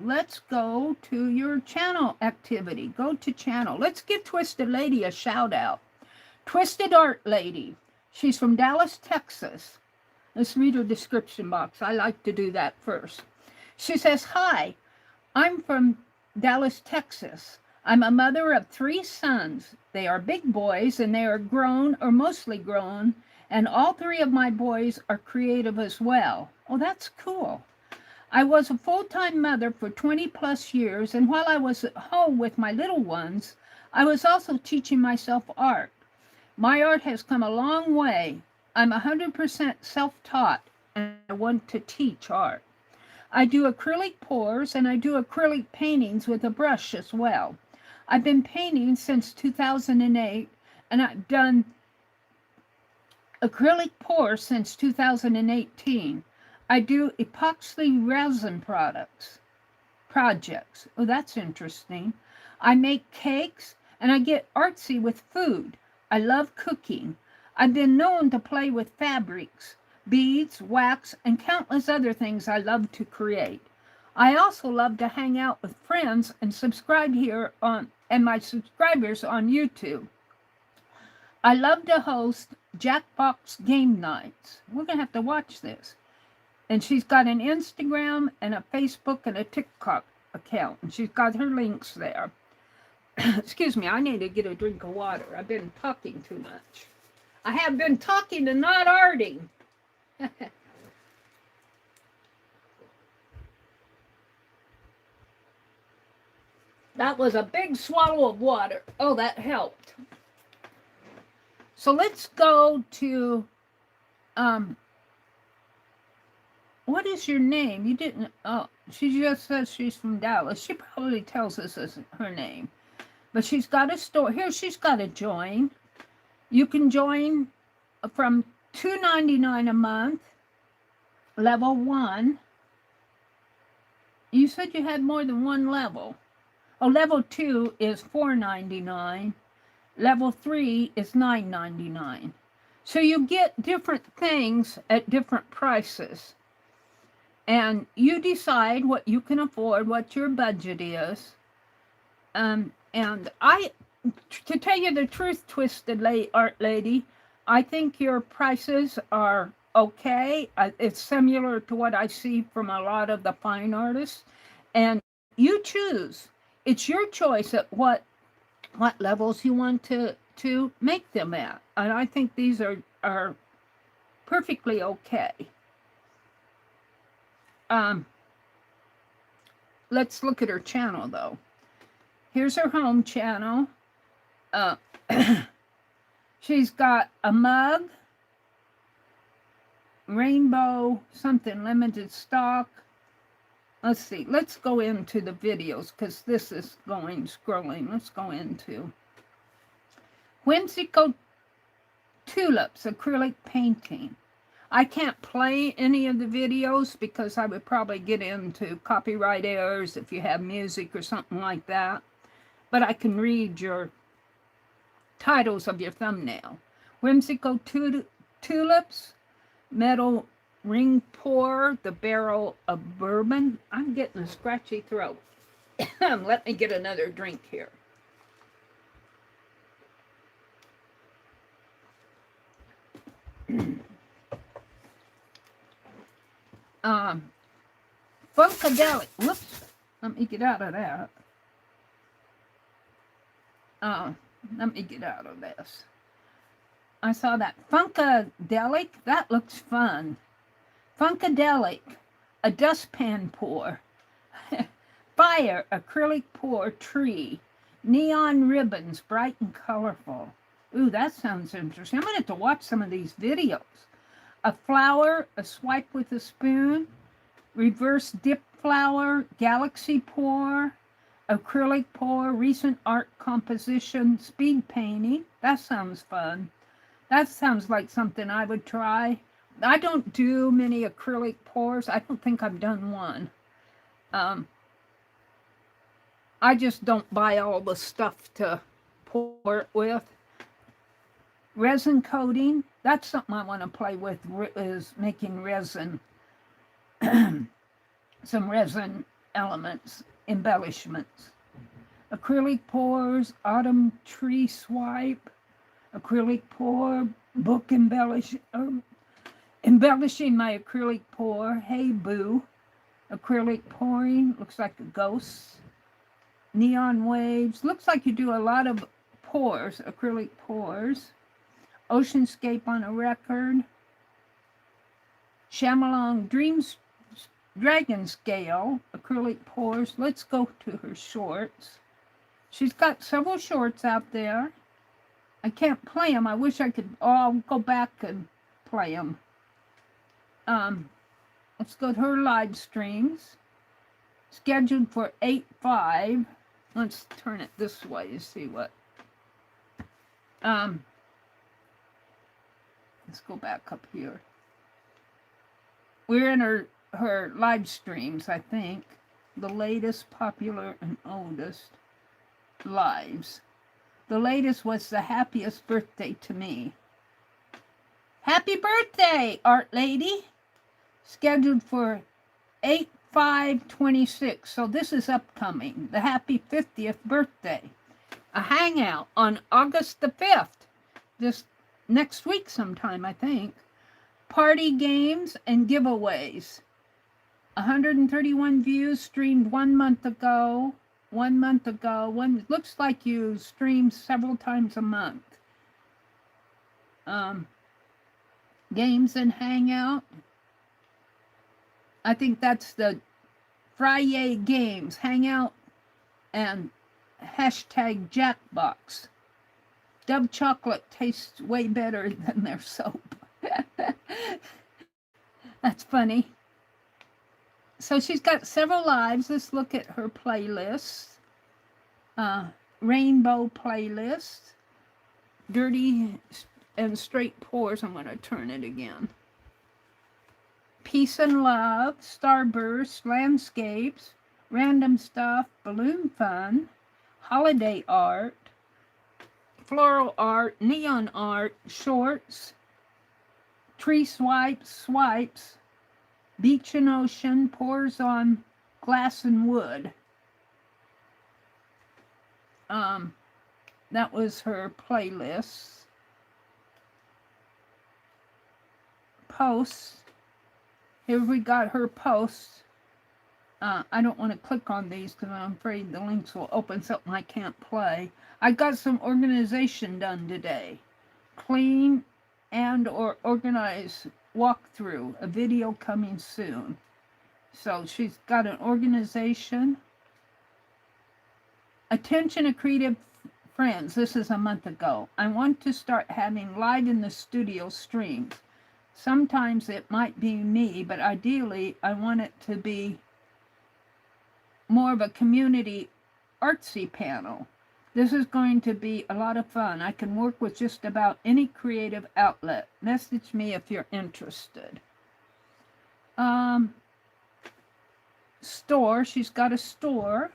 Let's go to your channel activity. Go to channel. Let's give Twisted Lady a shout out. Twisted Art Lady. She's from Dallas, Texas. Let's read her description box. I like to do that first. She says, "Hi, I'm from Dallas, Texas. I'm a mother of 3 sons. They are big boys and they are grown or mostly grown. And all 3 of my boys are creative as well." Oh, that's cool. "I was a full-time mother for 20 plus years, and while I was at home with my little ones, I was also teaching myself art. My art has come a long way. I'm 100% self-taught, and I want to teach art. I do acrylic pours, and I do acrylic paintings with a brush as well. I've been painting since 2008, and I've done acrylic pours since 2018. I do epoxy resin projects. Oh, that's interesting. I make cakes, and I get artsy with food. I love cooking. I've been known to play with fabrics, beads, wax, and countless other things I love to create. I also love to hang out with friends and subscribe here on, and my subscribers on YouTube. I love to host Jackbox game nights." We're going to have to watch this. And she's got an Instagram and a Facebook and a TikTok account. And she's got her links there. Excuse me, I need to get a drink of water. I've been talking too much. I have been talking and not arting. That was a big swallow of water. Oh, that helped. So let's go to... what is your name? You didn't... Oh, she just says she's from Dallas. She probably tells us her name. But she's got a store. Here, she's got a join. You can join from $2.99 a month. Level 1. You said you had more than one level. Oh, level 2 is $4.99. Level 3 is $9.99. So you get different things at different prices. And you decide what you can afford, what your budget is. And to tell you the truth, Twisted Art Lady, I think your prices are okay. It's similar to what I see from a lot of the fine artists. And you choose. It's your choice at what levels you want to make them at. And I think these are perfectly okay. Let's look at her channel, though. Here's her home channel. She's got a mug, rainbow something, limited stock. Let's see. Let's go into the videos because this is scrolling. Let's go into Whimsical Tulips acrylic painting. I can't play any of the videos because I would probably get into copyright errors if you have music or something like that. But I can read your titles of your thumbnail. Whimsical Tulips, Metal Ring Pour, The Barrel of Bourbon. I'm getting a scratchy throat. Let me get another drink here. Funkadelic. Whoops. Let me get out of that. Let me get out of this. I saw that. Funkadelic. That looks fun. Funkadelic. A dustpan pour. Fire. Acrylic pour. Tree. Neon ribbons. Bright and colorful. Ooh, that sounds interesting. I'm going to have to watch some of these videos. A flower. A swipe with a spoon. Reverse dip flower. Galaxy pour. Acrylic pour, recent art composition, speed painting. That sounds fun. That sounds like something I would try. I don't do many acrylic pours. I don't think I've done one. I just don't buy all the stuff to pour it with. Resin coating. That's something I want to play with, is making resin. Some resin elements. Embellishments. Acrylic pours, autumn tree swipe, acrylic pour, book embellishing my acrylic pour, hey boo, acrylic pouring, looks like a ghost, neon waves, looks like you do a lot of pours, acrylic pours, oceanscape on a record, Shyamalan Dreams Dragon Scale, acrylic pours. Let's go to her shorts. She's got several shorts out there. I can't play them. I wish I could. Oh, I'll go back and play them. Let's go to her live streams. Scheduled for 8/5. Let's turn it this way to see what. Let's go back up here. We're in her live streams, I think. The latest, popular, and oldest lives. The latest was the happiest birthday to me. Happy birthday, Art Lady! Scheduled for 8/5/26. So this is upcoming. The happy 50th birthday. A hangout on August the 5th. This next week sometime, I think. Party games and giveaways. 131 views, streamed 1 month ago. 1 month ago. Looks like you stream several times a month. Games and hangout. I think that's the Friday games, hangout, and hashtag Jackbox. Dove chocolate tastes way better than their soap. That's funny. So she's got several lives. Let's look at her playlist. Rainbow playlist. Dirty and straight pours. I'm going to turn it again. Peace and love. Starburst. Landscapes. Random stuff. Balloon fun. Holiday art. Floral art. Neon art. Shorts. Tree swipes. Beach and ocean, pours on glass and wood. That was her playlist. Posts. Here we got her posts. I don't want to click on these because I'm afraid the links will open something I can't play. I got some organization done today. Clean and or organize walkthrough, a video coming soon. So she's got an organization. Attention to creative friends. This is a month ago. I want to start having live in the studio streams. Sometimes it might be me, but ideally I want it to be more of a community artsy panel. This is going to be a lot of fun. I can work with just about any creative outlet. Message me if you're interested. Store. She's got a store.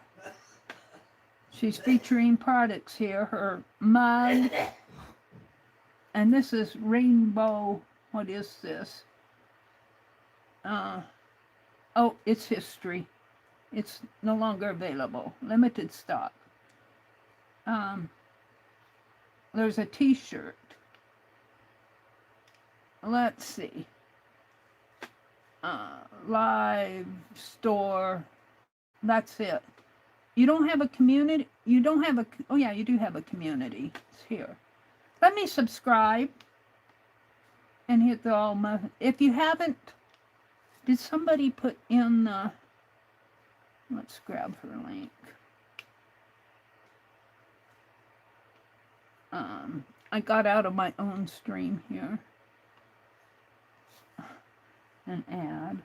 She's featuring products here. Her mug. And this is rainbow. What is this? Oh, it's history. It's no longer available. Limited stock. There's a t-shirt. Let's see. Live store. That's it. You don't have a community. You don't have a. Oh yeah, you do have a community. It's here. Let me subscribe and hit the all. If you haven't, did somebody put in the? Let's grab her link. I got out of my own stream here. An ad.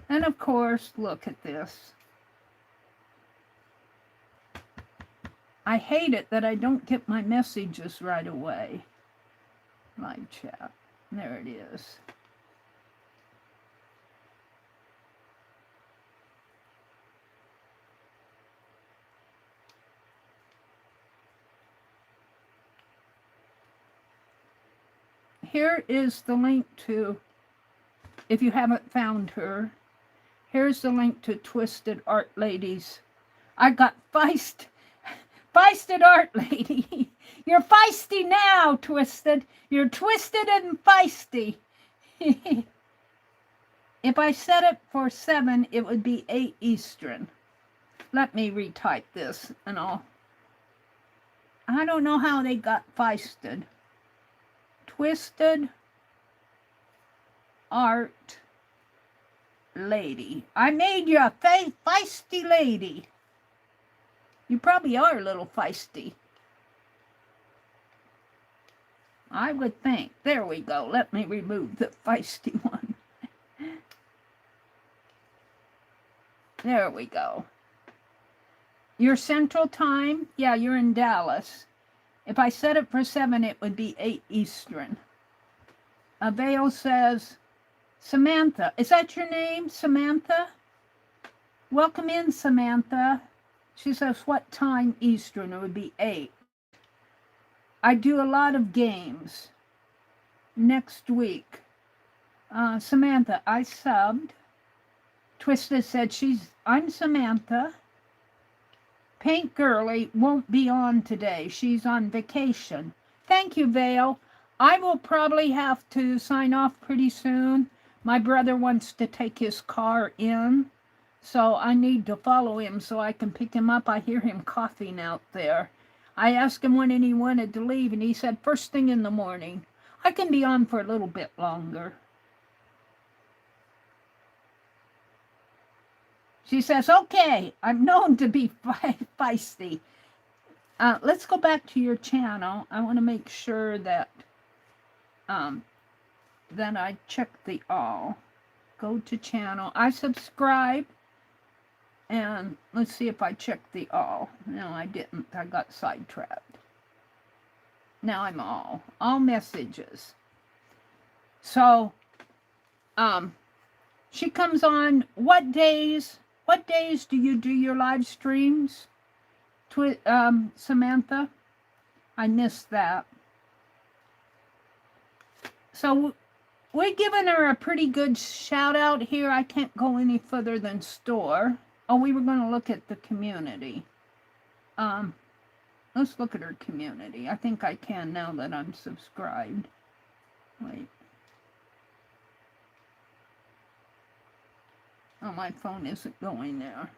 And of course, look at this. I hate it that I don't get my messages right away. Live chat. There it is. Here is the link to, if you haven't found her, here's the link to Twisted Art Ladies. I got feisted Art Lady. You're feisty now, Twisted. You're twisted and feisty. If I set it for 7, it would be 8 Eastern. Let me retype this and all. I don't know how they got feisted. Twisted Art Lady. I made you a feisty lady. You probably are a little feisty. I would think. There we go. Let me remove the feisty one. There we go. Your Central Time? Yeah, you're in Dallas. If I set it for 7, it would be 8 Eastern. Avail says, Samantha. Is that your name, Samantha? Welcome in, Samantha. She says, what time Eastern? It would be 8. I do a lot of games. Next week. Samantha, I subbed. Twisted said, I'm Samantha. Paint Girly won't be on today. She's on vacation. Thank you, Vale. I will probably have to sign off pretty soon. My brother wants to take his car in, so I need to follow him so I can pick him up. I hear him coughing out there. I asked him when he wanted to leave, and he said first thing in the morning. I can be on for a little bit longer. She says, okay, I'm known to be feisty. Let's go back to your channel. I want to make sure that then I check the all. Go to channel. I subscribe. And let's see if I checked the all. No, I didn't. I got sidetracked. Now I'm all. All messages. So, she comes on what days? What days do you do your live streams? Samantha? I missed that. So, we're giving her a pretty good shout out here. I can't go any further than store. Oh, we were going to look at the community. Let's look at her community. I think I can now that I'm subscribed. Wait. Oh, my phone isn't going there.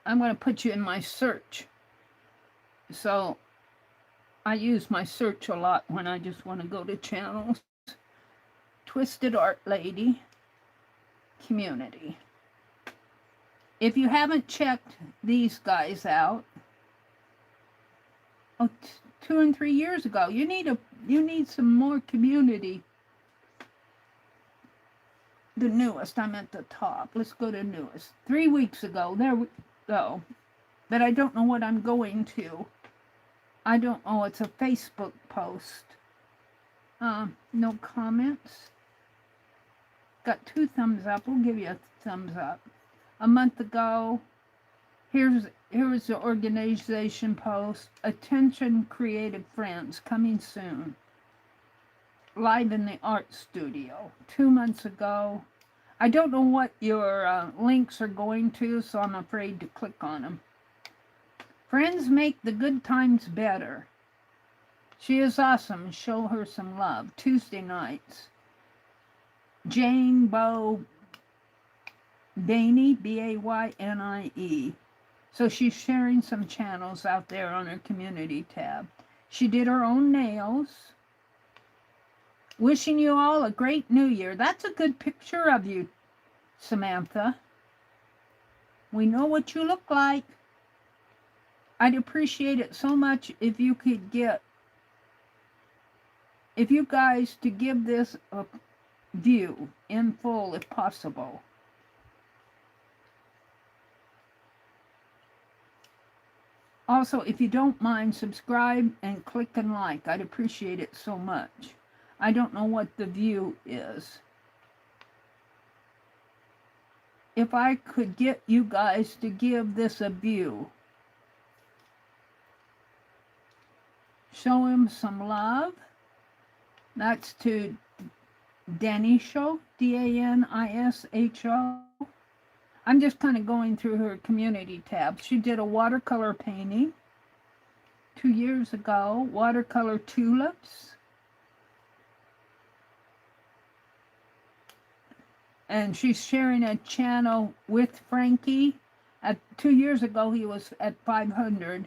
I'm going to put you in my search. So I use my search a lot when I just want to go to channels. Twisted Art Lady Community. If you haven't checked these guys out, 2 and 3 years ago, you need some more community. The newest, I'm at the top. Let's go to newest. 3 weeks ago, there we go. But I don't know what I'm going to. I don't know. It's a Facebook post. No comments. Got 2 thumbs up. We'll give you a thumbs up. A month ago, here's the organization post. Attention creative friends, coming soon. Live in the art studio. 2 months ago. I don't know what your links are going to, so I'm afraid to click on them. Friends make the good times better. She is awesome. Show her some love. Tuesday nights. Jane Bo Bainey, B-A-Y-N-I-E. So she's sharing some channels out there on her community tab. She did her own nails. Wishing you all a great new year. That's a good picture of you, Samantha. We know what you look like. I'd appreciate it so much if you could if you guys to give this a view in full if possible. Also, if you don't mind, subscribe and click and like. I'd appreciate it so much. I don't know what the view is. If I could get you guys to give this a view. Show him some love. That's to Danisho, D-A-N-I-S-H-O. I'm just kind of going through her community tab. She did a watercolor painting 2 years ago. Watercolor tulips. And she's sharing a channel with Frankie. 2 years ago, he was at 500.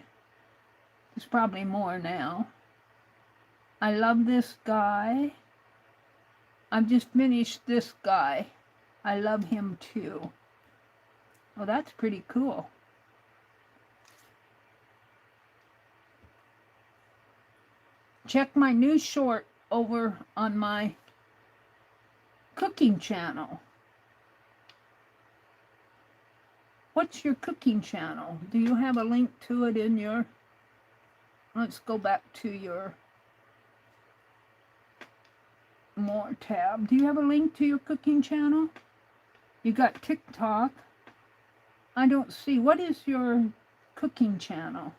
It's probably more now. I love this guy. I've just finished this guy. I love him too. Oh, that's pretty cool. Check my new short over on my cooking channel. What's your cooking channel? Do you have a link to it in your... Let's go back to your more tab. Do you have a link to your cooking channel? You got TikTok. I don't see. What is your cooking channel?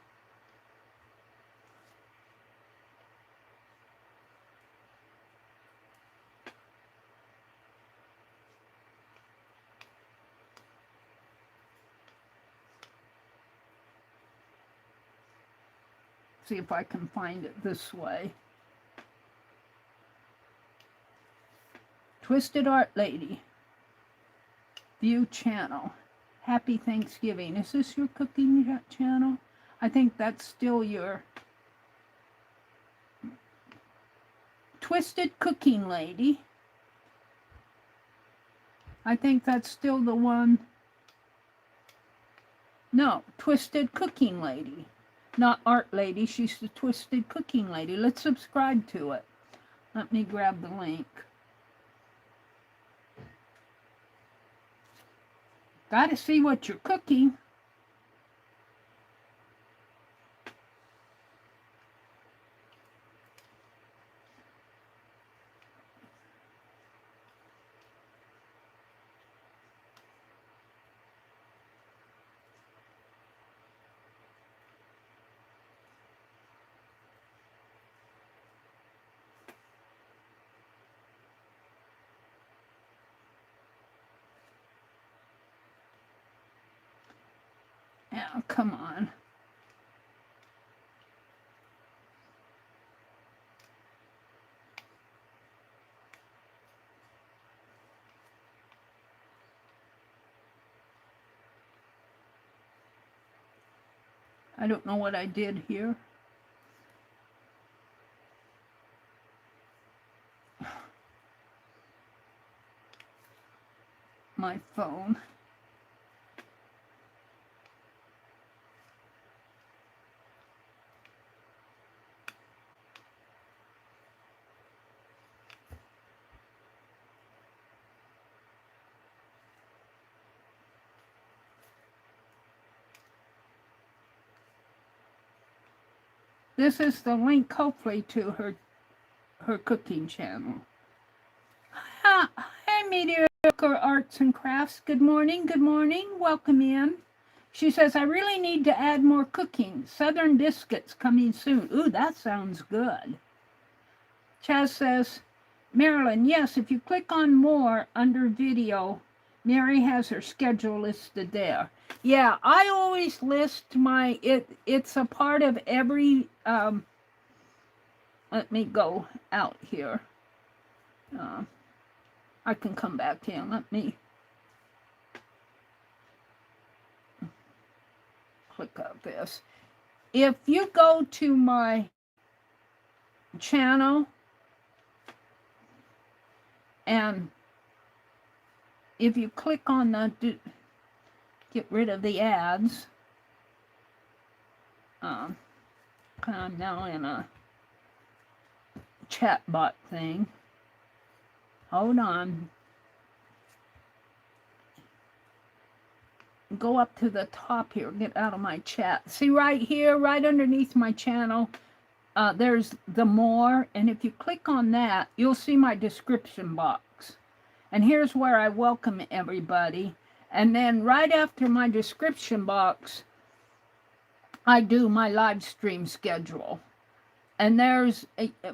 See if I can find it this way. Twisted Art Lady. View channel. Happy Thanksgiving. Is this your cooking channel? I think that's still your Twisted Cooking Lady. I think that's still the one. No, Twisted Cooking Lady. Not Art Lady, she's the Twisted Cooking Lady. Let's subscribe to it. Let me grab the link. Gotta see what you're cooking. Now, come on. I don't know what I did here. My phone. This is the link, hopefully, to her cooking channel. Hi, Mediocre Arts and Crafts. Good morning, good morning. Welcome in. She says, I really need to add more cooking. Southern biscuits coming soon. Ooh, that sounds good. Chaz says, Marilyn, yes, if you click on more under video, Meri has her schedule listed there. Yeah, I always list my, it's a part of every, let me go out here. I can come back in. Let me click on this. If you go to my channel and if you click on the get rid of the ads, I'm now in a chat bot thing. Hold on. Go up to the top here. Get out of my chat. See right here, right underneath my channel, there's the more. And if you click on that, you'll see my description box. And here's where I welcome everybody. And then right after my description box, I do my live stream schedule. And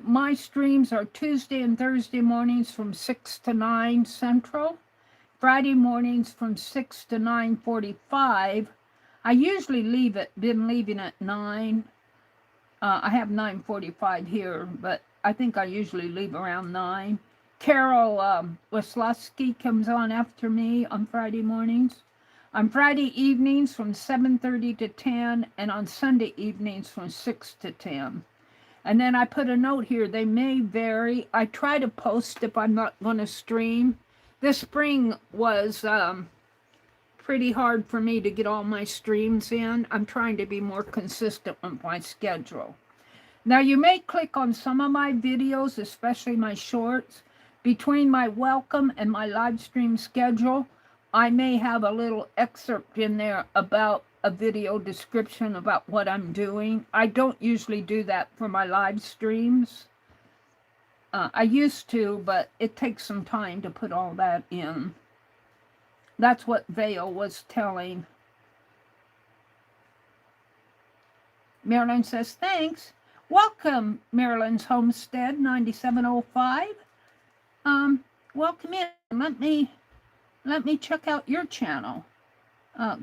my streams are Tuesday and Thursday mornings from 6 to 9 Central. Friday mornings from 6 to 9:45. I usually been leaving at 9. I have 9:45 here, but I think I usually leave around 9. Carol Waslowski comes on after me on Friday mornings. On Friday evenings from 7:30 to 10, and on Sunday evenings from 6 to 10. And then I put a note here, they may vary. I try to post if I'm not going to stream. This spring was pretty hard for me to get all my streams in. I'm trying to be more consistent with my schedule. Now you may click on some of my videos, especially my shorts. Between my welcome and my live stream schedule, I may have a little excerpt in there about a video description about what I'm doing. I don't usually do that for my live streams. I used to, but it takes some time to put all that in. That's what Vale was telling. Marilyn says, thanks. Welcome, Marilyn's Homestead 9705. Welcome in. Let me check out your channel.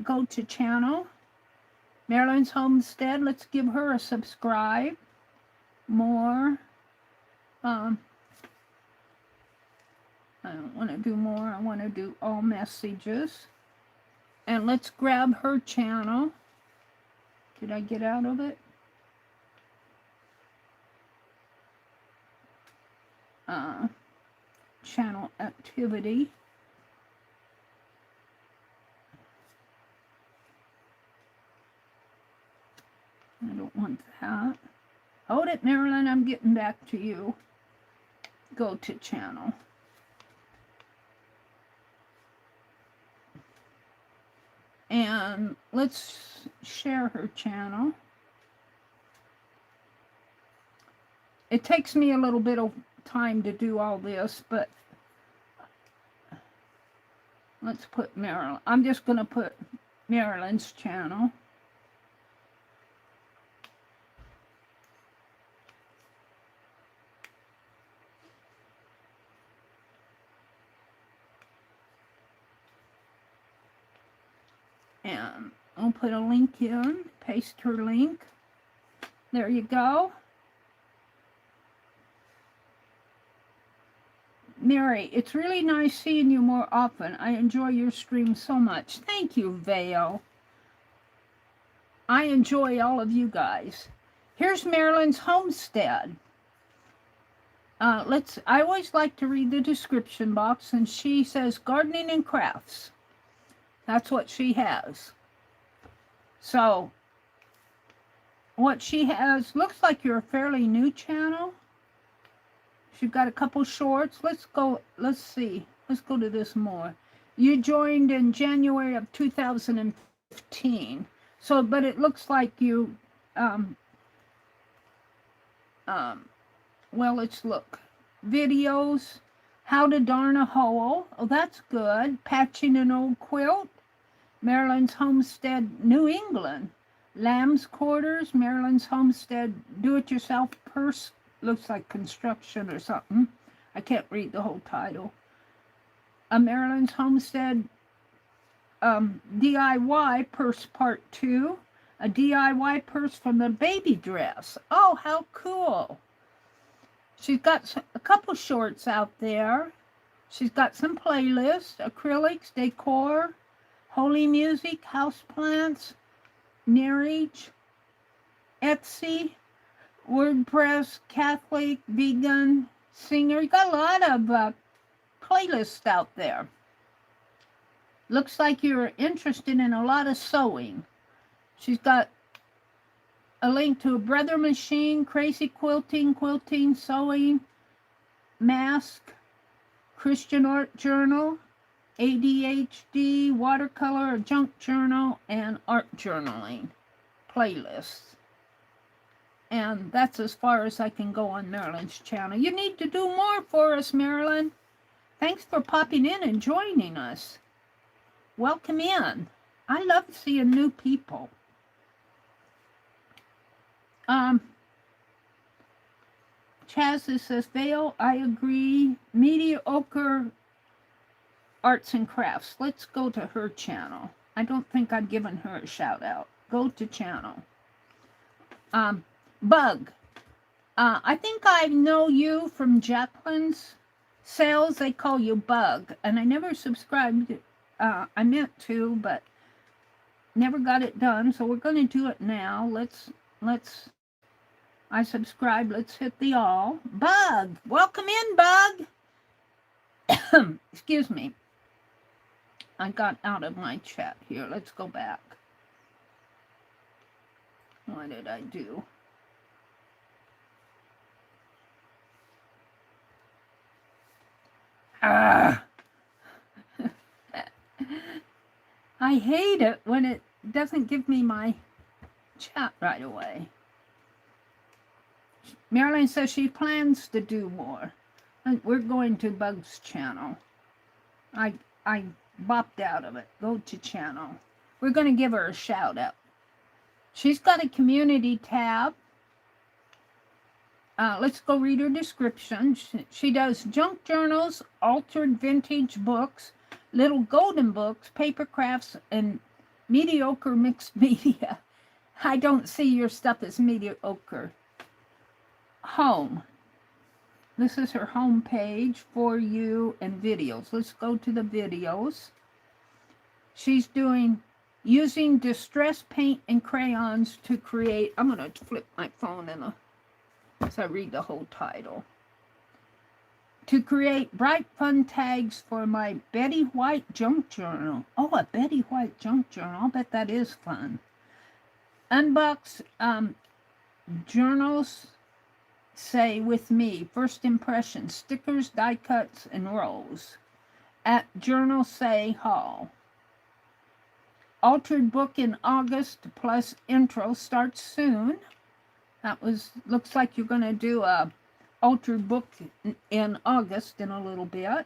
Go to channel, Marilyn's Homestead. Let's give her a subscribe. More. I don't want to do more. I want to do all messages. And let's grab her channel. Did I get out of it? Channel activity. I don't want that. Hold it, Marilyn. I'm getting back to you. Go to channel. And let's share her channel. It takes me a little bit of time to do all this, but let's put Marilyn. I'm just going to put Marilyn's channel. And I'll put a link in, paste her link. There you go. Meri, it's really nice seeing you more often. I enjoy your stream so much. Thank you, Vale. I enjoy all of you guys. Here's Marilyn's homestead. I always like to read the description box, and she says gardening and crafts. That's what she has. So, what she has, looks like you're a fairly new channel. She's got a couple shorts. Let's see. Let's go to this more. You joined in January of 2015. So, but it looks like you, well, let's look. Videos, how to darn a hole. Oh, that's good. Patching an old quilt. Marilyn's homestead, New England. Lamb's quarters, Marilyn's homestead, do-it-yourself purse. Looks like construction or something. I can't read the whole title. A Marilyn's homestead DIY purse part 2. A DIY purse from the baby dress. Oh, how cool. She's got a couple shorts out there. She's got some playlists, acrylics, decor, holy music, houseplants, marriage, Etsy, WordPress, Catholic, vegan, singer. You got a lot of playlists out there. Looks like you're interested in a lot of sewing. She's got a link to a Brother Machine, Crazy Quilting, Sewing, Mask, Christian Art Journal, ADHD, Watercolor, Junk Journal, and Art Journaling playlists. And that's as far as I can go on Marilyn's channel. You need to do more for us, Marilyn. Thanks for popping in and joining us. Welcome in. I love seeing new people. Chaz says, Vale, I agree. Mediocre arts and crafts. Let's go to her channel. I don't think I've given her a shout out. Go to channel. Bug. I think I know you from Jacqueline's sales. They call you Bug. And I never subscribed. I meant to, but never got it done. So we're going to do it now. I subscribe. Let's hit the all. Bug. Welcome in, Bug. Excuse me. I got out of my chat here. Let's go back. What did I do? I hate it when it doesn't give me my chat right away. Marilyn says she plans to do more. And we're going to Bug's channel. I bopped out of it. Go to channel. We're going to give her a shout out. She's got a community tab. Let's go read her description. She does junk journals, altered vintage books, little golden books, paper crafts, and mediocre mixed media. I don't see your stuff as mediocre. Home. This is her home page for you and videos. Let's go to the videos. She's doing using distress paint and crayons to create. I'm going to flip my phone as I read the whole title. To create bright fun tags for my Betty White junk journal. Oh, a Betty White junk journal. I'll bet that is fun. Unbox journals. Say with me, first impressions, stickers, die cuts, and rolls. At Journal Say Hall. Altered book in August plus intro starts soon. Looks like you're going to do a altered book in August in a little bit.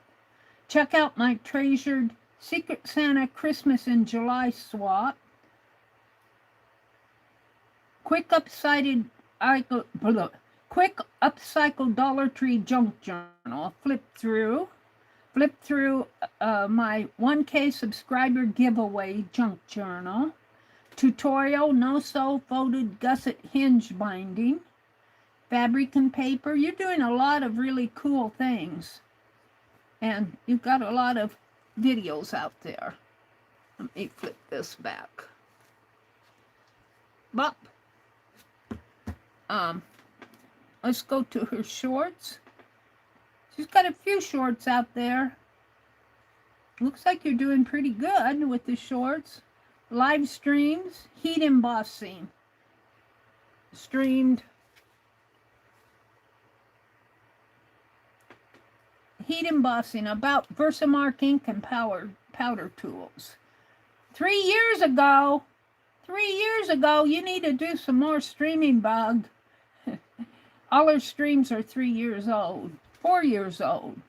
Check out my treasured Secret Santa Christmas in July swap. Quick upcycled Dollar Tree junk journal. Flip through my 1K subscriber giveaway junk journal. Tutorial no-sew folded gusset hinge binding. Fabric and paper. You're doing a lot of really cool things. And you've got a lot of videos out there. Let me flip this back. Bop. Let's go to her shorts. She's got a few shorts out there. Looks like you're doing pretty good with the shorts. Live streams, heat embossing. Streamed. Heat embossing about Versamark ink and powder tools. 3 years ago, you need to do some more streaming, Bug. All her streams are 3 years old, 4 years old.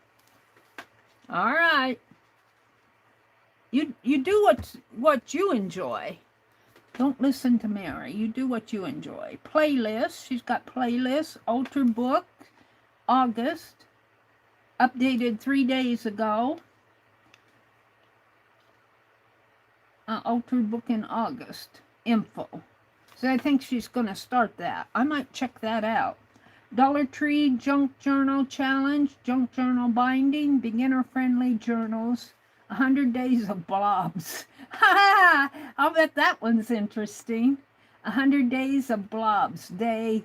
All right. You do what you enjoy. Don't listen to Mary. You do what you enjoy. Playlists. She's got playlists. Alter book. August. Updated 3 days ago. Altered book in August. Info. So I think she's going to start that. I might check that out. Dollar Tree Junk Journal Challenge. Junk Journal Binding. Beginner-friendly journals. 100 Days of Blobs. Ha! I'll bet that one's interesting. 100 Days of Blobs. Day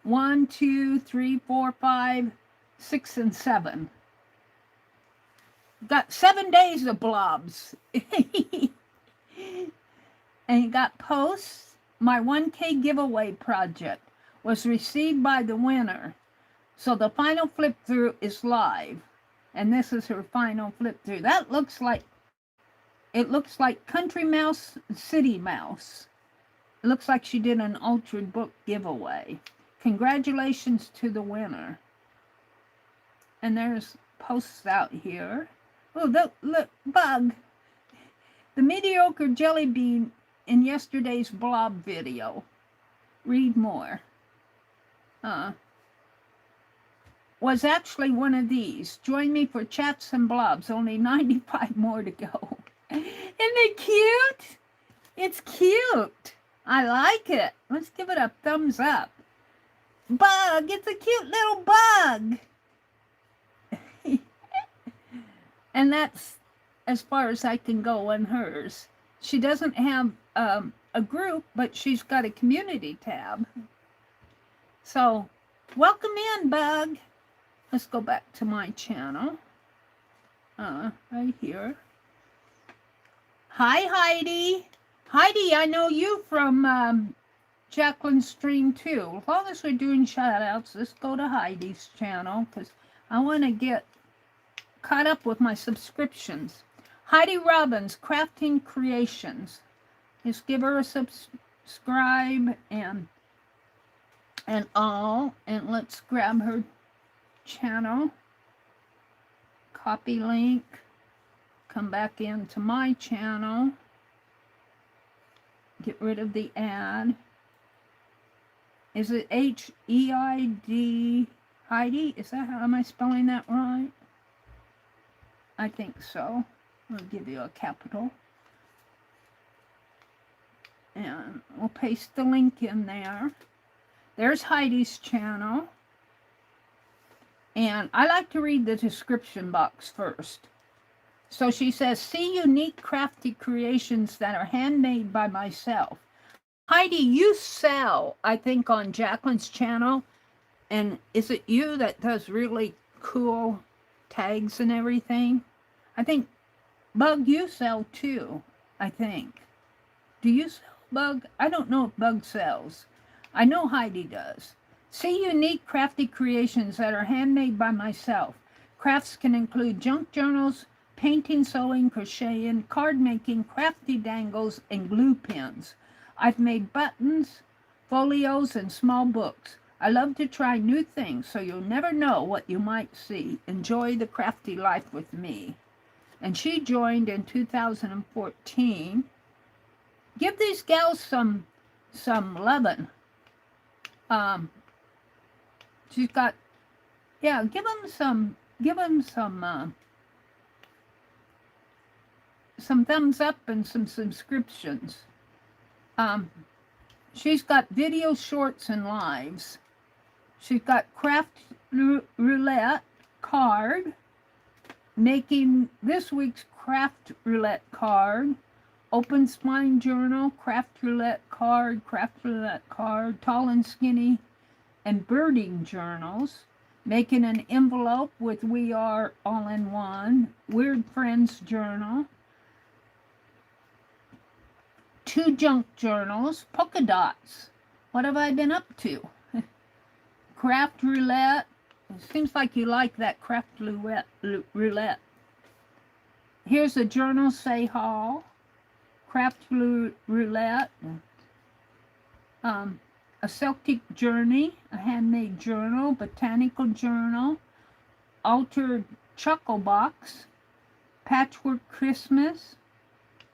1, 2, 3, 4, 5, 6, and 7. Got 7 days of blobs. And you got posts. My 1K giveaway project was received by the winner. So the final flip through is live. And this is her final flip through. That looks like, it looks like Country Mouse, City Mouse. It looks like she did an altered book giveaway. Congratulations to the winner. And there's posts out here. Oh, look, Bug. The mediocre jelly bean in yesterday's blob video. Read more. Was actually one of these. Join me for chats and blobs. Only 95 more to go. Isn't it cute? It's cute. I like it. Let's give it a thumbs up. Bug, it's a cute little bug. And that's as far as I can go on hers. She doesn't have a group, but she's got a community tab. So, welcome in, Bug. Let's go back to my channel. Right here. Hi, Heidi. Heidi, I know you from Jacqueline's stream too. As long as we're doing shout outs, let's go to Heidi's channel because I want to get caught up with my subscriptions. Heidi Robbins, Crafting Creations. Just give her a subscribe and all. And let's grab her channel. Copy link. Come back into my channel. Get rid of the ad. Is it H-E-I-D? Heidi? Is that how, am I spelling that right? I think so. I'll give you a capital. And we'll paste the link in there. There's Heidi's channel. And I like to read the description box first. So she says, see unique crafty creations that are handmade by myself. Heidi, you sell, I think, on Jacqueline's channel. And is it you that does really cool tags and everything? I think, Bug, you sell too, I think. Do you sell, Bug? I don't know if Bug sells. I know Heidi does. See unique crafty creations that are handmade by myself. Crafts can include junk journals, painting, sewing, crocheting, card making, crafty dangles, and glue pins. I've made buttons, folios, and small books. I love to try new things, so you'll never know what you might see. Enjoy the crafty life with me. And she joined in 2014. Give these gals some lovin'. She's got, yeah, give them some thumbs up and some subscriptions. She's got video shorts and lives. She's got craft roulette card, making this week's craft roulette card, open spine journal, craft roulette card, tall and skinny, and birding journals, making an envelope with We Are All in One, Weird Friends journal, 2 junk journals, polka dots. What have I been up to? Craft roulette. It seems like you like that craft roulette. Here's a journal, say haul, craft roulette, a Celtic journey, a handmade journal, botanical journal, altered chuckle box, patchwork Christmas.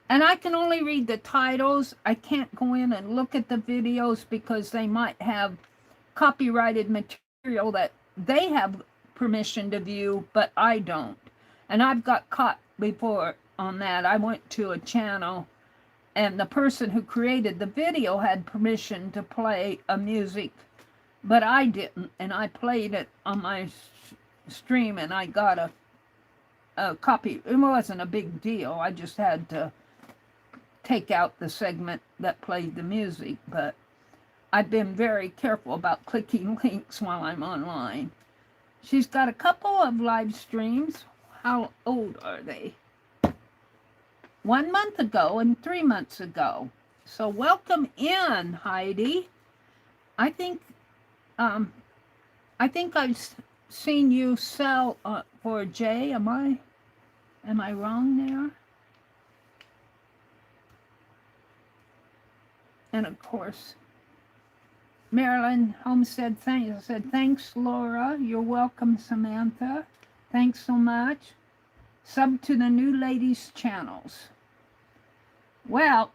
And I can only read the titles. I can't go in and look at the videos because they might have copyrighted material that they have permission to view, but I don't. And I've got caught before on that. I went to a channel and the person who created the video had permission to play a music, but I didn't. And I played it on my stream and I got a copy. It wasn't a big deal. I just had to take out the segment that played the music, but I've been very careful about clicking links while I'm online. She's got a couple of live streams. How old are they? 1 month ago and 3 months ago. So welcome in, Heidi. I think I've seen you sell for Jay. Am I wrong there? And of course, Marilyn Holmes said thanks. I said, thanks, Laura. You're welcome, Samantha. Thanks so much. Sub to the new ladies' channels. Well,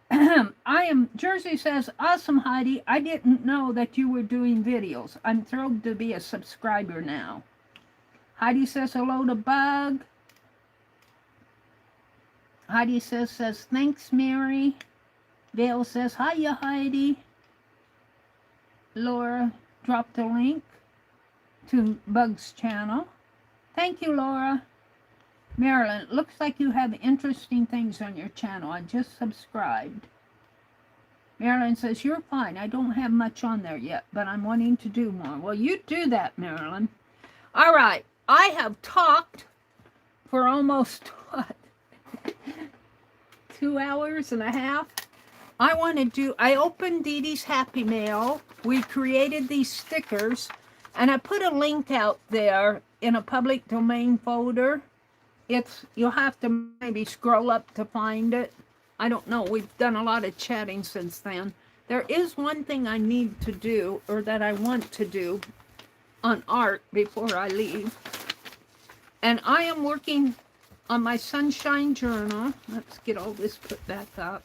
Jersey says, awesome, Heidi. I didn't know that you were doing videos. I'm thrilled to be a subscriber now. Heidi says, hello to Bug. Heidi says, thanks, Mary. Vale says, hiya, Heidi. Laura dropped a link to Bug's channel. Thank you, Laura. Marilyn, looks like you have interesting things on your channel. I just subscribed. Marilyn says, you're fine. I don't have much on there yet, but I'm wanting to do more. Well, you do that, Marilyn. All right. I have talked for almost, what, 2 hours and a half? I opened Dee Dee's Happy Mail. We created these stickers, and I put a link out there in a public domain folder. You'll have to maybe scroll up to find it. I don't know. We've done a lot of chatting since then. There is one thing I need to do, or that I want to do on art before I leave. And I am working on my Sunshine Journal. Let's get all this put back up.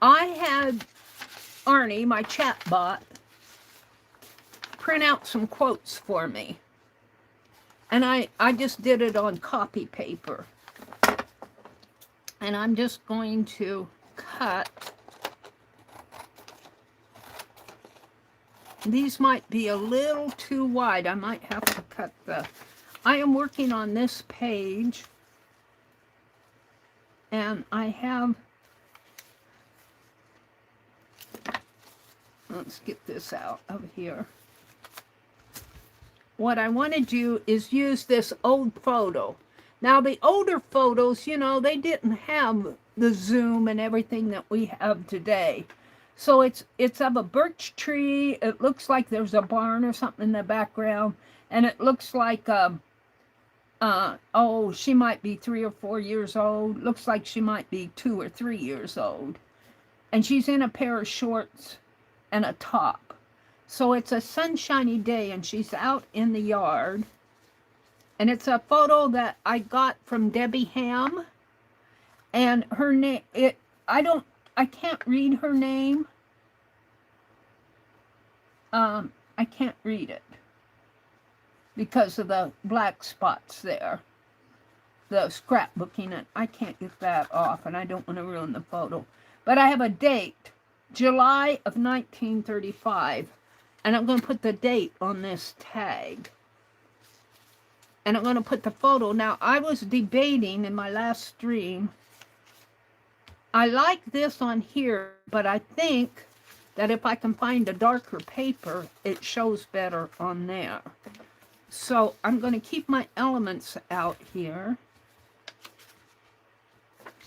I had Arnie, my chat bot, print out some quotes for me. And I just did it on copy paper. And I'm just going to cut. These might be a little too wide. I might have to cut I am working on this page. And I have, let's get this out of here. What I want to do is use this old photo. Now, the older photos, you know, they didn't have the zoom and everything that we have today. So it's of a birch tree. It looks like there's a barn or something in the background. And it looks like, oh, she might be 3 or 4 years old. Looks like she might be 2 or 3 years old. And she's in a pair of shorts and a top. So it's a sunshiny day and she's out in the yard. And it's a photo that I got from Debbie Ham. And her name, I can't read her name. I can't read it because of the black spots there. The scrapbooking, and I can't get that off, and I don't want to ruin the photo. But I have a date, July of 1935. And I'm going to put the date on this tag. And I'm going to put the photo. Now, I was debating in my last stream I like this on here, but I think that if I can find a darker paper, it shows better on there. So I'm going to keep my elements out here.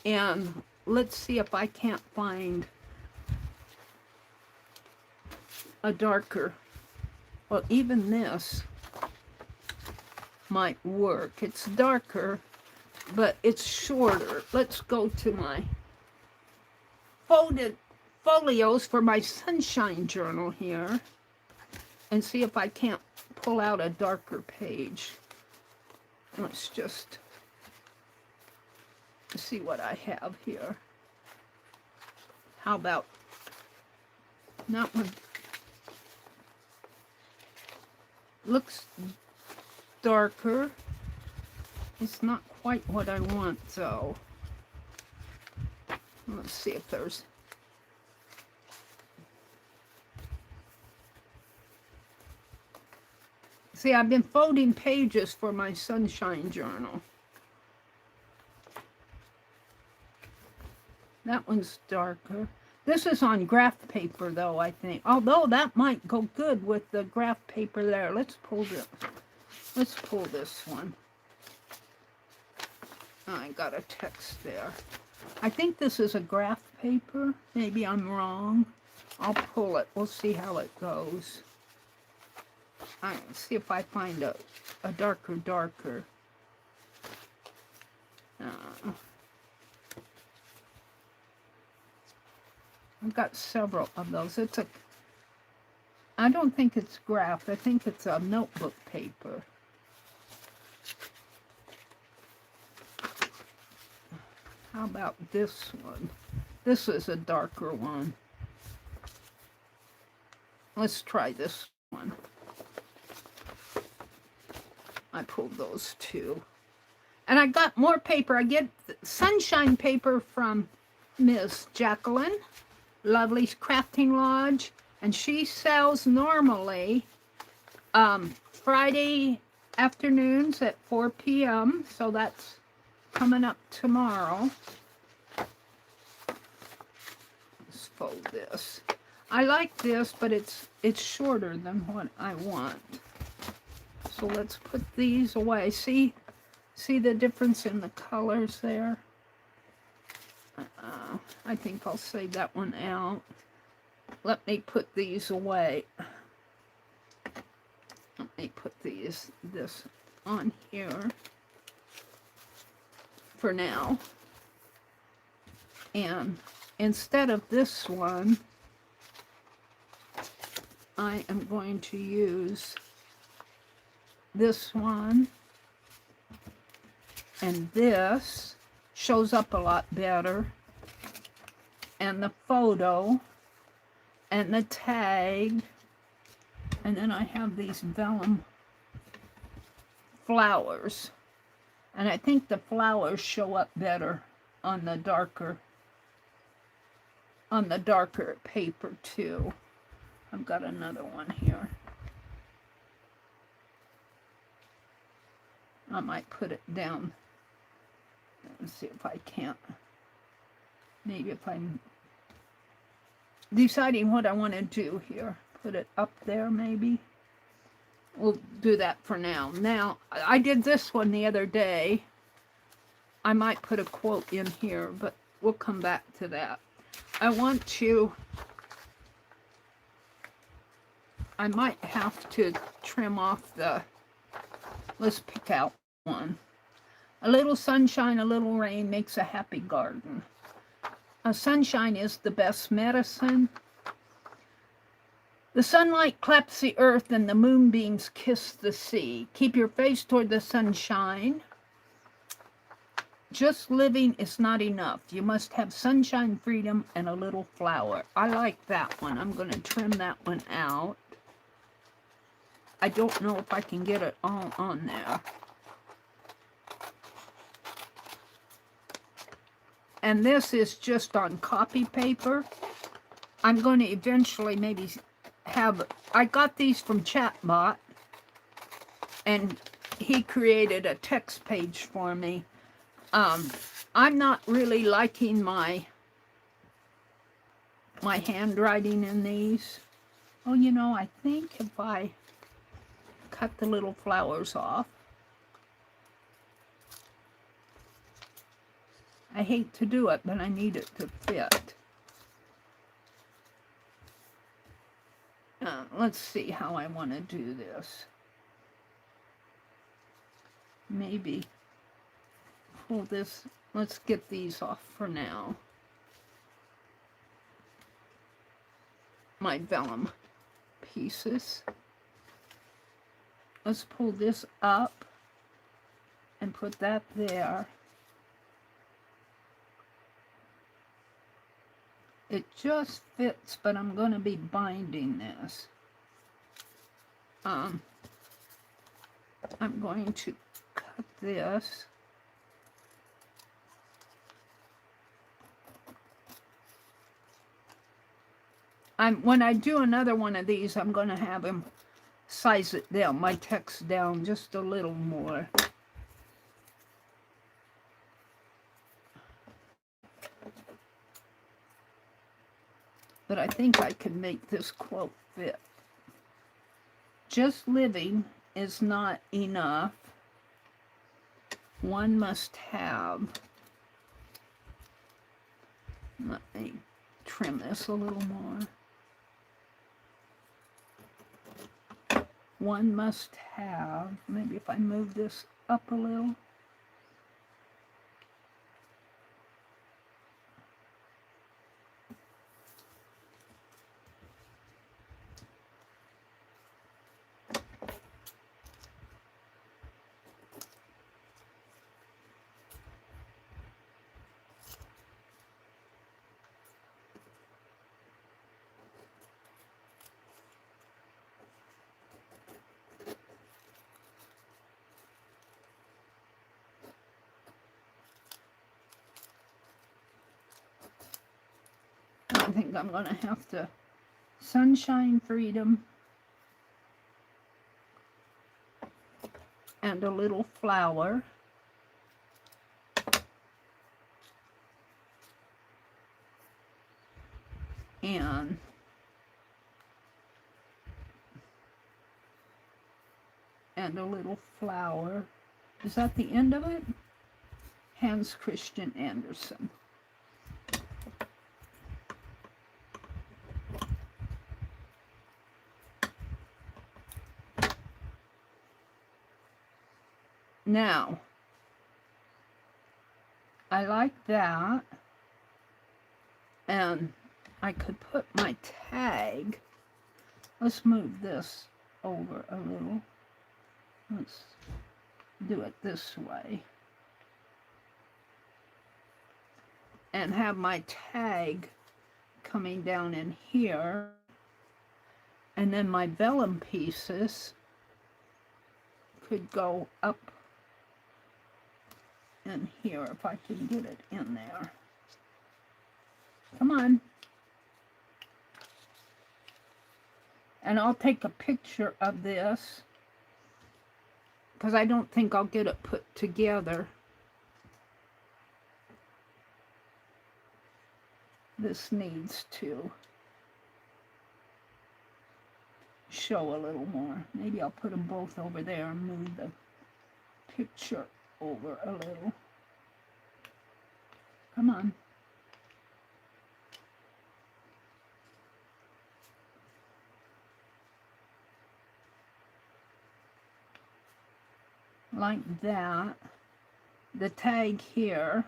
And let's see if I can't find a darker. Well, even this might work. It's darker, but it's shorter. Let's go to my folded folios for my sunshine journal here and see if I can't pull out a darker page. Let's just see what I have here. How about that one? Looks darker. It's not quite what I want, though. Let's see if there's... See, I've been folding pages for my sunshine journal. That one's darker. This is on graph paper, though, I think. Although that might go good with the graph paper there. Let's pull this. Let's pull this one. Oh, I got a text there. I think this is a graph paper. Maybe I'm wrong. I'll pull it. We'll see how it goes. I'll see if I find a darker. I've got several of those. I don't think it's graph. I think it's a notebook paper. How about this one? This is a darker one. Let's try this one. I pulled those two. And I got more paper. I get sunshine paper from Miss Jacqueline, Lovely Crafting Lodge. And she sells normally Friday afternoons at 4 p.m. So that's coming up tomorrow. Let's fold this. I like this, but it's shorter than what I want. So let's put these away. See the difference in the colors there? I think I'll save that one out. Let me put these away. Let me put this on here for now. And instead of this one, I am going to use this one, and this shows up a lot better, and the photo and the tag, and then I have these vellum flowers, and I think the flowers show up better on the darker paper too. I've got another one here. I might put it down. Let's see if I can't. Maybe if I'm deciding what I want to do here. Put it up there maybe. We'll do that for now. Now, I did this one the other day. I might put a quote in here, but we'll come back to that. I might have to trim off the... Let's pick out one. A little sunshine, a little rain makes a happy garden. Sunshine is the best medicine. The sunlight claps the earth and the moonbeams kiss the sea. Keep your face toward the sunshine. Just living is not enough. You must have sunshine, freedom, and a little flower. I like that one. I'm going to trim that one out. I don't know if I can get it all on there. And this is just on copy paper. I'm going to eventually maybe have... I got these from Chatbot, and he created a text page for me. I'm not really liking my my handwriting in these. Oh, you know, I think if I cut the little flowers off, I hate to do it, but I need it to fit. Let's see how I want to do this. Maybe pull this. Let's get these off for now. My vellum pieces. Let's pull this up and put that there. It just fits, but I'm going to be binding this. I'm going to cut this. When I do another one of these, I'm going to have him size it down, my text down just a little more. But I think I can make this quote fit. Just living is not enough. One must have. Let me trim this a little more. One must have, maybe if I move this up a little. I think I'm going to have to sunshine, freedom, and a little flower. And a little flower. Is that the end of it? Hans Christian Andersen. Now, I like that, and I could put my tag. Let's move this over a little. Let's do it this way. And have my tag coming down in here. And then my vellum pieces could go up in here if I can get it in there. Come on. And I'll take a picture of this because I don't think I'll get it put together. This needs to show a little more. Maybe I'll put them both over there and move the picture over a little. Come on. Like that. The tag here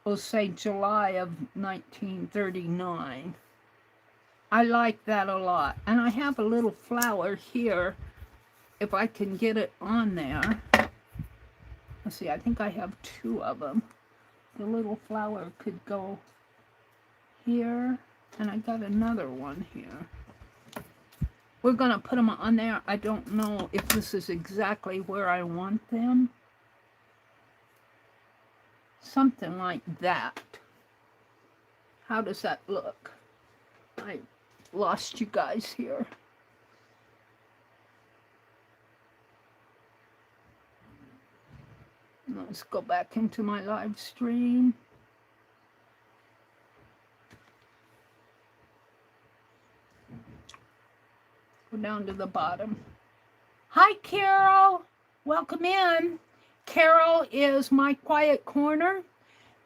will say July of 1939. I like that a lot. And I have a little flower here. If I can get it on there. Let's see, I think I have two of them. The little flower could go here. And I got another one here. We're going to put them on there. I don't know if this is exactly where I want them. Something like that. How does that look? I lost you guys here. Let's go back into my live stream. Go down to the bottom. Hi, Carol. Welcome in. Carol is my quiet corner,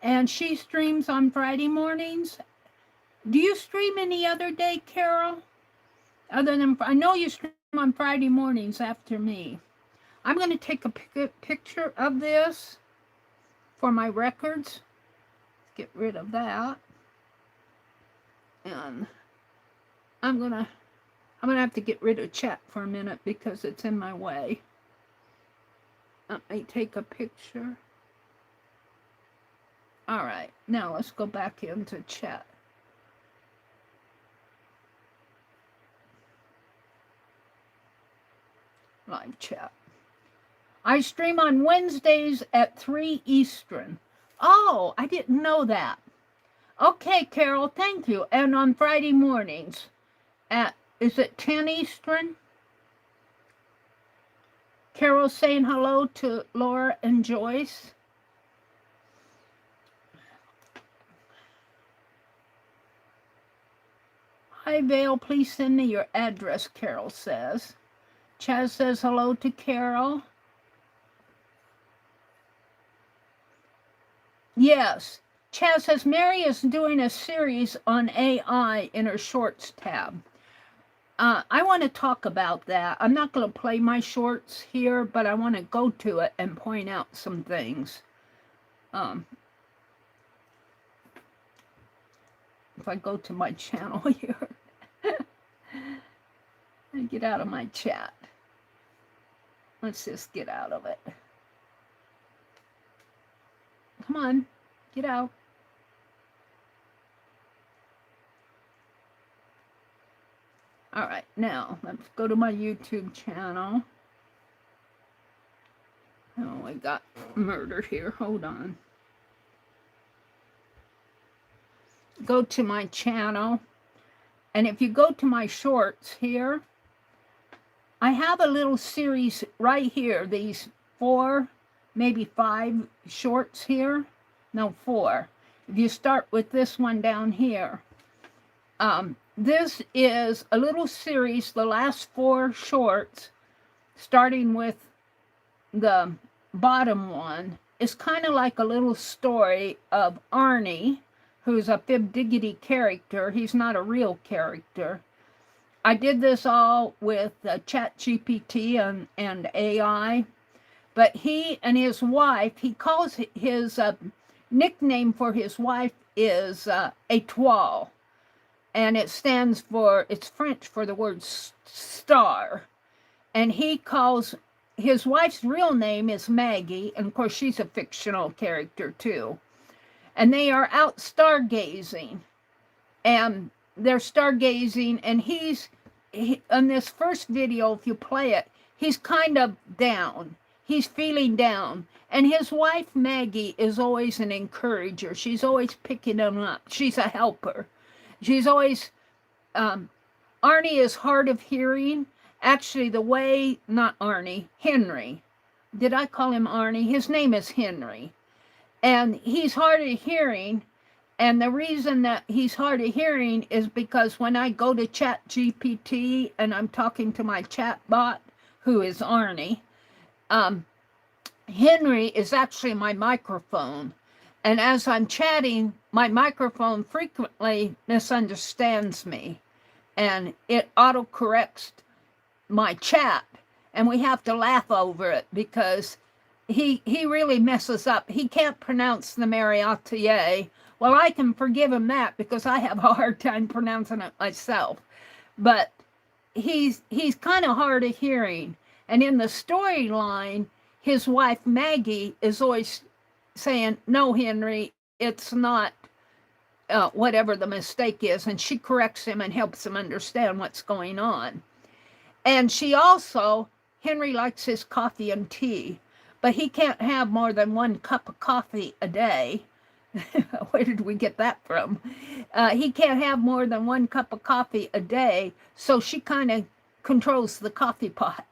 and she streams on Friday mornings. Do you stream any other day, Carol? Other than, I know you stream on Friday mornings after me. I'm going to take a picture of this for my records. Let's get rid of that. And I'm gonna have to get rid of chat for a minute because it's in my way. Let me take a picture. All right, now let's go back into chat. Live chat. I stream on Wednesdays at 3 Eastern. Oh, I didn't know that. Okay, Carol, thank you. And on Friday mornings at, is it 10 Eastern? Carol saying hello to Laura and Joyce. Hi, Vale, please send me your address, Carol says. Chaz says hello to Carol. Yes. Chaz says Meri is doing a series on AI in her shorts tab. I want to talk about that. I'm not going to play my shorts here, but I want to go to it and point out some things. If I go to my channel here and get out of my chat. Let's just get out of it. Come on, get out. All right, now let's go to my YouTube channel. Oh, I got murder here. Hold on. Go to my channel. And if you go to my shorts here, I have a little series right here. These 4, maybe 5 shorts here. No, 4. If you start with this one down here. This is a little series, the last 4 shorts, starting with the bottom one, is kind of like a little story of Arnie, who's a Fib Diggity character. He's not a real character. I did this all with ChatGPT and AI, but he and his wife, he calls his nickname for his wife is Étoile. And it stands for, it's French for the word star. And he calls, his wife's real name is Maggie, and of course she's a fictional character too. And they are out stargazing. And they're stargazing, and in this first video, if you play it, he's kind of down. He's feeling down. And his wife, Maggie, is always an encourager. She's always picking him up. She's a helper. She's always, Arnie is hard of hearing. Actually, not Arnie, Henry. Did I call him Arnie? His name is Henry. And he's hard of hearing. And the reason that he's hard of hearing is because when I go to ChatGPT and I'm talking to my chat bot, who is Arnie, Henry is actually my microphone. And as I'm chatting, my microphone frequently misunderstands me. And it autocorrects my chat. And we have to laugh over it because he really messes up. He can't pronounce the Meri Atelier. Well, I can forgive him that because I have a hard time pronouncing it myself. But he's kind of hard of hearing. And in the storyline, his wife Maggie is always saying, no, Henry, it's not whatever the mistake is. And she corrects him and helps him understand what's going on. And she also, Henry likes his coffee and tea, but he can't have more than 1 cup of coffee a day. Where did we get that from? He can't have more than 1 cup of coffee a day, so she kind of controls the coffee pot.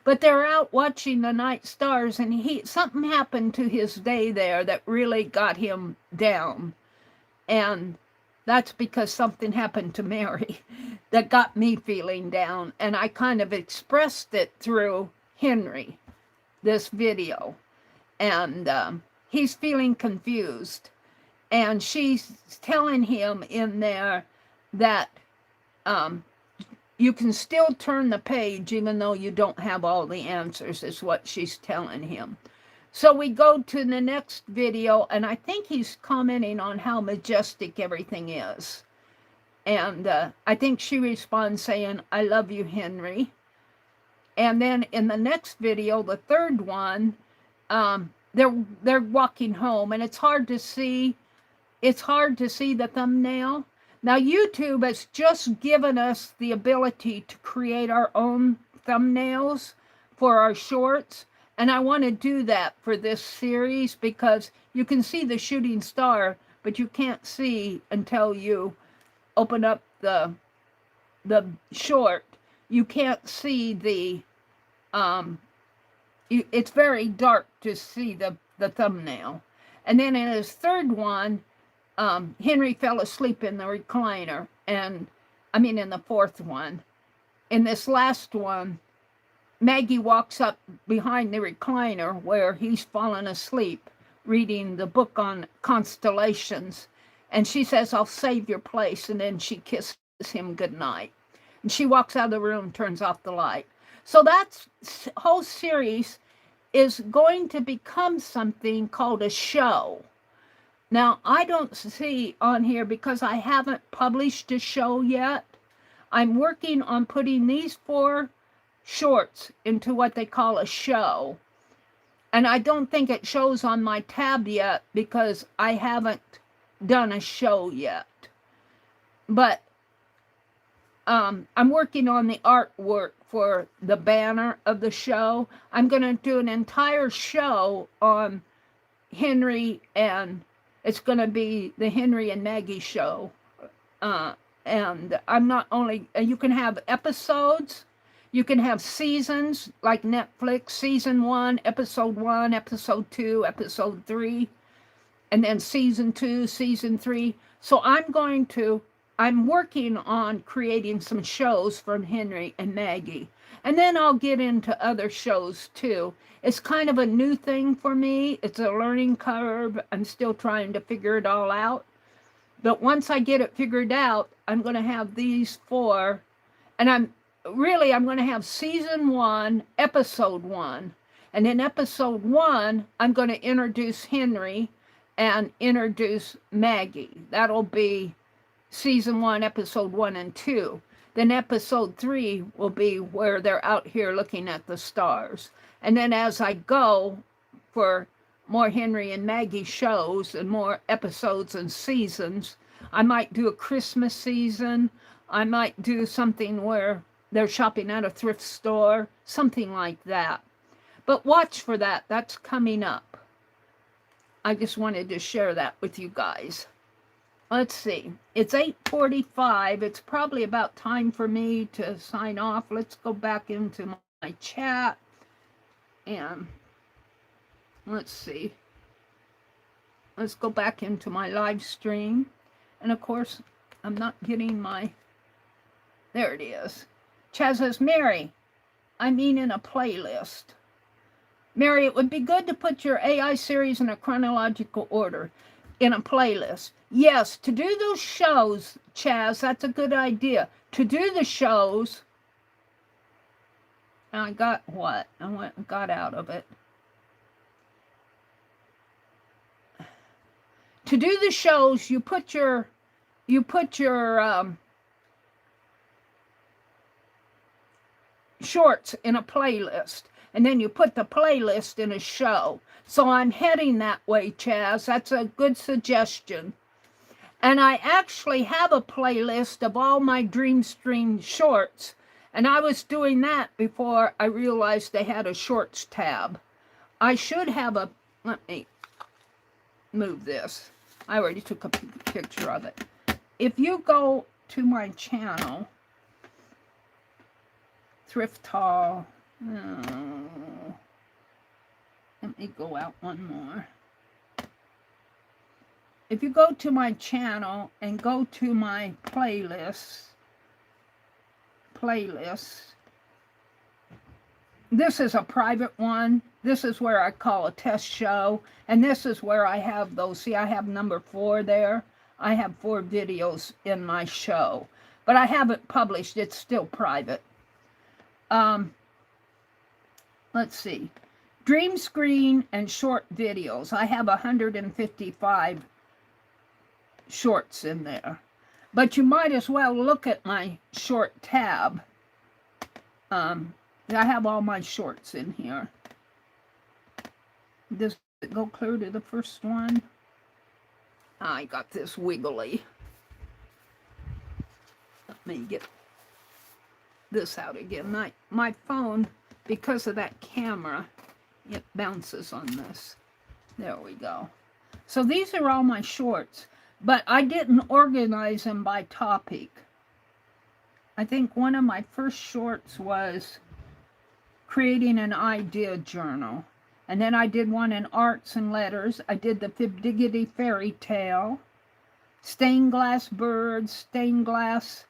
But they're out watching the night stars, and something happened to his day there that really got him down. And that's because something happened to Meri. that got me feeling down, and I kind of expressed it through Henry, this video, and he's feeling confused, and she's telling him in there that you can still turn the page even though you don't have all the answers, is what she's telling him. So we go to the next video, and I think he's commenting on how majestic everything is. And I think she responds saying, "I love you, Henry." And then in the next video, the third one, they're walking home, and it's hard to see. It's hard to see the thumbnail. Now, YouTube has just given us the ability to create our own thumbnails for our shorts. And I want to do that for this series because you can see the shooting star, but you can't see until you open up the short. You can't see the, it's very dark to see the thumbnail. And then in his third one, Henry fell asleep in the recliner, and I mean in the fourth one. In this last one, Maggie walks up behind the recliner where he's fallen asleep reading the book on constellations, and she says, "I'll save your place," and then she kisses him goodnight. And she walks out of the room, turns off the light. So that whole series is going to become something called a show. Now, I don't see on here because I haven't published a show yet. I'm working on putting these 4 shorts into what they call a show. And I don't think it shows on my tab yet because I haven't done a show yet. But I'm working on the artwork for the banner of the show. I'm going to do an entire show on Henry, and it's going to be the Henry and Maggie show. And I'm not only, you can have episodes, you can have seasons like Netflix, season 1, episode 2, episode 3, and then season 2, season 3. So I'm working on creating some shows from Henry and Maggie. And then I'll get into other shows too. It's kind of a new thing for me. It's a learning curve. I'm still trying to figure it all out. But once I get it figured out, I'm going to have these 4. And I'm going to have season 1, episode 1. And in episode 1, I'm going to introduce Henry and introduce Maggie. That'll be season 1, episode 1 and 2. Then episode 3 will be where they're out here looking at the stars. And then as I go for more Henry and Maggie shows and more episodes and seasons, I might do a Christmas season. I might do something where they're shopping at a thrift store, something like that. But watch for that. That's coming up. I just wanted to share that with you guys. Let's see. It's 8:45. It's probably about time for me to sign off. Let's go back into my chat. And let's see. Let's go back into my live stream. And of course, I'm not getting my... There it is. Chaz says, "Meri, I mean in a playlist." Meri, it would be good to put your AI series in a chronological order, in a playlist. Yes, to do those shows, Chaz, that's a good idea. To do the shows, I got what? I went and got out of it. To do the shows, you put your shorts in a playlist, and then you put the playlist in a show. So I'm heading that way, Chaz. That's a good suggestion. And I actually have a playlist of all my Dreamstream shorts, and I was doing that before I realized they had a shorts tab. I should have a... Let me move this. I already took a picture of it. If you go to my channel, Thrift Haul... Oh, let me go out one more. If you go to my channel and go to my playlists, playlists. This is a private one. This is where I call a test show. And this is where I have those. See, I have number 4 there. I have 4 videos in my show. But I haven't published. It's still private. Let's see. Dream screen and short videos. I have 155 shorts in there. But you might as well look at my short tab. I have all my shorts in here. Does it go clear to the first one? I got this wiggly. Let me get this out again. My phone, because of that camera, it bounces on this. There we go. So these are all my shorts, but I didn't organize them by topic. I think one of my first shorts was creating an idea journal. And then I did one in arts and letters. I did the Fibdiggity fairy tale, stained glass birds, stained glass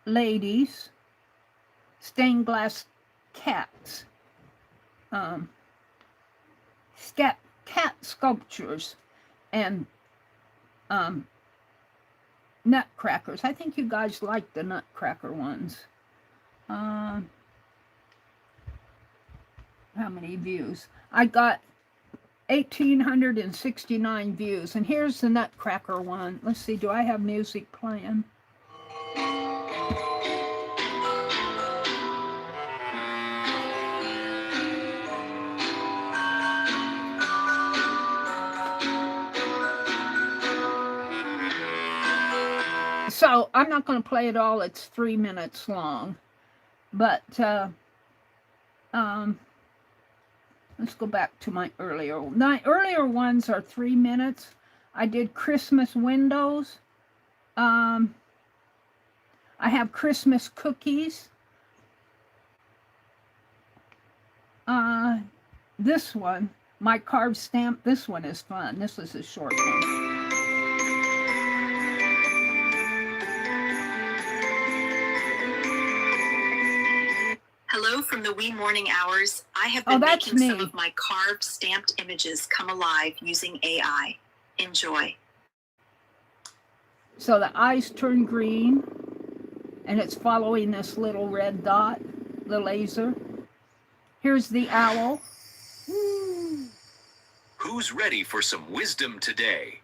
ladies, stained glass cats, cat sculptures, and nutcrackers. I think you guys like the nutcracker ones. How many views? I got 1,869 views. And here's the nutcracker one. Let's see, do I have music playing? So I'm not going to play it all. It's 3 minutes long. But let's go back to my earlier. My earlier ones are 3 minutes. I did Christmas windows. I have Christmas cookies. This one, my carved stamp. This one is fun. This is a short one. Hello from the wee morning hours. I have been making some of my carved stamped images come alive using AI. Enjoy. So the eyes turn green, and it's following this little red dot, the laser. Here's the owl. Who's ready for some wisdom today?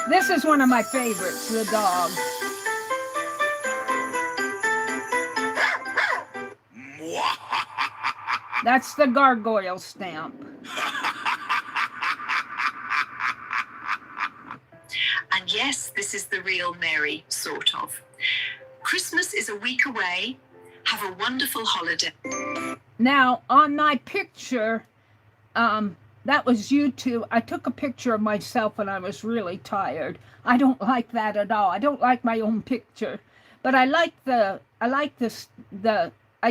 This is one of my favorites, the dog. That's the gargoyle stamp. And yes, this is the real Meri, sort of. Christmas is a week away. Have a wonderful holiday. Now, on my picture, that was YouTube. I took a picture of myself when I was really tired. I don't like that at all. I don't like my own picture. But I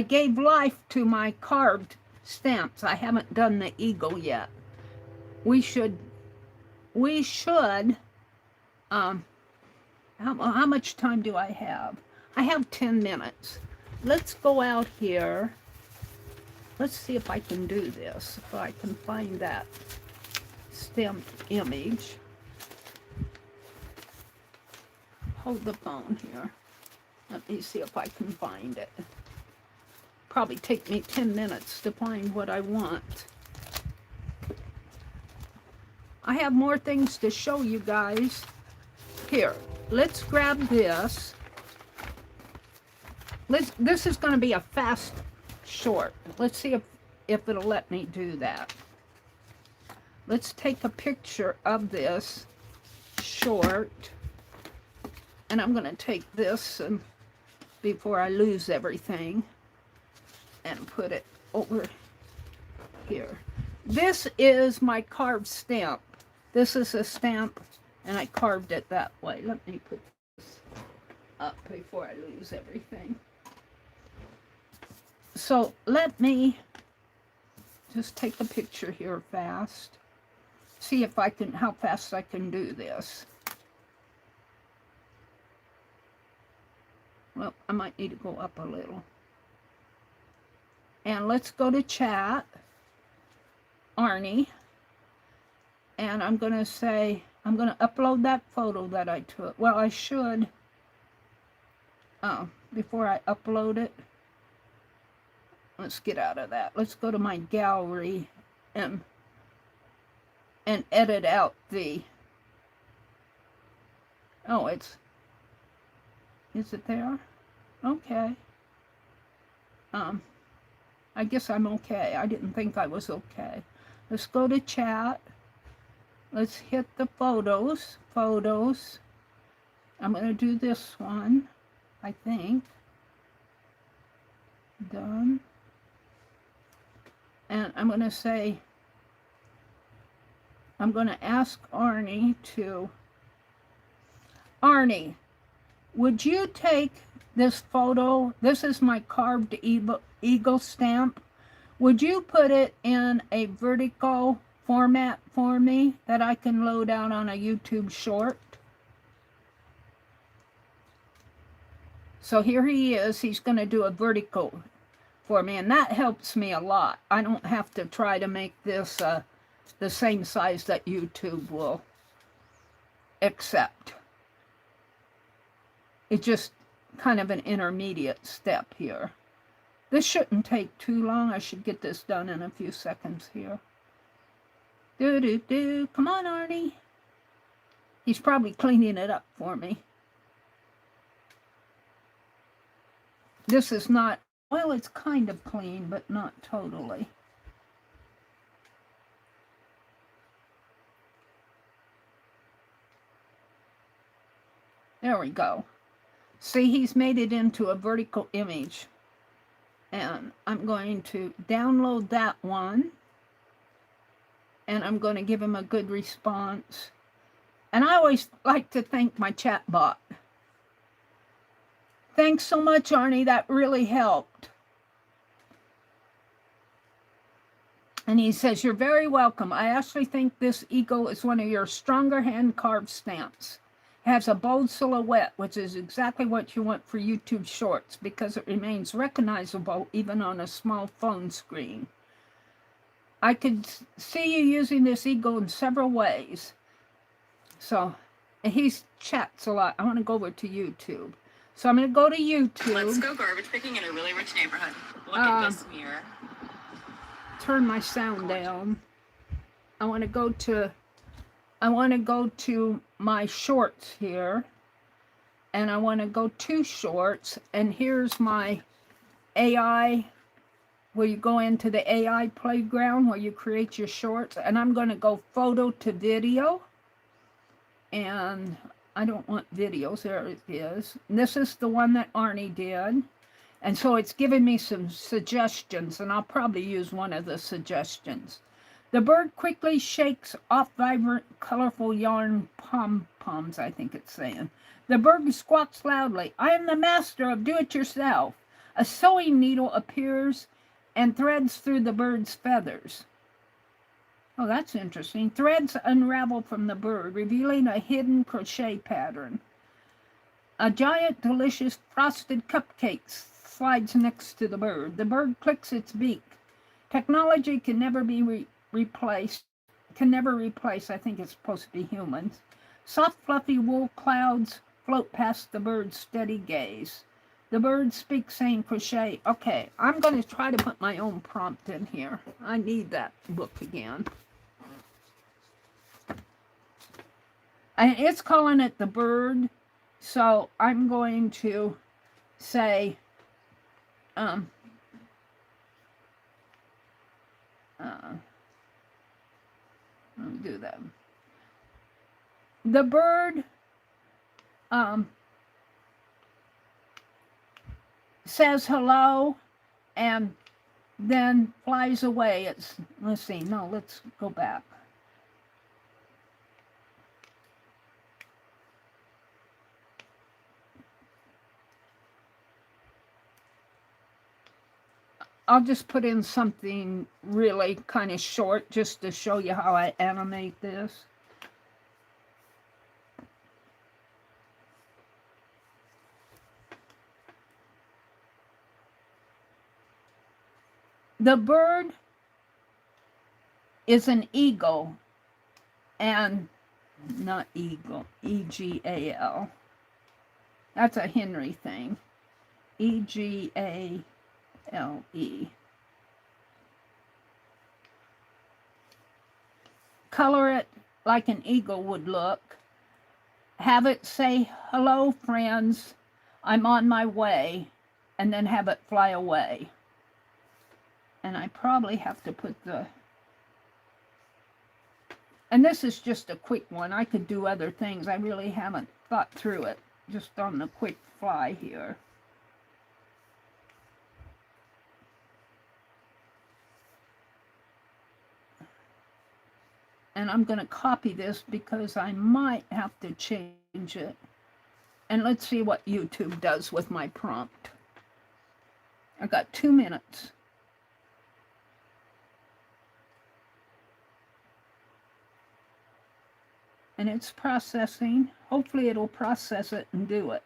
gave life to my carved stamps. I haven't done the eagle yet. We should, how much time do I have? I have 10 minutes. Let's go out here. Let's see if I can do this, if I can find that stamped image. Hold the phone here. Let me see if I can find it. Probably take me 10 minutes to find what I want. I have more things to show you guys. Here, let's grab this. This is going to be a fast short. Let's see if it'll let me do that. Let's take a picture of this short. And I'm going to take this and before I lose everything and put it over here. This is my carved stamp. This is a stamp and I carved it that way. Let me put this up before I lose everything. So let me just take a picture here fast. See if I can, how fast I can do this. Well, I might need to go up a little. And let's go to chat, Arnie. And I'm going to say, I'm going to upload that photo that I took. Well, I should, before I upload it. Let's get out of that. Let's go to my gallery and edit out the, oh, is it there? Okay. I guess I'm okay. I didn't think I was okay. Let's go to chat. Let's hit the photos. Photos. I'm going to do this one, I think. Done. And I'm going to say, I'm going to ask Arnie to, Arnie, would you take this photo? This is my carved eagle stamp. Would you put it in a vertical format for me that I can load out on a YouTube short? So here he is. He's going to do a vertical for me, and that helps me a lot. I don't have to try to make this the same size that YouTube will accept. It's just kind of an intermediate step here. This shouldn't take too long. I should get this done in a few seconds here. Come on, Arnie. He's probably cleaning it up for me. This is not, well, it's kind of clean, but not totally. There we go. See, he's made it into a vertical image. And I'm going to download that one. And I'm going to give him a good response. And I always like to thank my chat bot. Thanks so much, Arnie. That really helped. And he says, you're very welcome. I actually think this eagle is one of your stronger hand-carved stamps. It has a bold silhouette, which is exactly what you want for YouTube shorts because it remains recognizable even on a small phone screen. I could see you using this eagle in several ways. So, and he chats a lot. I want to go over to YouTube. So I'm going to go to YouTube. Let's go garbage picking in a really rich neighborhood. Look at this mirror. Turn my sound down. I want to go to my shorts here. And I want to go to shorts. And here's my AI, where you go into the AI playground where you create your shorts. And I'm going to go photo to video. And I don't want videos. There it is. And this is the one that Arnie did. And so it's giving me some suggestions, and I'll probably use one of the suggestions. The bird quickly shakes off vibrant, colorful yarn pom-poms, I think it's saying. The bird squawks loudly. I am the master of do-it-yourself. A sewing needle appears and threads through the bird's feathers. Oh, that's interesting. Threads unravel from the bird, revealing a hidden crochet pattern. A giant, delicious frosted cupcake slides next to the bird. The bird clicks its beak. Technology can never be replaced. Can never replace, I think it's supposed to be humans. Soft, fluffy wool clouds float past the bird's steady gaze. The bird speaks, saying crochet. Okay, I'm going to try to put my own prompt in here. I need that book again. And it's calling it the bird, so I'm going to say, let me do that. The bird says hello and then flies away. Let's see, no, let's go back. I'll just put in something really kind of short just to show you how I animate this. The bird is an eagle, and not eagle, E-G-A-L. That's a Henry thing. E-G-A-L-E. Color it like an eagle would look. Have it say, hello, friends, I'm on my way, and then have it fly away. And I probably have to put the... And this is just a quick one. I could do other things. I really haven't thought through it. Just on the quick fly here. And I'm going to copy this because I might have to change it. And let's see what YouTube does with my prompt. I got 2 minutes. And it's processing. Hopefully it'll process it and do it.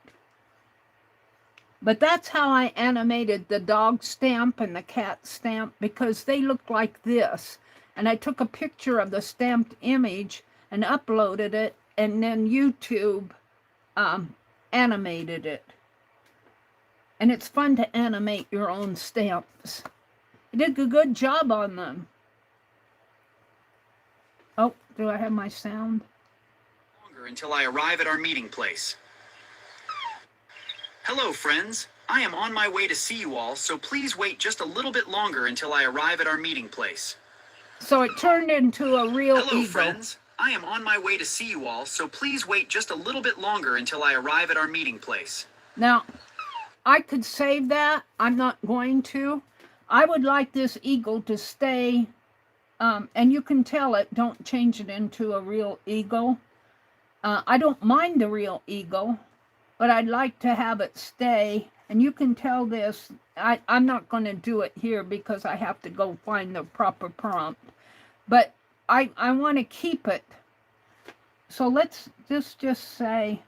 But that's how I animated the dog stamp and the cat stamp, because they look like this. And I took a picture of the stamped image and uploaded it, and then YouTube animated it. And it's fun to animate your own stamps. I did a good job on them. Oh, do I have my sound? Until I arrive at our meeting place. Hello, friends. I am on my way to see you all, so please wait just a little bit longer until I arrive at our meeting place. So it turned into a real Hello, eagle. friends. I am on my way to see you all, so please wait just a little bit longer until I arrive at our meeting place. Now, I could save that. I'm not going to. I would like this eagle to stay, and you can tell it, don't change it into a real eagle. I don't mind the real eagle, but I'd like to have it stay. And you can tell this, I'm not going to do it here because I have to go find the proper prompt. But I want to keep it. So let's just say,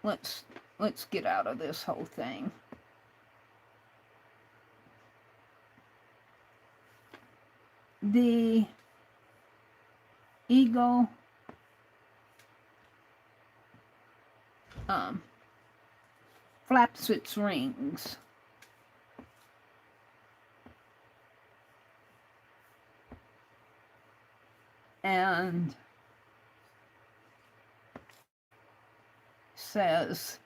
let's get out of this whole thing. The eagle flaps its wings. And says,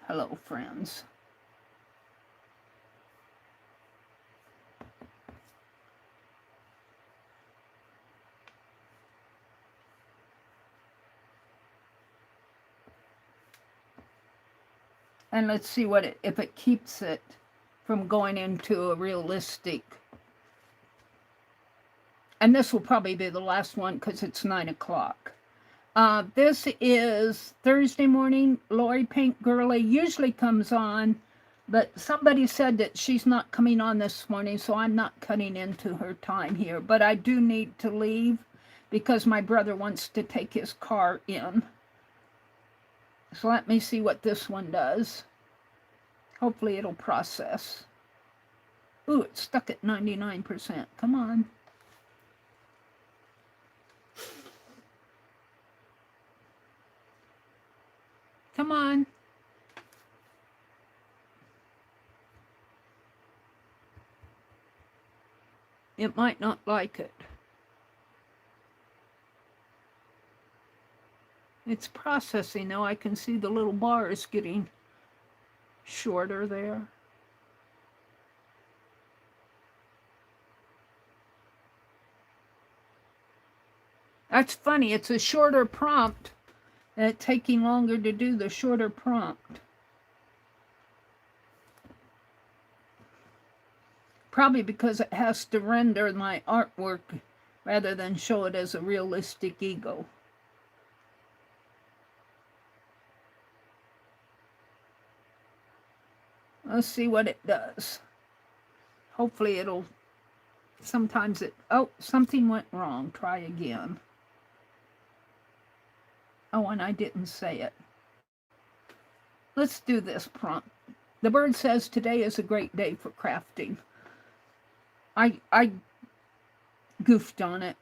hello, friends. And let's see what if it keeps it from going into a realistic. And this will probably be the last one because it's 9 o'clock. This is Thursday morning. Lori Pink Girly usually comes on, but somebody said that she's not coming on this morning, so I'm not cutting into her time here. But I do need to leave because my brother wants to take his car in. So let me see what this one does. Hopefully it'll process. Ooh, it's stuck at 99%. Come on. Come on. It might not like it. It's processing though. I can see the little bars getting shorter there. That's funny. It's a shorter prompt and it's taking longer to do the shorter prompt. Probably because it has to render my artwork rather than show it as a realistic eagle. Let's see what it does. Hopefully it'll, sometimes it, oh, something went wrong. Try again. Oh, and I didn't say it. Let's do this prompt. The bird says, today is a great day for crafting. I goofed on it.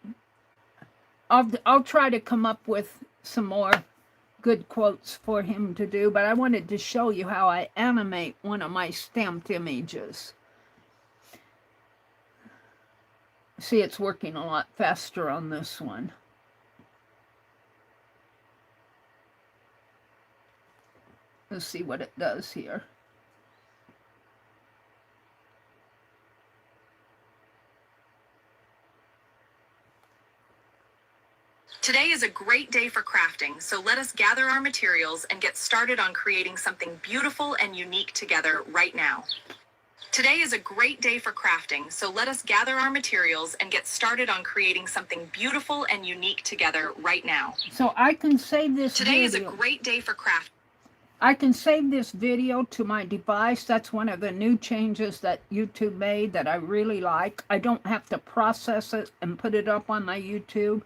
I'll try to come up with some more good quotes for him to do, but I wanted to show you how I animate one of my stamped images. See, it's working a lot faster on this one. Let's see what it does here. Today is a great day for crafting, so let us gather our materials and get started on creating something beautiful and unique together right now. Today is a great day for crafting, so let us gather our materials and get started on creating something beautiful and unique together right now. So I can save this video. Today is a great day for crafting. I can save this video to my device. That's one of the new changes that YouTube made that I really like. I don't have to process it and put it up on my YouTube.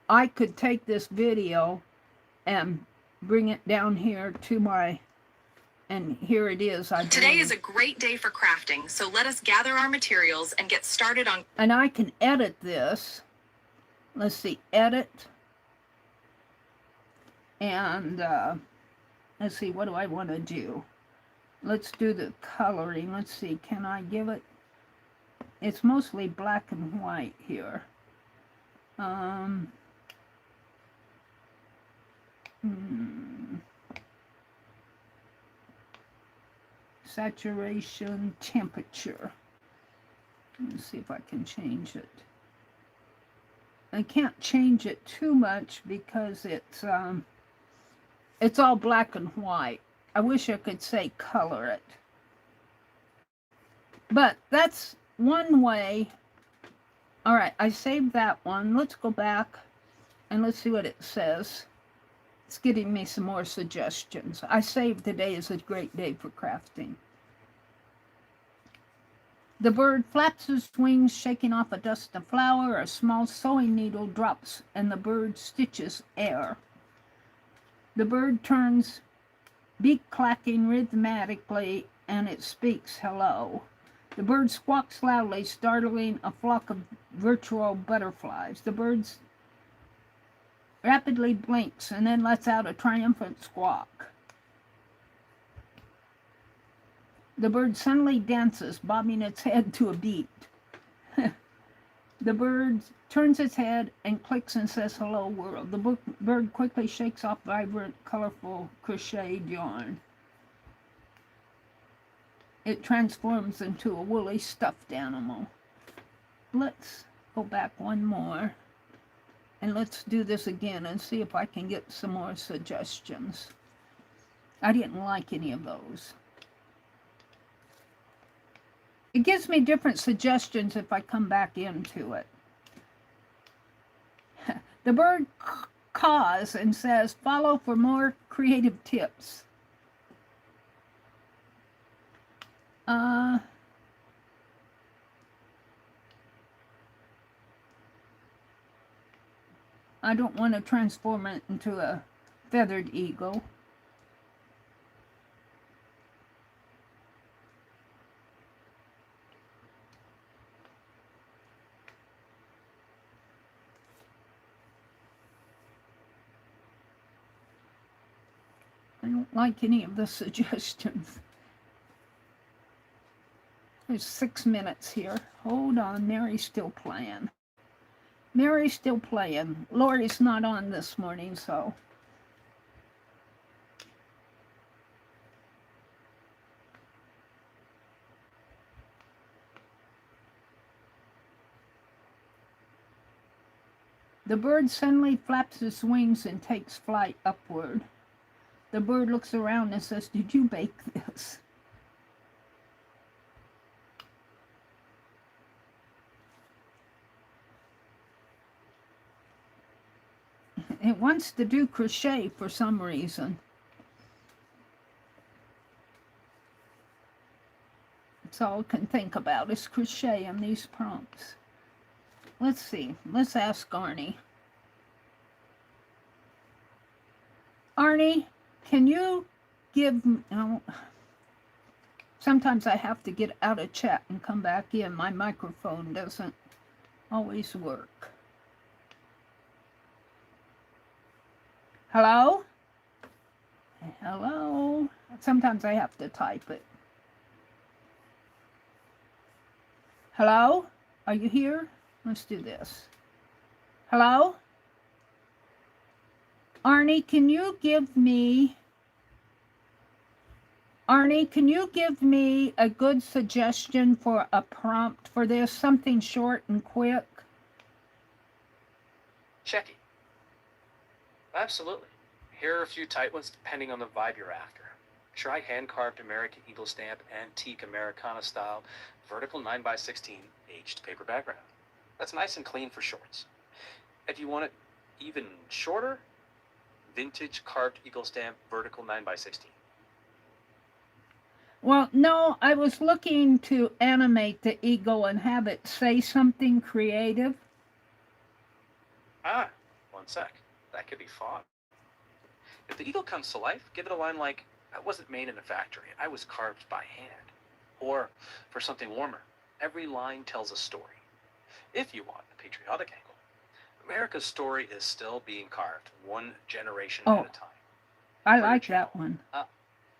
I could take this video and bring it down here to my, and here it is. Today is a great day for crafting, so let us gather our materials and get started on. And I can edit this. Let's see, edit. And let's see, what do I want to do? Let's do the coloring. Let's see, can I give it? It's mostly black and white here. Saturation, temperature. Let's see if I can change it. I can't change it too much because it's all black and white. I wish I could say color it. But that's one way. All right, I saved that one. Let's go back and let's see what it says. It's getting me some more suggestions. I saved today is a great day for crafting. The bird flaps his wings, shaking off a dust of flour. A small sewing needle drops, and the bird stitches air. The bird turns, beak clacking rhythmically, and it speaks hello. The bird squawks loudly, startling a flock of virtual butterflies. The bird rapidly blinks and then lets out a triumphant squawk. The bird suddenly dances, bobbing its head to a beat. The bird turns its head and clicks and says, hello world. The bird quickly shakes off vibrant, colorful crocheted yarn. It transforms into a woolly stuffed animal. Let's go back one more. And let's do this again and see if I can get some more suggestions. I didn't like any of those. It gives me different suggestions if I come back into it. The bird caws and says, follow for more creative tips. I don't want to transform it into a feathered eagle. I don't like any of the suggestions. There's 6 minutes here. Hold on, Mary's still playing. Mary's still playing. Lori's not on this morning, so. The bird suddenly flaps his wings and takes flight upward. The bird looks around and says, did you bake this? It wants to do crochet for some reason. That's all I can think about is crochet in these prompts. Let's see. Let's ask Arnie. Arnie, can you give me... Oh, sometimes I have to get out of chat and come back in. My microphone doesn't always work. Hello? Hello? Sometimes I have to type it. Hello? Are you here? Let's do this. Hello? Arnie, can you give me a good suggestion for a prompt for this? Something short and quick? Checky. Absolutely. Here are a few tight ones depending on the vibe you're after. Try hand-carved American Eagle stamp, antique Americana style, vertical 9x16, aged paper background. That's nice and clean for shorts. If you want it even shorter, vintage carved Eagle stamp, vertical 9x16. Well, no, I was looking to animate the eagle and have it say something creative. Ah, one sec. That could be fun. If the eagle comes to life, give it a line like, I wasn't made in a factory, I was carved by hand. Or, for something warmer, every line tells a story. If you want a patriotic angle, America's story is still being carved, one generation at a time. I like that one.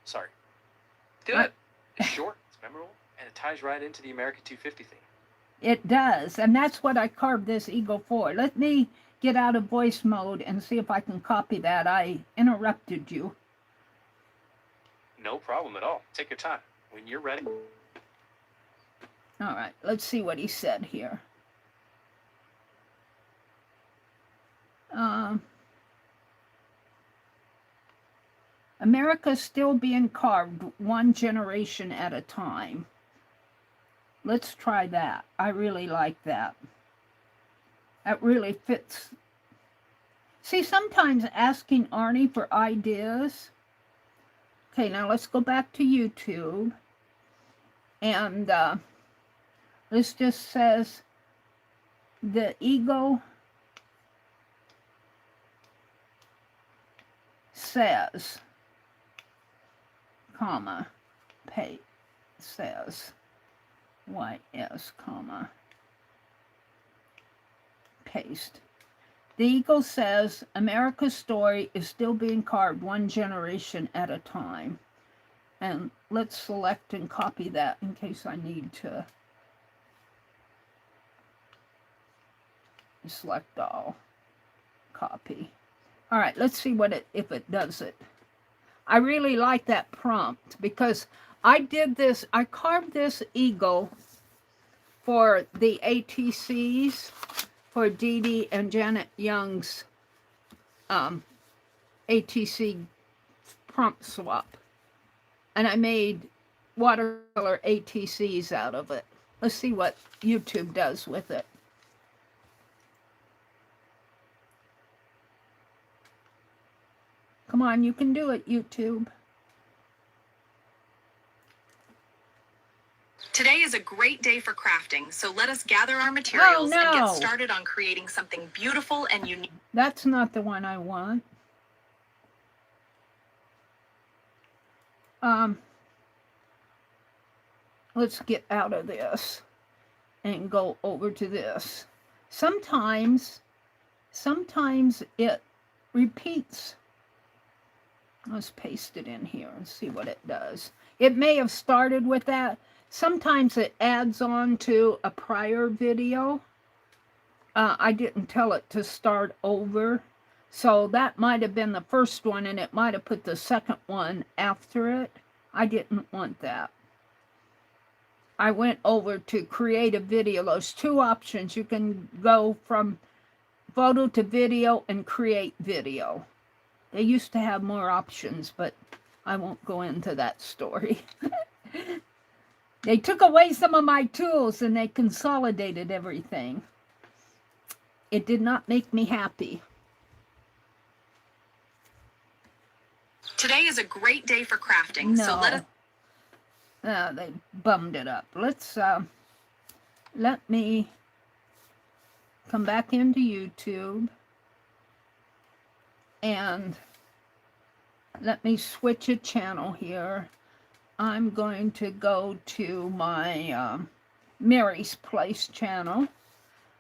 Sorry. Good. It's short, it's memorable, and it ties right into the American 250 theme. It does, and that's what I carved this eagle for. Let me get out of voice mode and see if I can copy that. I interrupted you. No problem at all. Take your time. When you're ready. All right, let's see what he said here. America's still being carved one generation at a time. Let's try that. I really like that. That really fits. See, sometimes asking Arnie for ideas. Okay, now let's go back to YouTube. And this just says, the eagle says, comma, says, YS, comma, paste. The eagle says, America's story is still being carved one generation at a time. And let's select and copy that in case I need to. Select all, copy. All right, let's see what if it does it. I really like that prompt because I did this, I carved this eagle for the ATCs, for Dee Dee and Janet Young's ATC prompt swap. And I made watercolor ATCs out of it. Let's see what YouTube does with it. Come on, you can do it, YouTube. Today is a great day for crafting, so let us gather our materials and get started on creating something beautiful and unique. That's not the one I want. Let's get out of this and go over to this. Sometimes it repeats. Let's paste it in here and see what it does. It may have started with that. Sometimes it adds on to a prior video. I didn't tell it to start over. So that might have been the first one and it might have put the second one after it. I didn't want that. I went over to create a video. Those two options. You can go from photo to video and create video. They used to have more options, but I won't go into that story. They took away some of my tools and they consolidated everything. It did not make me happy. Today is a great day for crafting, so let us... They bummed it up. Let's, let me come back into YouTube. And Let me switch a channel here. I'm going to go to my Mary's Place channel.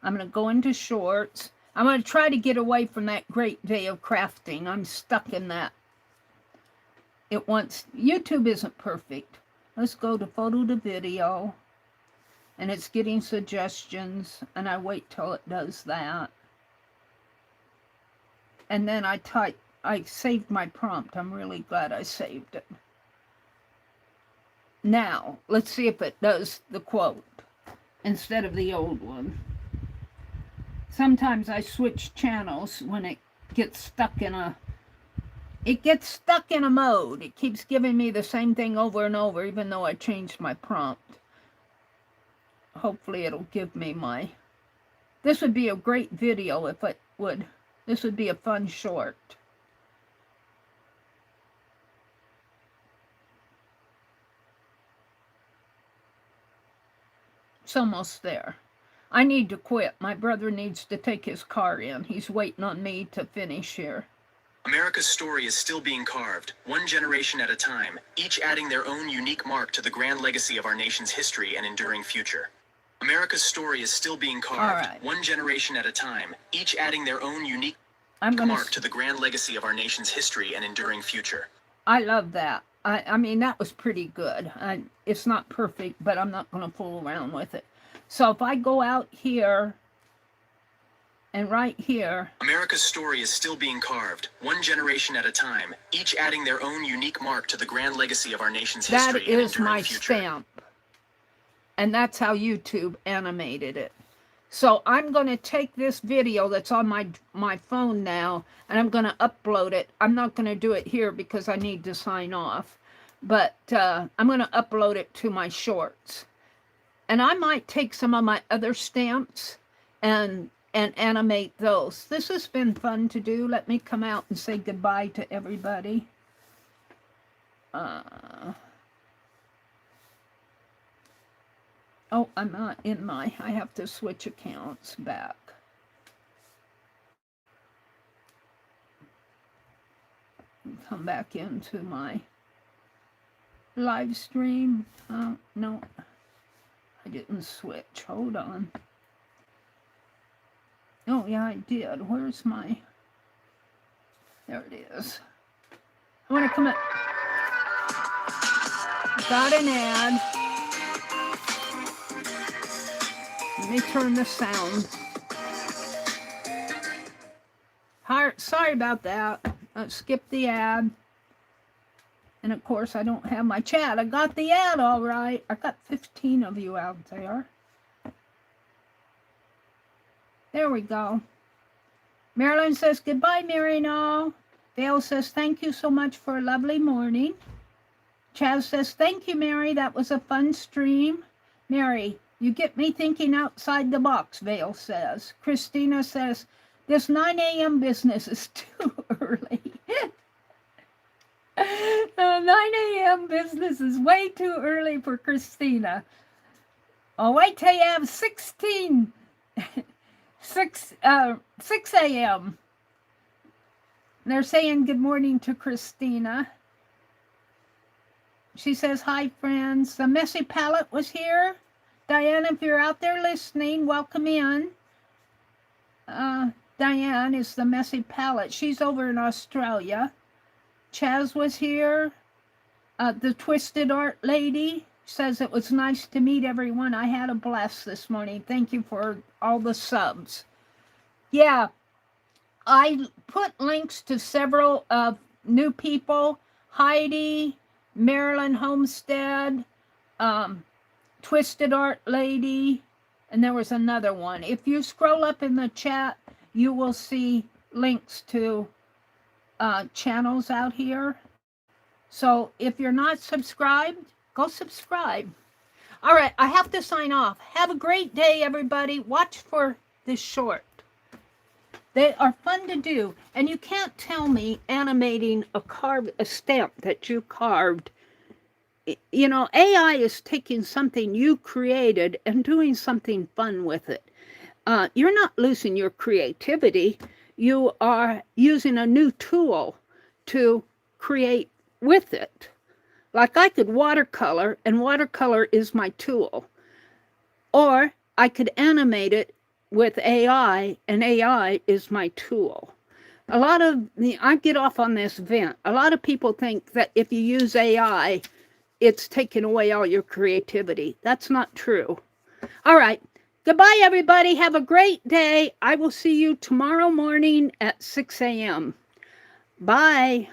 I'm going to go into shorts. I'm going to try to get away from that great day of crafting. I'm stuck in that. YouTube isn't perfect. Let's go to photo to video. And it's getting suggestions. And I wait till it does that. And then I saved my prompt. I'm really glad I saved it. Now, let's see if it does the quote instead of the old one. Sometimes I switch channels when it gets stuck in a mode. It keeps giving me the same thing over and over, even though I changed my prompt. Hopefully it'll give me this would be a great video if it would. This would be a fun short. It's almost there. I need to quit. My brother needs to take his car in. He's waiting on me to finish here. America's story is still being carved, one generation at a time, each adding their own unique mark to the grand legacy of our nation's history and enduring future. America's story is still being carved, one generation at a time, each adding their own unique mark to the grand legacy of our nation's history and enduring future. I love that. I mean, that was pretty good. It's not perfect, but I'm not going to fool around with it. So if I go out here and right here. America's story is still being carved, one generation at a time, each adding their own unique mark to the grand legacy of our nation's history and enduring future. That is my stamp. And that's how YouTube animated it. So I'm going to take this video that's on my phone now, and I'm going to upload it. I'm not going to do it here because I need to sign off. But I'm going to upload it to my shorts. And I might take some of my other stamps and animate those. This has been fun to do. Let me come out and say goodbye to everybody. Oh, I'm not in I have to switch accounts back. Come back into my live stream. No, I didn't switch. Hold on. Oh, yeah, I did. Where's my... There it is. I want to come up. Got an ad. Let me turn the sound. Sorry about that. Skip the ad. And of course, I don't have my chat. I got the ad all right. I got 15 of you out there. There we go. Marilyn says, goodbye, Mary and all. Dale says, thank you so much for a lovely morning. Chaz says, thank you, Mary. That was a fun stream. Mary, you get me thinking outside the box, Vale says. Christina says, this 9 a.m. business is too early. 9 a.m. business is way too early for Christina. Oh, wait till you have 6 a.m. They're saying good morning to Christina. She says, hi, friends. The Messy Palette was here. Diane, if you're out there listening, welcome in. Diane is the Messy Palette. She's over in Australia. Chaz was here. The Twisted Art Lady says it was nice to meet everyone. I had a blast this morning. Thank you for all the subs. Yeah, I put links to several new people. Heidi, Marilyn Homestead, Twisted Art Lady, and there was another one. If you scroll up in the chat, you will see links to channels out here. So if you're not subscribed, go subscribe. All right, I have to sign off. Have a great day, everybody. Watch for this short. They are fun to do, and you can't tell me animating a stamp that you carved. You know, AI is taking something you created and doing something fun with it. You're not losing your creativity. You are using a new tool to create with it. Like I could watercolor, and watercolor is my tool. Or I could animate it with AI, and AI is my tool. I get off on this vent. A lot of people think that if you use AI, it's taking away all your creativity. That's not true. All right. Goodbye, everybody. Have a great day. I will see you tomorrow morning at 6 a.m. Bye.